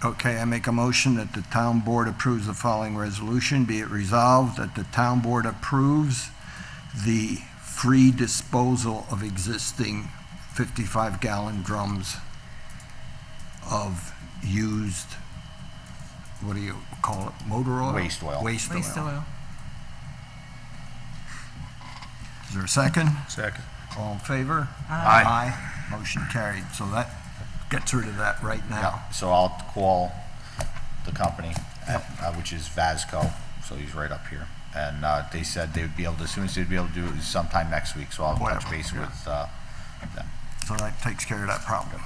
Okay, I make a motion that the town board approves the following resolution. Be it resolved that the town board approves the free disposal of existing 55-gallon drums of used, what do you call it, motor oil? Waste oil. Waste Waste oil. oil. Is there a second? Second. All in favor? Aye. Motion carried. So that gets rid of that right now. Yeah, so I'll call the company, which is Vasco, so he's right up here. And they said they would be able to, as soon as they'd be able to do it sometime next week, so I'll touch Whatever, base yeah. with them. So that takes care of that problem.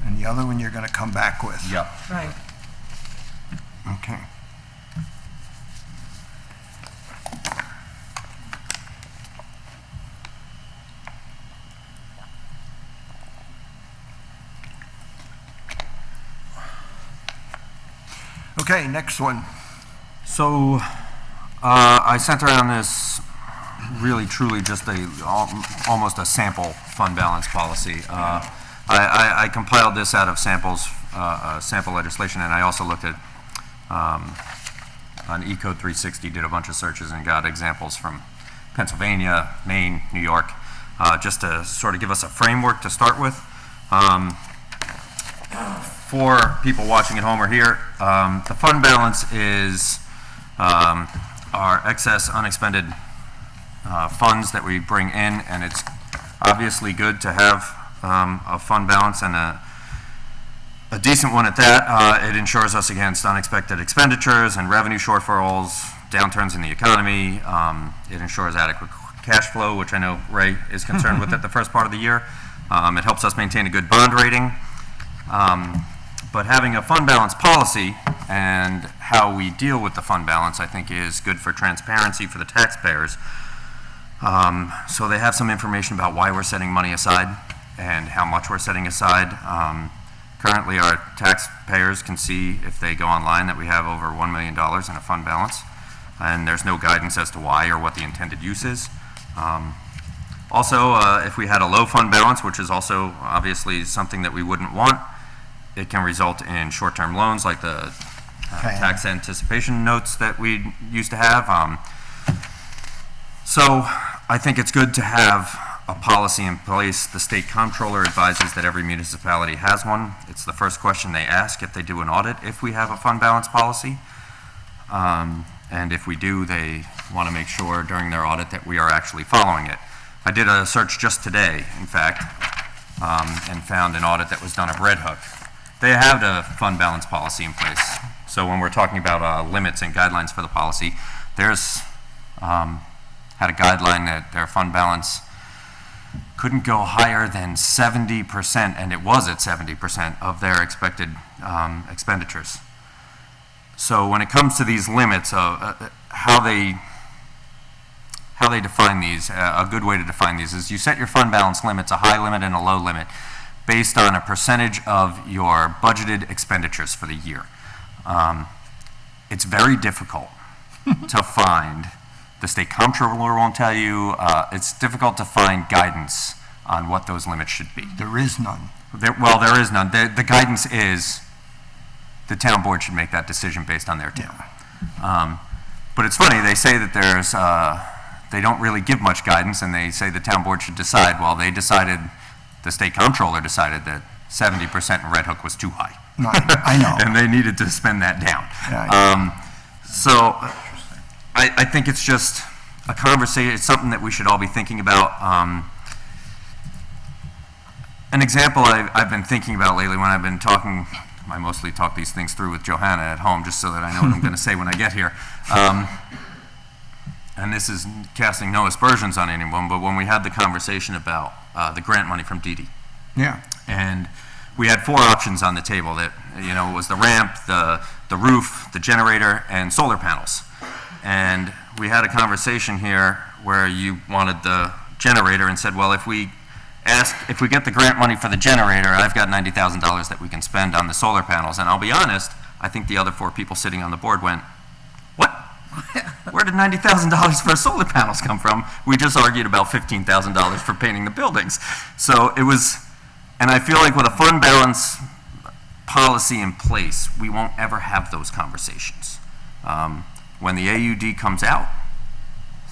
And the other one you're going to come back with? Yep. Right. Okay. Okay, next one. So, I sent around this really truly just almost a sample fund balance policy. I compiled this out of samples, sample legislation, and I also looked at, on Ecode 360, did a bunch of searches and got examples from Pennsylvania, Maine, New York, just to sort of give us a framework to start with. For people watching at home or here, the fund balance is our excess unexpended funds that we bring in, and it's obviously good to have a fund balance and a decent one at that. It insures us against unexpected expenditures and revenue shortfalls, downturns in the economy. It ensures adequate cash flow, which I know Ray is concerned with at the first part of the year. It helps us maintain a good bond rating. But having a fund balance policy and how we deal with the fund balance, I think, is good for transparency for the taxpayers. So they have some information about why we're setting money aside and how much we're setting aside. Currently, our taxpayers can see, if they go online, that we have over $1 million in a fund balance, and there's no guidance as to why or what the intended use is. Also, if we had a low fund balance, which is also obviously something that we wouldn't want, it can result in short-term loans like the tax anticipation notes that we used to have. So I think it's good to have a policy in place. The state comptroller advises that every municipality has one. It's the first question they ask if they do an audit, if we have a fund balance policy. And if we do, they want to make sure during their audit that we are actually following it. I did a search just today, in fact, and found an audit that was done of Red Hook. They have a fund balance policy in place. So when we're talking about limits and guidelines for the policy, there's had a guideline that their fund balance couldn't go higher than 70%, and it was at 70% of their expected expenditures. So when it comes to these limits, how they define these, a good way to define these is you set your fund balance limits, a high limit and a low limit, based on a percentage of your budgeted expenditures for the year. It's very difficult to find. The state comptroller won't tell you. It's difficult to find guidance on what those limits should be. There is none. Well, there is none. The guidance is the town board should make that decision based on their town. But it's funny, they say that there's, they don't really give much guidance, and they say the town board should decide. Well, they decided, the state comptroller decided that 70% in Red Hook was too high. No, I know. And they needed to spend that down. Yeah, So I think it's just a conversation, it's something that we should all be thinking about. An example I've been thinking about lately when I've been talking, I mostly talk these things through with Johanna at home just so that I know what I'm going to say when I get here. And this is casting no aspersions on anyone, but when we had the conversation about the grant money from DD, Yeah. and we had 4 options on the table that, you know, was the ramp, the roof, the generator, and solar panels. And we had a conversation here where you wanted the generator and said, well, if we get the grant money for the generator, I've got $90,000 that we can spend on the solar panels. And I'll be honest, I think the other 4 people sitting on the board went, what? Where did $90,000 for solar panels come from? We just argued about $15,000 for painting the buildings. So it was, and I feel like with a fund balance policy in place, we won't ever have those conversations. When the AUD comes out,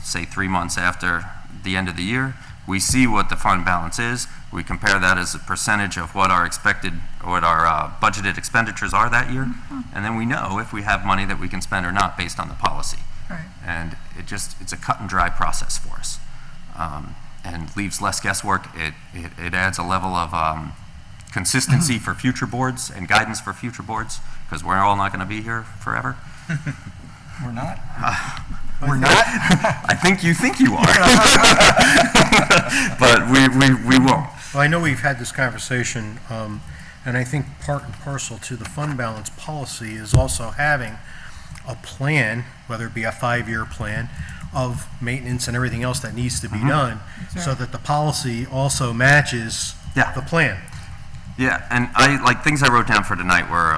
say 3 months after the end of the year, we see what the fund balance is. We compare that as a percentage of what our expected, or what our budgeted expenditures are that year, and then we know if we have money that we can spend or not based on the policy. Right. And it's a cut and dry process for us, and leaves less guesswork. It adds a level of consistency for future boards and guidance for future boards, because we're all not going to be here forever. We're not? We're not? I think you are. But we won't. Well, I know we've had this conversation, and I think part and parcel to the fund balance policy is also having a plan, whether it be a 5-year plan, of maintenance and everything else that needs to be done, so that the policy also matches Yeah. the plan. Yeah, and things I wrote down for tonight were,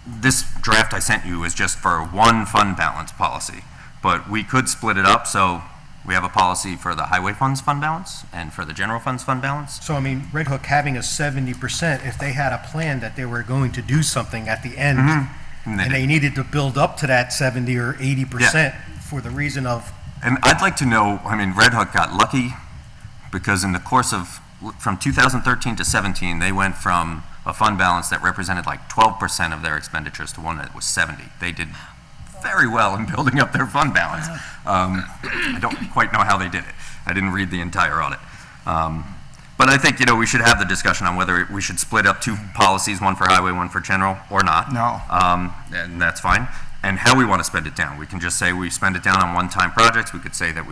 this draft I sent you is just for one fund balance policy, but we could split it up, so we have a policy for the highway funds fund balance and for the general funds fund balance. So, I mean, Red Hook having a 70%, if they had a plan that they were going to do something at the end, And and they needed to build up to that 70 or 80% for the reason of, And I'd like to know, I mean, Red Hook got lucky because in the course of, from 2013 to 17, they went from a fund balance that represented like 12% of their expenditures to one that was 70. They did very well in building up their fund balance. I don't quite know how they did it. I didn't read the entire audit. But I think, we should have the discussion on whether we should split up 2 policies, one for highway, one for general, or not. No. And that's fine. And how we want to spend it down. We can just say we spend it down on one-time projects. We could say that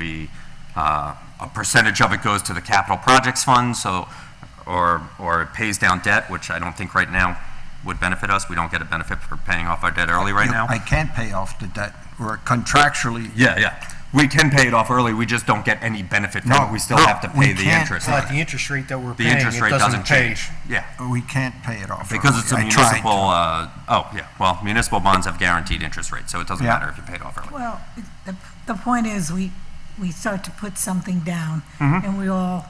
a percentage of it goes to the capital projects fund, or it pays down debt, which I don't think right now would benefit us. We don't get a benefit for paying off our debt early right now. I can't pay off the debt. We're contractually. Yeah. We can pay it off early. We just don't get any benefit from it. We still have to pay the interest. well, at the interest rate that we're The paying, interest it rate doesn't doesn't pay. change. Yeah. We can't pay it off. Because it's a early. I tried municipal, municipal bonds have guaranteed interest rates, so it doesn't Yeah. matter if you pay it off early. Well, the point is, we start to put something down, Mhm. and we all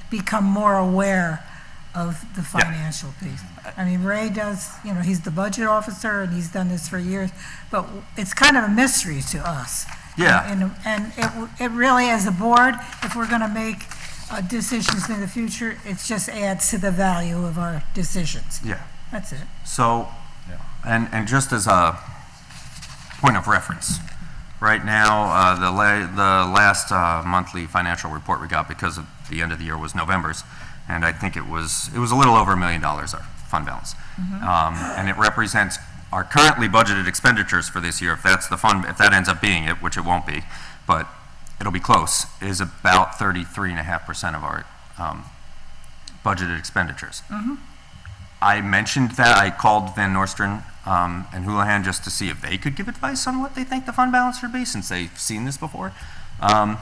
become more aware of the financial piece. I mean, Ray does, he's the budget officer, and he's done this for years, but it's kind of a mystery to us. Yeah. And it really, as a board, if we're going to make decisions in the future, it just adds to the value of our decisions. Yeah. That's it. So, and just as a point of reference, right now, the last monthly financial report we got, because of the end of the year, was November's, and I think it was a little over $1 million, our fund balance. And it represents our currently budgeted expenditures for this year, if that ends up being it, which it won't be, but it'll be close, is about 33.5% of our budgeted expenditures. I mentioned that. I called Van Nostrand and Houlihan just to see if they could give advice on what they think the fund balance should be, since they've seen this before. And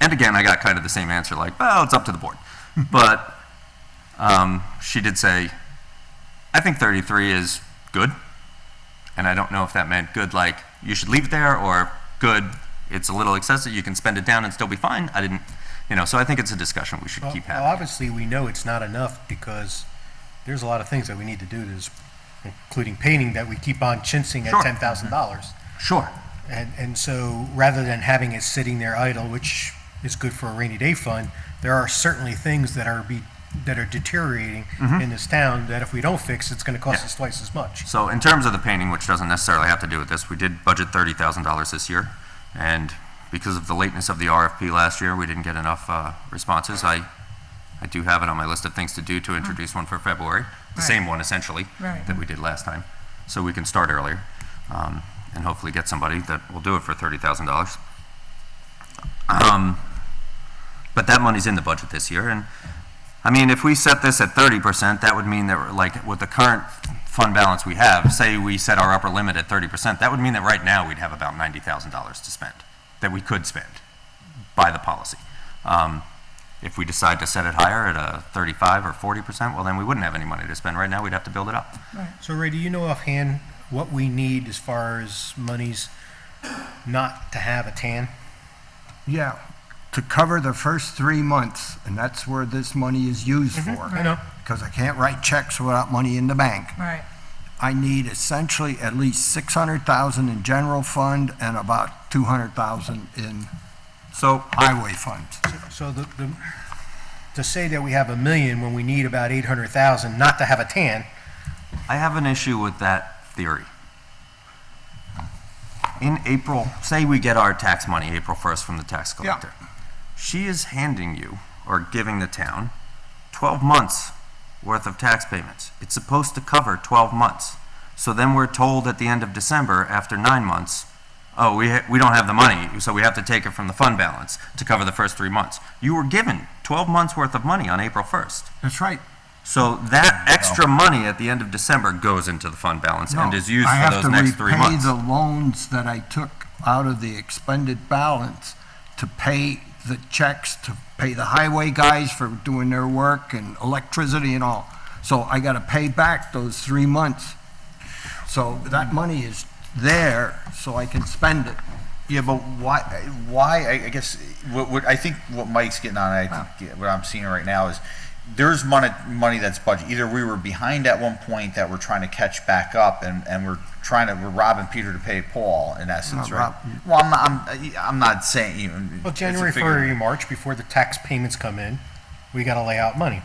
again, I got kind of the same answer, like, well, it's up to the board. But she did say, I think 33 is good. And I don't know if that meant good, like, you should leave it there, or good, it's a little excessive, you can spend it down and still be fine. I didn't, so I think it's a discussion we should keep Well, having. obviously, we know it's not enough because there's a lot of things that we need to do, including painting, that we keep on chincing at Sure. $10,000. Sure. And so rather than having it sitting there idle, which is good for a rainy day fund, there are certainly things that are deteriorating in this town that if we don't fix, it's going to cost Yeah. us twice as much. So in terms of the painting, which doesn't necessarily have to do with this, we did budget $30,000 this year, and because of the lateness of the RFP last year, we didn't get enough responses. I do have it on my list of things to do to introduce one for February, the same one essentially Right. that we did last time, so we can start earlier and hopefully get somebody that will do it for $30,000. But that money's in the budget this year, and I mean, if we set this at 30%, that would mean that, like, with the current fund balance we have, say we set our upper limit at 30%, that would mean that right now we'd have about $90,000 to spend, that we could spend by the policy. If we decide to set it higher at a 35 or 40%, well, then we wouldn't have any money to spend. Right now, we'd have to build it up. So Ray, do you know offhand what we need as far as monies not to have a tan? Yeah, to cover the first 3 months, and that's where this money is used for. I know. Because I can't write checks without money in the bank. Right. I need essentially at least 600,000 in general fund and about 200,000 in So highway funds. So to say that we have $1 million when we need about 800,000 not to have a tan, I have an issue with that theory. In April, say we get our tax money April 1st from the tax collector. She is handing you, or giving the town, 12 months worth of tax payments. It's supposed to cover 12 months. So then we're told at the end of December, after 9 months, oh, we don't have the money, so we have to take it from the fund balance to cover the first 3 months. You were given 12 months worth of money on April 1st. That's right. So that extra money at the end of December goes into the fund balance and is used for those next 3 I months. have to repay the loans that I took out of the expended balance to pay the checks, to pay the highway guys for doing their work and electricity and all. So I got to pay back those 3 months. So that money is there, so I can spend it. Yeah, but why, I guess, I think what Mike's getting on, I think what I'm seeing right now is, there's money that's budget. Either we were behind at one point that we're trying to catch back up, and we're robbing Peter to pay Paul, in essence, right? Well, I'm not saying, well, it's a January, figure. February, March, before the tax payments come in, we got to lay out money.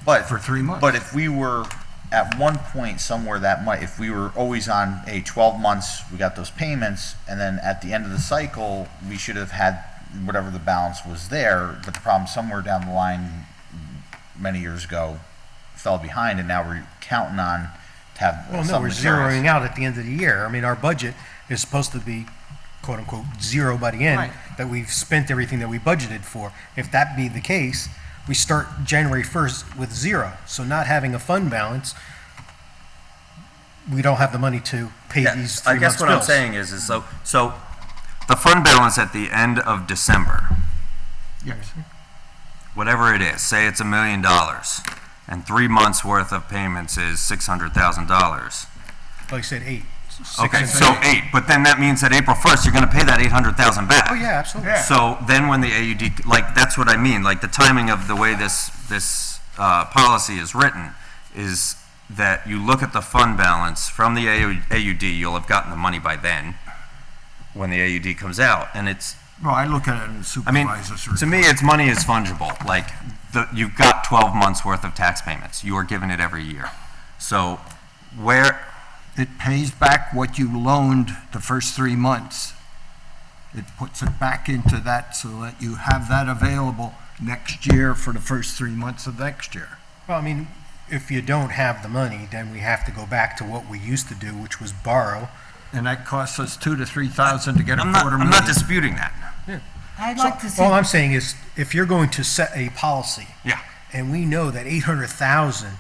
But For 3 months. But if we were at one point somewhere that might, if we were always on 12 months, we got those payments, and then at the end of the cycle, we should have had whatever the balance was there. But the problem somewhere down the line, many years ago, fell behind, and now we're counting on to have Well, no, some we're materials. zeroing out at the end of the year. I mean, our budget is supposed to be quote-unquote zero by the end, Right. that we've spent everything that we budgeted for. If that be the case, we start January 1st with zero. So not having a fund balance, we don't have the money to pay Yeah, these 3 I guess months' what I'm bills. saying is so the fund balance at the end of December, Yes. whatever it is, say it's $1 million, and 3 months worth of payments is $600,000. Like I said, 8. Okay, 6, so 8, but then that means that April 1st, you're gonna pay that 800,000 back. Oh, yeah, absolutely. So then when the AUD, like, that's what I mean, like, the timing of the way this policy is written is that you look at the fund balance from the AUD, you'll have gotten the money by then, when the AUD comes out, and it's, Well, I look at it in the I mean, supervisor's to me, it's money is fungible, like, you've got 12 months worth of tax payments, you are given it every year. So where, It pays back what you loaned the first 3 months. It puts it back into that so that you have that available next year for the first 3 months of next year. Well, I mean, if you don't have the money, then we have to go back to what we used to do, which was borrow. And that costs us $2,000 to $3,000 to get a I'm not $250,000. disputing that. I'd like to see. All I'm saying is, if you're going to set a policy, Yeah. and we know that 800,000,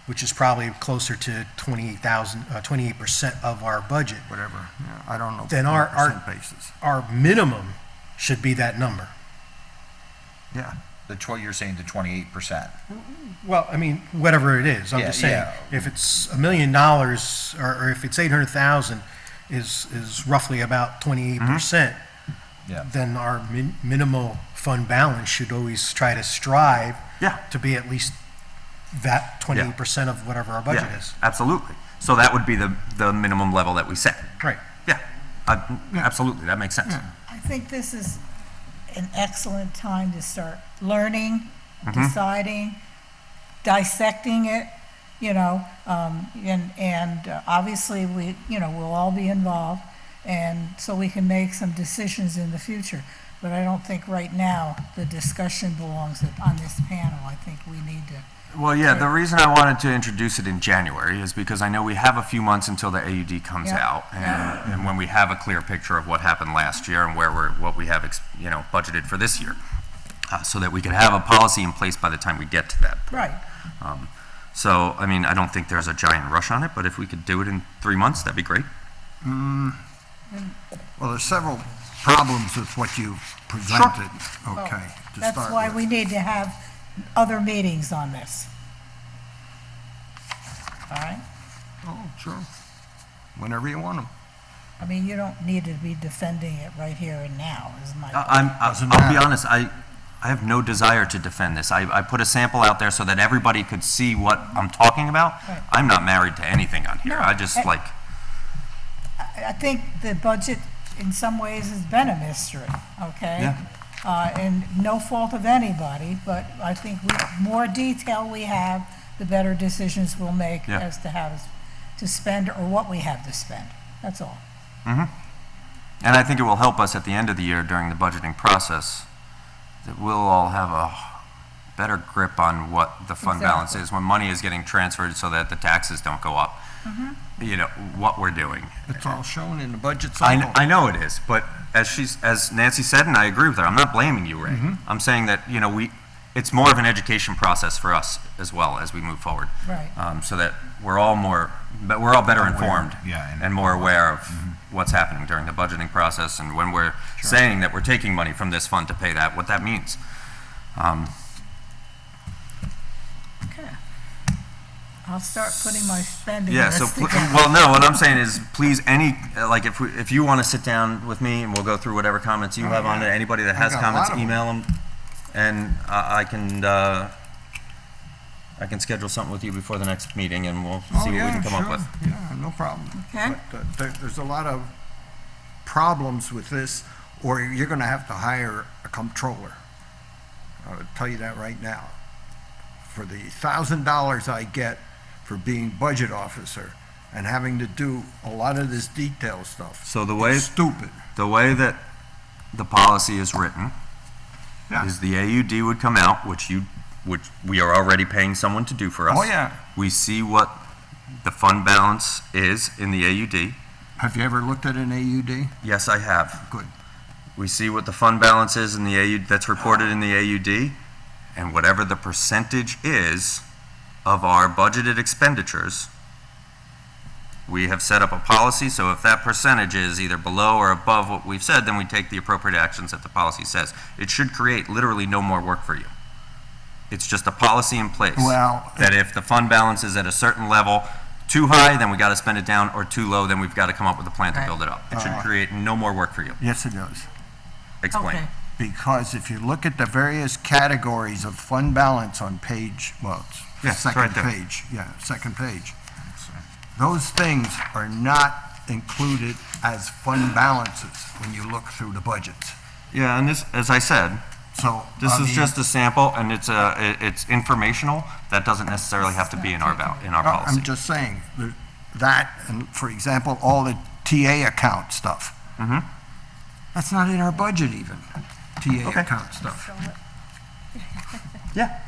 which is probably closer to 28,000, 28% of our budget, Whatever, yeah, I don't know. Then our- percent basis. our minimum should be that number. Yeah, You're saying the 28%. Well, I mean, whatever it is, I'm Yeah, just saying, yeah. if it's $1 million, or if it's 800,000, is roughly about 28%, Yeah. then our minimal fund balance should always try to strive Yeah. to be at least that 28% of whatever our budget Yeah, is. absolutely. So that would be the minimum level that we set. Right. Yeah, absolutely, that makes sense. I think this is an excellent time to start learning, Mm-hmm. deciding, dissecting it, and obviously we'll all be involved, and so we can make some decisions in the future. But I don't think right now the discussion belongs on this panel. I think we need to. Well, yeah, the reason I wanted to introduce it in January is because I know we have a few months until the AUD comes Yeah. out, and when we have a clear picture of what happened last year and what we have, budgeted for this year, so that we could have a policy in place by the time we get to that. Right. So, I mean, I don't think there's a giant rush on it, but if we could do it in 3 months, that'd be great. Well, there's several problems with what you presented, okay, to That's start why with. we need to have other meetings on this. All right? Oh, sure. Whenever you want them. I mean, you don't need to be defending it right here and now, is my point. I'll be honest, I have no desire to defend this. I put a sample out there so that everybody could see what I'm talking about. Right. I'm not married to anything on here. No, I just like, I think the budget in some ways has been a mystery, okay? Yeah. And no fault of anybody, but I think more detail we have, the better decisions we'll make Yeah. as to how to spend or what we have to spend. That's all. and I think it will help us at the end of the year during the budgeting process, that we'll all have a better grip on what the fund balance Exactly. is when money is getting transferred so that the taxes don't go up. What we're doing. It's all shown in the budget cycle. I know it is, but as Nancy said, and I agree with her, I'm not blaming you, Ray. I'm saying that, it's more of an education process for us as well as we move forward. Right. So that we're all better informed yeah, and more aware of what's happening during the budgeting process, and when we're saying that we're taking money from this fund to pay that, what that means. Okay. I'll start putting my spending Yeah, list so, together. well, no, what I'm saying is, please, if you want to sit down with me and we'll go through whatever comments you have on it, anybody that has got a comments, lot of them. email them, and I can schedule something with you before the next meeting, and we'll see what we can come up with. Yeah, no problem. Okay. But there's a lot of problems with this, or you're gonna have to hire a comptroller. I'll tell you that right now. For the $1,000 I get for being budget officer and having to do a lot of this detail stuff. So the way, It's stupid. the way that the policy is written Yeah. is the AUD would come out, which we are already paying someone to do for us. Oh, yeah. We see what the fund balance is in the AUD. Have you ever looked at an AUD? Yes, I have. Good. We see what the fund balance is in the AUD, that's reported in the AUD, and whatever the percentage is of our budgeted expenditures, we have set up a policy, so if that percentage is either below or above what we've said, then we take the appropriate actions that the policy says. It should create literally no more work for you. It's just a policy in place. Well, That if the fund balance is at a certain level, too high, then we got to spend it down, or too low, then we've got to come up with a plan to build it up. It should create no more work for you. Yes, it does. Explain. Okay. Because if you look at the various categories of fund balance on page, well, Yeah, it's it's right second there. page, second page. Those things are not included as fund balances when you look through the budgets. Yeah, and this, as I said, So. this I is mean, just a sample, and it's informational. That doesn't necessarily have to be in our policy. I'm just saying, that, and for example, all the TA account stuff. Mhm. That's not in our budget even, TA Okay. account stuff. Yeah.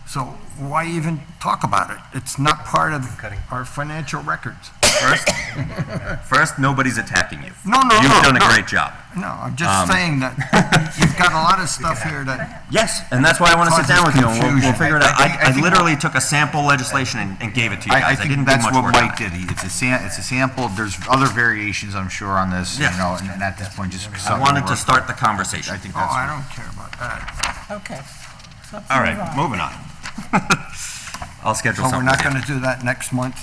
So why even talk about it? It's not part of our financial records. First, nobody's attacking you. No, no, You've no, done a no. great job. No, I'm just saying that you've got a lot of stuff here that, Yes, and that's why I want to sit Causes down with you, and we'll confusion. figure it out. I I think- literally took a sample legislation and gave it to you I guys. I think didn't do that's much what work on Mike it. did. It's a sample. There's other variations, I'm sure, on this, Yeah. and at this point, just. I wanted to start the conversation. I think oh, that's. I don't care about that. Okay. So let's All move right, on. moving on. I'll schedule So we're something not with you. gonna do that next month?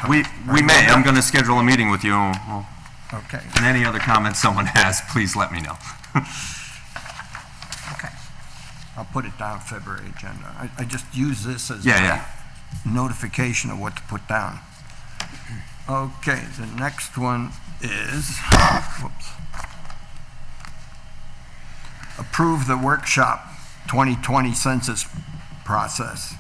We may. I'm going to schedule a meeting with you, and we'll Okay, And any other comments someone has, please let me know. okay. I'll put it down February agenda. I just use this as Yeah, a notification of what to put down. Okay, the next one is, whoops. Approve the workshop 2020 census process.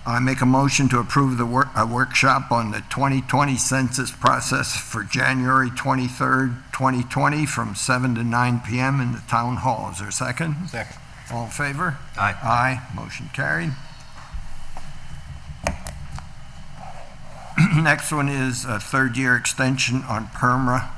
I make a motion to approve the workshop on the 2020 census process for January 23rd, 2020, from 7 to 9 p.m. in the town hall. Is there a second? Second. All in favor? Aye. Aye, motion carried. Next one is a third-year extension on PERMA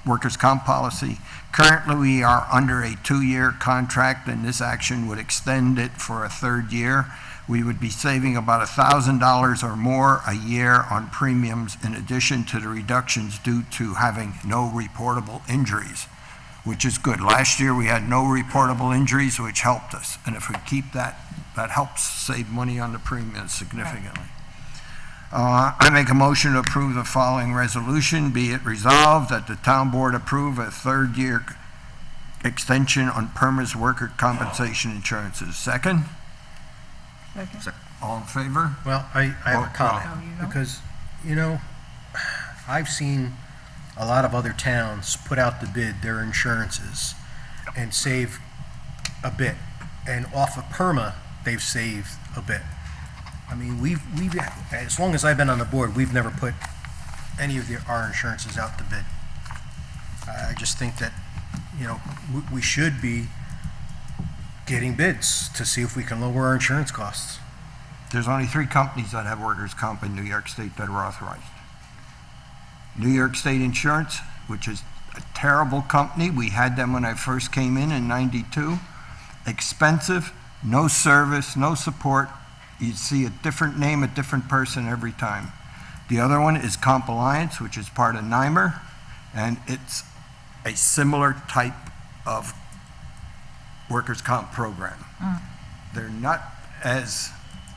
workers' comp policy. Currently, we are under a 2-year contract, and this action would extend it for a third year. We would be saving about $1,000 or more a year on premiums, in addition to the reductions due to having no reportable injuries, which is good. Last year, we had no reportable injuries, which helped us. And if we keep that, that helps save money on the premiums significantly. I make a motion to approve the following resolution. Be it resolved that the town board approve a third-year extension on PERMA's worker compensation insurances. Second? Second. All in favor? Well, I have a Oh, comment, you know? because, you know, I've seen a lot of other towns put out to bid their insurances and save a bit, and off of PERMA, they've saved a bit. I mean, we've, as long as I've been on the board, we've never put any of our insurances out to bid. I just think that, you know, we should be getting bids to see if we can lower our insurance costs. There's only 3 companies that have workers' comp in New York State that are authorized. New York State Insurance, which is a terrible company. We had them when I first came in '92. Expensive, no service, no support. You see a different name, a different person every time. The other one is Comp Alliance, which is part of NYMER, and it's a similar type of workers' comp program. They're not as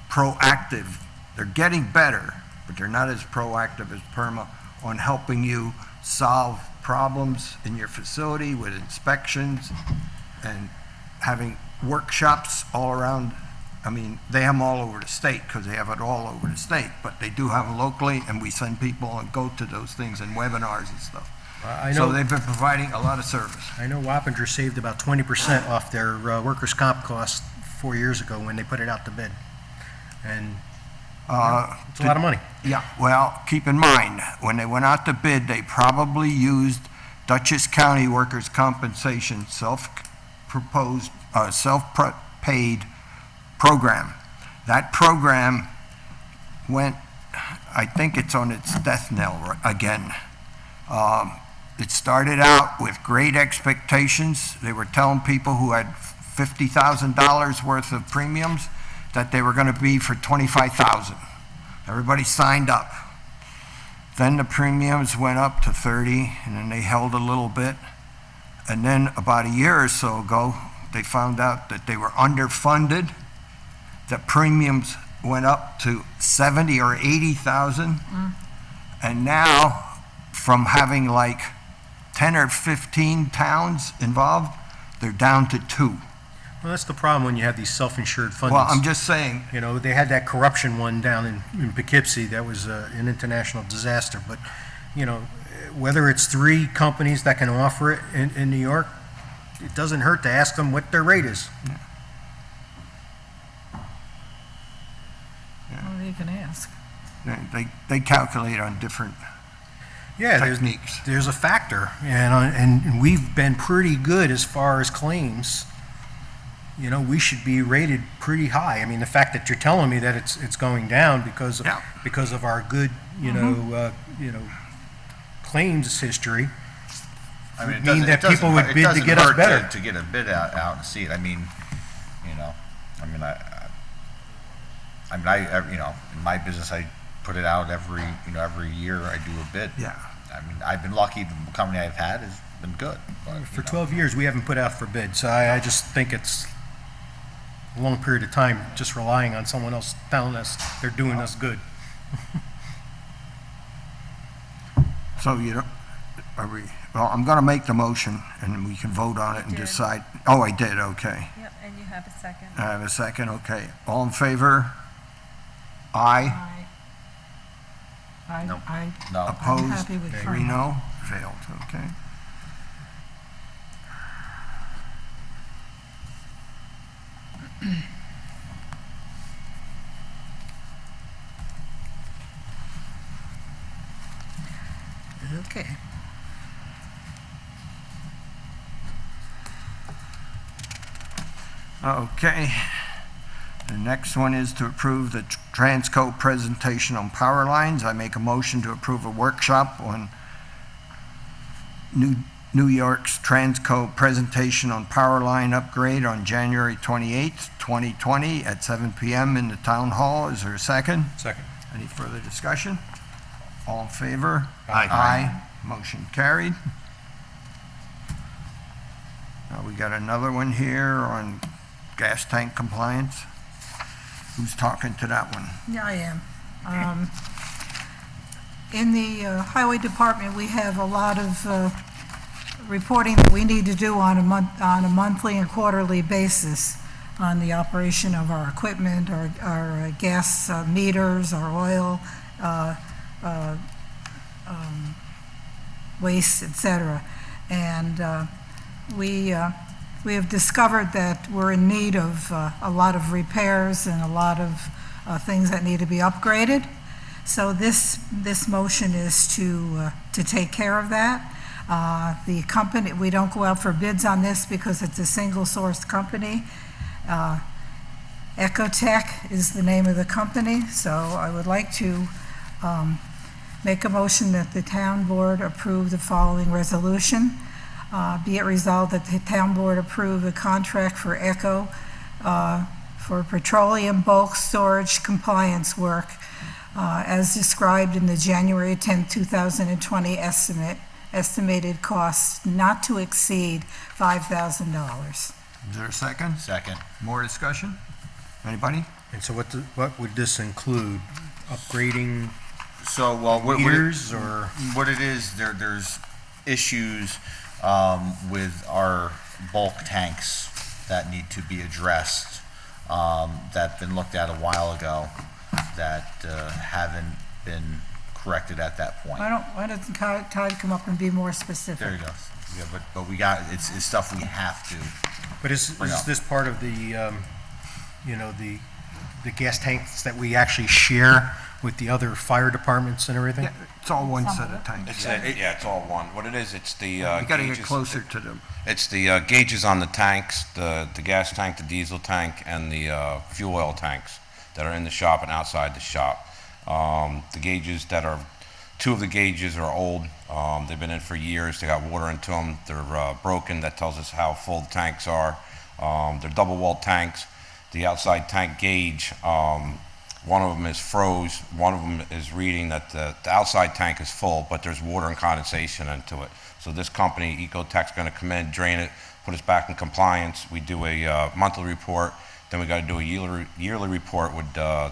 proactive. They're getting better, but they're not as proactive as PERMA on helping you solve problems in your facility with inspections and having workshops all around. I mean, they have them all over the state because they have it all over the state, but they do have them locally, and we send people and go to those things and webinars and stuff. I So know, they've been providing a lot of service. I know Wappinger saved about 20% off their workers' comp costs 4 years ago when they put it out to bid. And it's a lot of money. Yeah, well, keep in mind, when they went out to bid, they probably used Dutchess County Workers' Compensation self-proposed, self-paid program. That program went, I think it's on its death knell again. It started out with great expectations. They were telling people who had $50,000 worth of premiums that they were going to be for $25,000. Everybody signed up. Then the premiums went up to 30, and then they held a little bit. And then about a year or so ago, they found out that they were underfunded. The premiums went up to 70 or 80,000. And now, from having like 10 or 15 towns involved, they're down to 2. Well, that's the problem when you have these self-insured fundings. Well, I'm just saying, You know, they had that corruption one down in Poughkeepsie that was an international disaster. But, you know, whether it's 3 companies that can offer it in New York, it doesn't hurt to ask them what their rate is. Well, you can ask. they calculate on different Yeah, techniques. there's a factor, and we've been pretty good as far as claims. You know, we should be rated pretty high. I mean, the fact that you're telling me that it's going down because of, Yeah. because of our good, you know, claims history. I mean, it mean doesn't- that it people doesn't- would it bid to doesn't get us hurt better. To get a bid out and see it. I mean, you know, you know, in my business, I put it out every year I do a bid. Yeah. I mean, I've been lucky. The company I've had has been good. But, For you know, 12 years, we haven't put out for bid, so I just think it's a long period of time just relying on someone else telling us they're doing us good. So you don't, are we, well, I'm going to make the motion, and we can vote on it and did. decide. Oh, I did, okay. Yep, and you have a second. I have a second, okay. All in favor? Aye. No. I'm Opposed? happy with 3 no. Failed, okay. Okay. Okay. The next one is to approve the Transco presentation on power lines. I make a motion to approve a workshop on New York's Transco presentation on power line upgrade on January 28th, 2020 at 7 PM in the town hall. Is there a second? Second. Any further discussion? All in favor? Aye. Aye. Motion carried. Now we got another one here on gas tank compliance. Who's talking to that one? Yeah, I am. In the highway department, we have a lot of reporting that we need to do on a monthly and quarterly basis on the operation of our equipment, our gas meters, our oil, waste, et cetera. And we have discovered that we're in need of a lot of repairs and a lot of things that need to be upgraded. So this motion is to take care of that. The company, we don't go out for bids on this because it's a single source company. Ecotech is the name of the company, so I would like to make a motion that the town board approve the following resolution. Be it resolved that the town board approve the contract for Eco for petroleum bulk storage compliance work as described in the January 10, 2020 estimated cost not to exceed $5,000. Is there a second? Second. More discussion? Anybody? And so what would this include? Upgrading So, well, meters or? what it is, there's issues with our bulk tanks that need to be addressed, that been looked at a while ago, that haven't been corrected at that point. Why doesn't Todd come up and be more specific? There you go. Yeah, but we got, it's stuff we have to. But is Bring up. this part of the, you know, the gas tanks that we actually share with the other fire departments and everything? Yeah, it's all one set of tanks. It's all one. What it is, it's the You gotta get gauges. closer to them. It's the gauges on the tanks, the gas tank, the diesel tank, and the fuel oil tanks that are in the shop and outside the shop. The gauges that are, 2 of the gauges are old. They've been in for years. They got water into them. They're broken. That tells us how full the tanks are. They're double-walled tanks. The outside tank gauge, one of them is froze. One of them is reading that the outside tank is full, but there's water and condensation into it. So this company, Ecotech's going to come in, drain it, put us back in compliance. We do a monthly report. Then we got to do a yearly report with the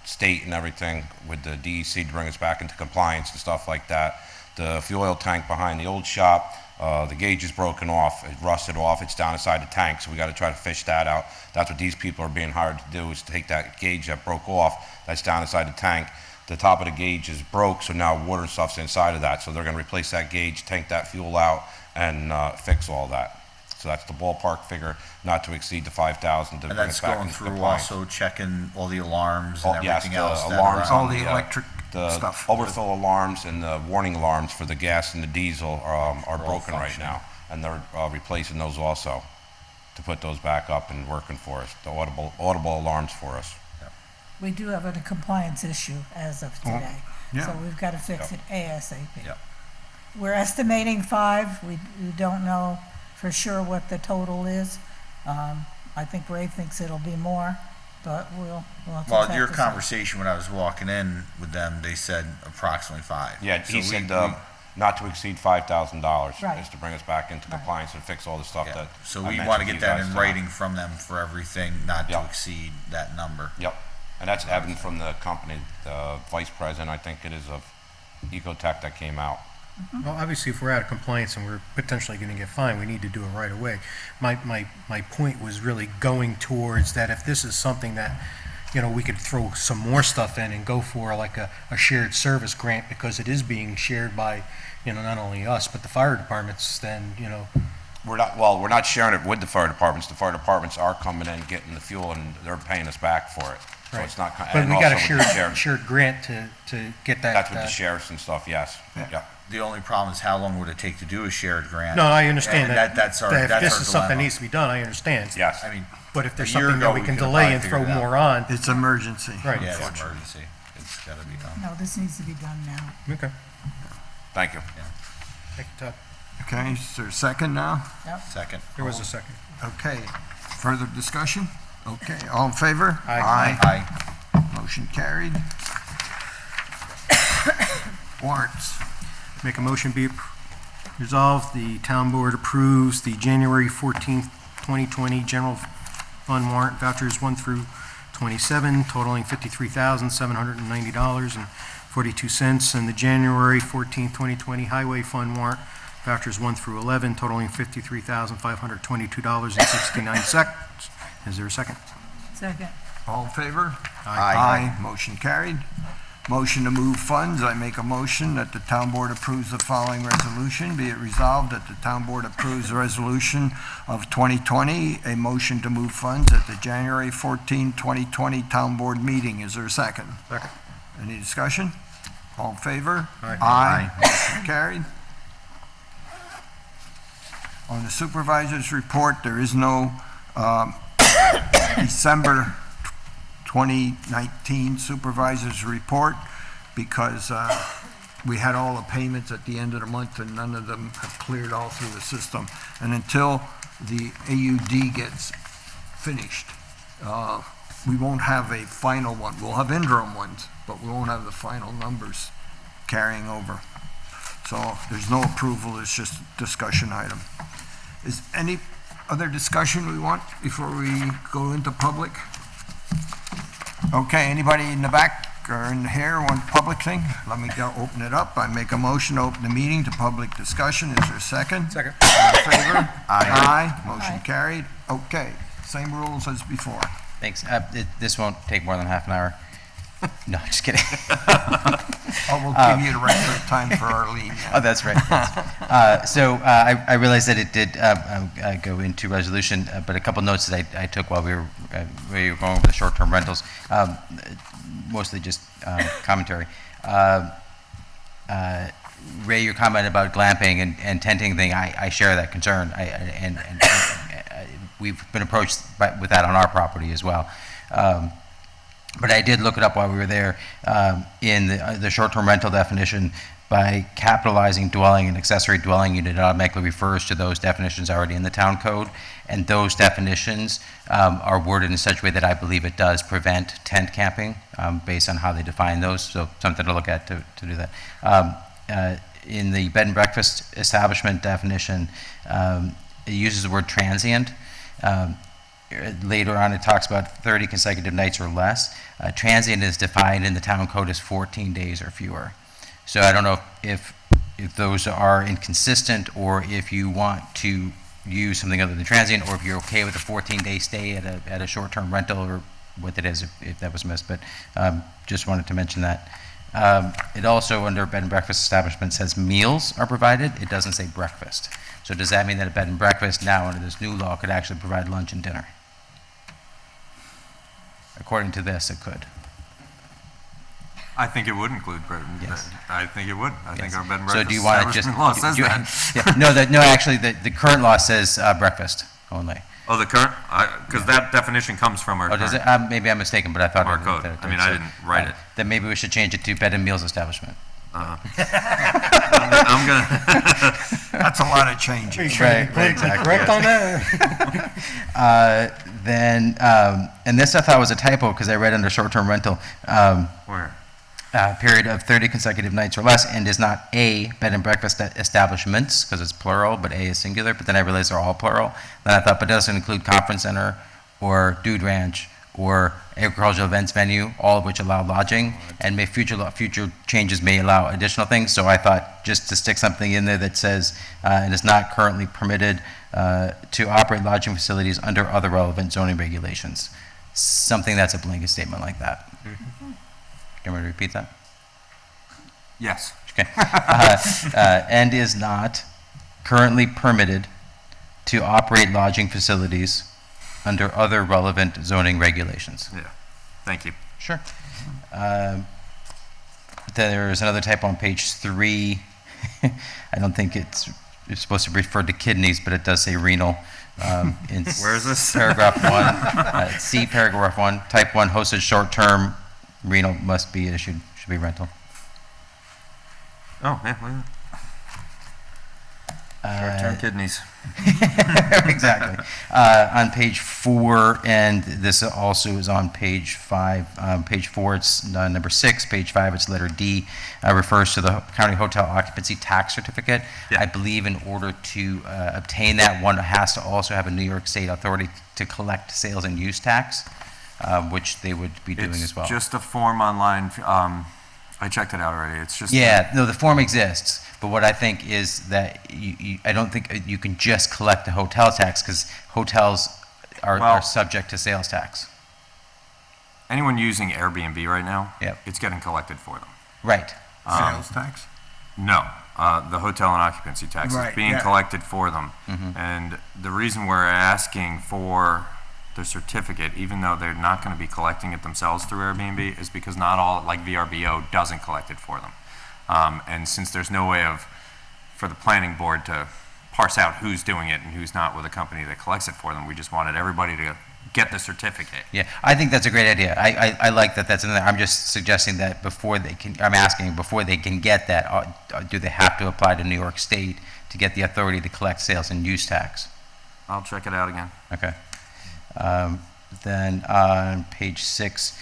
state and everything, with the DEC to bring us back into compliance and stuff like that. The fuel oil tank behind the old shop, the gauge is broken off, it rusted off, it's down inside the tank, so we got to try to fish that out. That's what these people are being hired to do, is take that gauge that broke off, that's down inside the tank. The top of the gauge is broke, so now water and stuff's inside of that. So they're going to replace that gauge, tank that fuel out, and fix all that. So that's the ballpark figure, not to exceed the 5,000 to And bring that's us back going into through compliance. also checking all the alarms and Yes, everything else. the that alarms are All on the electric stuff. overfill alarms and the warning alarms for the gas and the diesel are broken right functioning. now. And they're replacing those also to put those back up and working for us, the audible alarms for us. We do have a compliance issue as of today, yeah. so we've got to fix it ASAP. Yep. We're estimating 5. We don't know for sure what the total is. I think Ray thinks it'll be more, but we'll have to Well, check your this out. conversation when I was walking in with them, they said approximately 5. Yeah, he So said we- not to exceed $5,000 Right. is to bring us back into Right. compliance and fix all the stuff Yeah. that So I we mentioned want to to get you that guys in tonight. writing from them for everything, not to Yep. exceed that number. Yep, and that's Evan from the company, the vice president, I think it is, of Ecotech that came out. Well, obviously, if we're out of compliance and we're potentially going to get fined, we need to do it right away. My point was really going towards that if this is something that, you know, we could throw some more stuff in and go for like a shared service grant because it is being shared by, you know, not only us, but the fire departments, then, you know. We're not sharing it with the fire departments. The fire departments are coming in, getting the fuel, and they're paying us back for it. So Right. it's not. But and we got a also with the shared grant to get that. That's with the sheriffs and stuff, yes. Yeah. The only problem is how long would it take to do a shared grant? No, I understand And that. That's our If dilemma. this is something that needs to be done, I understand. Yes. I mean, But if there's a year something ago, that we can could've delay probably and throw figured it out. more on. It's emergency. Right. Yeah, it's an emergency. It's gotta be done. No, this needs to be done now. Okay. Thank you. Thank you, Todd. Okay, is there a second now? Second. There was a second. Okay, further discussion? Okay, all in favor? Aye. Aye. Motion carried. Warrants. Make a motion be resolved, the town board approves the January 14th, 2020 general fund warrant vouchers 1 through 27 totaling $53,790.42, and the January 14th, 2020 highway fund warrant vouchers 1 through 11 totaling $53,522.69. Is there a second? Second. All in favor? Aye. Motion carried. Motion to move funds. I make a motion that the town board approves the following resolution. Be it resolved that the town board approves the resolution of 2020, a motion to move funds at the January 14, 2020 town board meeting. Is there a second? Second. Any discussion? All in favor? Aye. Motion carried. On the supervisor's report, there is no December 2019 supervisor's report because we had all the payments at the end of the month and none of them have cleared all through the system. And until the AUD gets finished, we won't have a final one. We'll have interim ones, but we won't have the final numbers carrying over. So there's no approval, it's just a discussion item. Is any other discussion we want before we go into public? Okay, anybody in the back or in here want public thing? Let me go open it up. I make a motion to open the meeting to public discussion. Is there a second? Second. All in favor? Aye. Motion motion carried. Okay, same rules as before. Thanks. This won't take more than half an hour. No, just kidding. Oh, we'll give you the rest of the time for Arlene. Oh, that's right. I realized that it did go into resolution, but a couple notes that I took while we were going over the short-term rentals, mostly just commentary. Ray, your comment about glamping and tenting thing, I share that concern. And we've been approached with that on our property as well. But I did look it up while we were there in the short-term rental definition. By capitalizing dwelling and accessory dwelling unit, it automatically refers to those definitions already in the town code. And those definitions are worded in such a way that I believe it does prevent tent camping based on how they define those. So something to look at to do that. In the bed and breakfast establishment definition, it uses the word transient. Later on, it talks about 30 consecutive nights or less. Transient is defined in the town code as 14 days or fewer. So I don't know if those are inconsistent, or if you want to use something other than transient, or if you're okay with a 14-day stay at a short-term rental, or what it is, if that was missed. But just wanted to mention that. It also, under bed and breakfast establishment, says meals are provided. It doesn't say breakfast. So does that mean that a bed and breakfast now, under this new law, could actually provide lunch and dinner? According to this, it could. I think it would include bread. Yes. I think it would. I think Yes. our bed and So breakfast do you want to just? establishment law says do you- that. Yeah, actually, the current law says breakfast only. Oh, the current, because that definition comes from our Oh, does current. it? Maybe I'm mistaken, but I thought Our it code. that it I mean, did. I didn't write it. Then maybe we should change it to bed and meals establishment. I'm gonna. That's a lot of changes. Right, exactly. Correct on that? And this I thought was a typo because I read under short-term rental, Where? period of 30 consecutive nights or less, and is not a bed and breakfast establishments, because it's plural, but A is singular, but then I realized they're all plural. Then I thought, but it doesn't include conference center or dude ranch or agricultural events venue, all of which allow lodging, and future changes may allow additional things. So I thought just to stick something in there that says, it is not currently permitted to operate lodging facilities under other relevant zoning regulations. Something that's a blanket statement like that. Do you want me to repeat that? Yes. Okay. And is not currently permitted to operate lodging facilities under other relevant zoning regulations. Yeah. Thank you. Sure. There's another typo on page 3. I don't think it's supposed to refer to kidneys, but it does say renal. Where is this? Paragraph 1. C, paragraph 1. Type 1, hosted short-term renal must be issued, should be rental. Oh, yeah. Look at that. Short-term kidneys. Exactly. On page 4, and this also is on page 5. Page 4, it's number 6. Page 5, it's letter D, refers to the county hotel occupancy tax certificate. Yeah. I believe in order to obtain that, one has to also have a New York State authority to collect sales and use tax, which they would be doing as well. It's just a form online. I checked it out already. It's just. Yeah, no, the form exists, but what I think is that I don't think you can just collect the hotel tax, because hotels are subject to sales tax. Anyone using Airbnb right now, Yep. it's getting collected for them. Right. Sales tax? No, the hotel and occupancy tax is Right, being yeah. collected for them. Mhm. And the reason we're asking for the certificate, even though they're not going to be collecting it themselves through Airbnb, is because not all, like VRBO, doesn't collect it for them. And since there's no way for the planning board to parse out who's doing it and who's not with a company that collects it for them, we just wanted everybody to get the certificate. Yeah, I think that's a great idea. I like that that's in there. I'm just suggesting that before they can, I'm asking, before they can get that, do they have to apply to New York State to get the authority to collect sales and use tax? I'll check it out again. Okay. Then on page 6,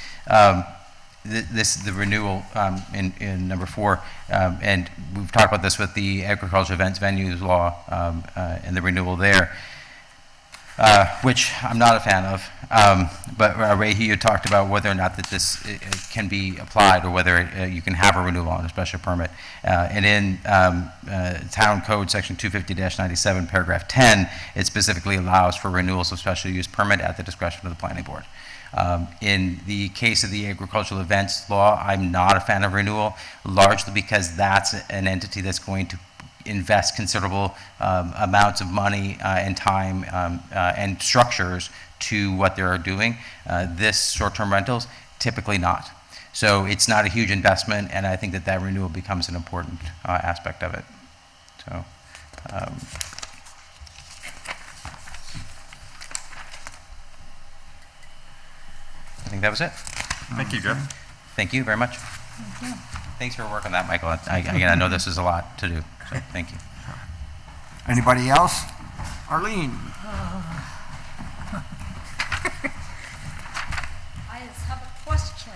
this is the renewal in number 4, and we've talked about this with the agricultural events venues law and the renewal there, which I'm not a fan of. But Ray, you talked about whether or not that this it can be applied, or whether you can have a renewal on a special permit. And in Town Code Section 250-97, paragraph 10, it specifically allows for renewals of special use permit at the discretion of the planning board. In the case of the agricultural events law, I'm not a fan of renewal, largely because that's an entity that's going to invest considerable amounts of money and time and structures to what they're doing. This short-term rentals, typically not. So it's not a huge investment, and I think that renewal becomes an important aspect of it. So. I think that was it. Thank you, Jeff. Thank you very much. Thanks for working on that, Michael. Again, I know this is a lot to do, so thank you. Anybody else? Arlene? I just have a question.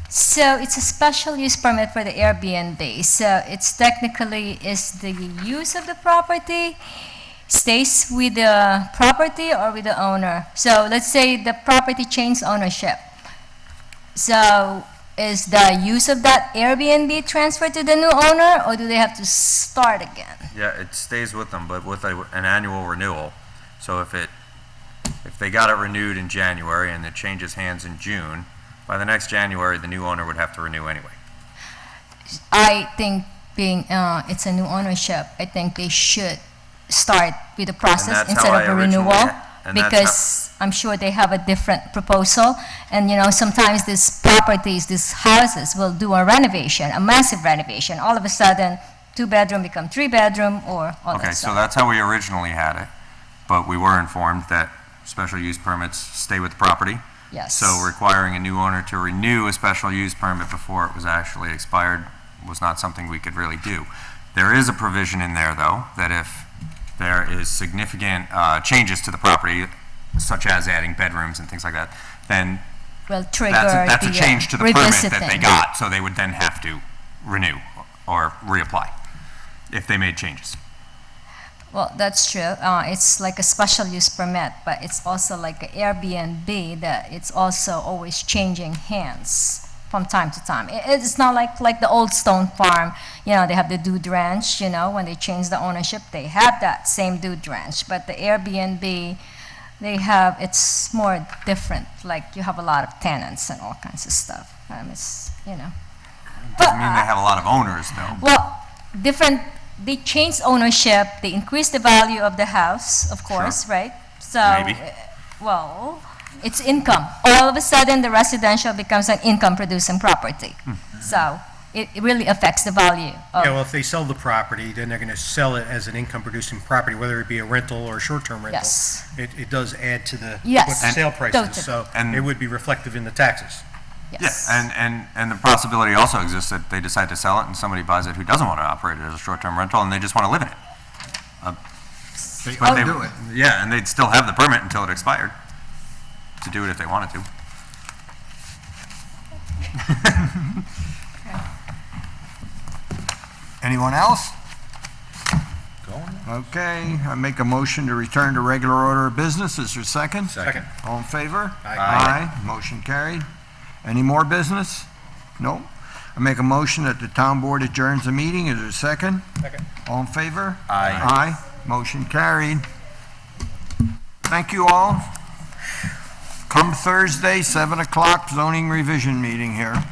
So it's a special use permit for the Airbnb. So it's technically is the use of the property stays with the property or with the owner. So let's say the property changes ownership. So is the use of that Airbnb transferred to the new owner, or do they have to start again? Yeah, it stays with them, but with an annual renewal. So if they got it renewed in January and it changes hands in June, by the next January, the new owner would have to renew anyway. I think being it's a new ownership, I think they should start with the process that's instead how of I a originally renewal, and that's because I'm sure they have a different proposal. And sometimes these properties, these houses will do a renovation, a massive renovation. All of a sudden, 2-bedroom become 3-bedroom, or all Okay, that so stuff. that's how we originally had it, but we were informed that special use permits stay with the property. Yes. So requiring a new owner to renew a special use permit before it was actually expired was not something we could really do. There is a provision in there, though, that if there is significant changes to the property, such as adding bedrooms and things like that, then Will trigger that's a the, change to the permit that they revisiting. got, so they would then have to renew or reapply if they made changes. Well, that's true. It's like a special use permit, but it's also like an Airbnb that it's also always changing hands from time to time. It's not like the old Stone Farm, you know, they have the Dude Ranch, you know, when they change the ownership, they have that same Dude Ranch. But the Airbnb, it's more different. Like you have a lot of tenants and all kinds of stuff. It's, you know. Doesn't mean they have a lot of owners, though. Well, they changed ownership, they increased the value of the house, of course, right? So, Maybe. Well, it's income. All of a sudden, the residential becomes an income-producing property. So, it really affects the value of. Yeah, well, if they sell the property, then they're going to sell it as an income-producing property, whether it be a rental or a short-term rental. Yes. It does add to the, Yes. what the sale price Totally. is, so And- it would be reflective in the taxes. Yes. Yeah, and the possibility also exists that they decide to sell it and somebody buys it who doesn't want to operate it as a short-term rental and they just want to live in it. They But undo it. Yeah, and they'd still have the permit until it expired to do it if they wanted to. Anyone else? Okay, I make a motion to return to regular order of business. Is there a second? Second. All in favor? Aye. Aye. Motion carried. Any more business? No. I make a motion that the town board adjourns the meeting. Is there a second? Second. All in favor? Aye. Aye. Motion carried. Thank you all. Come Thursday, 7 o'clock, zoning revision meeting here.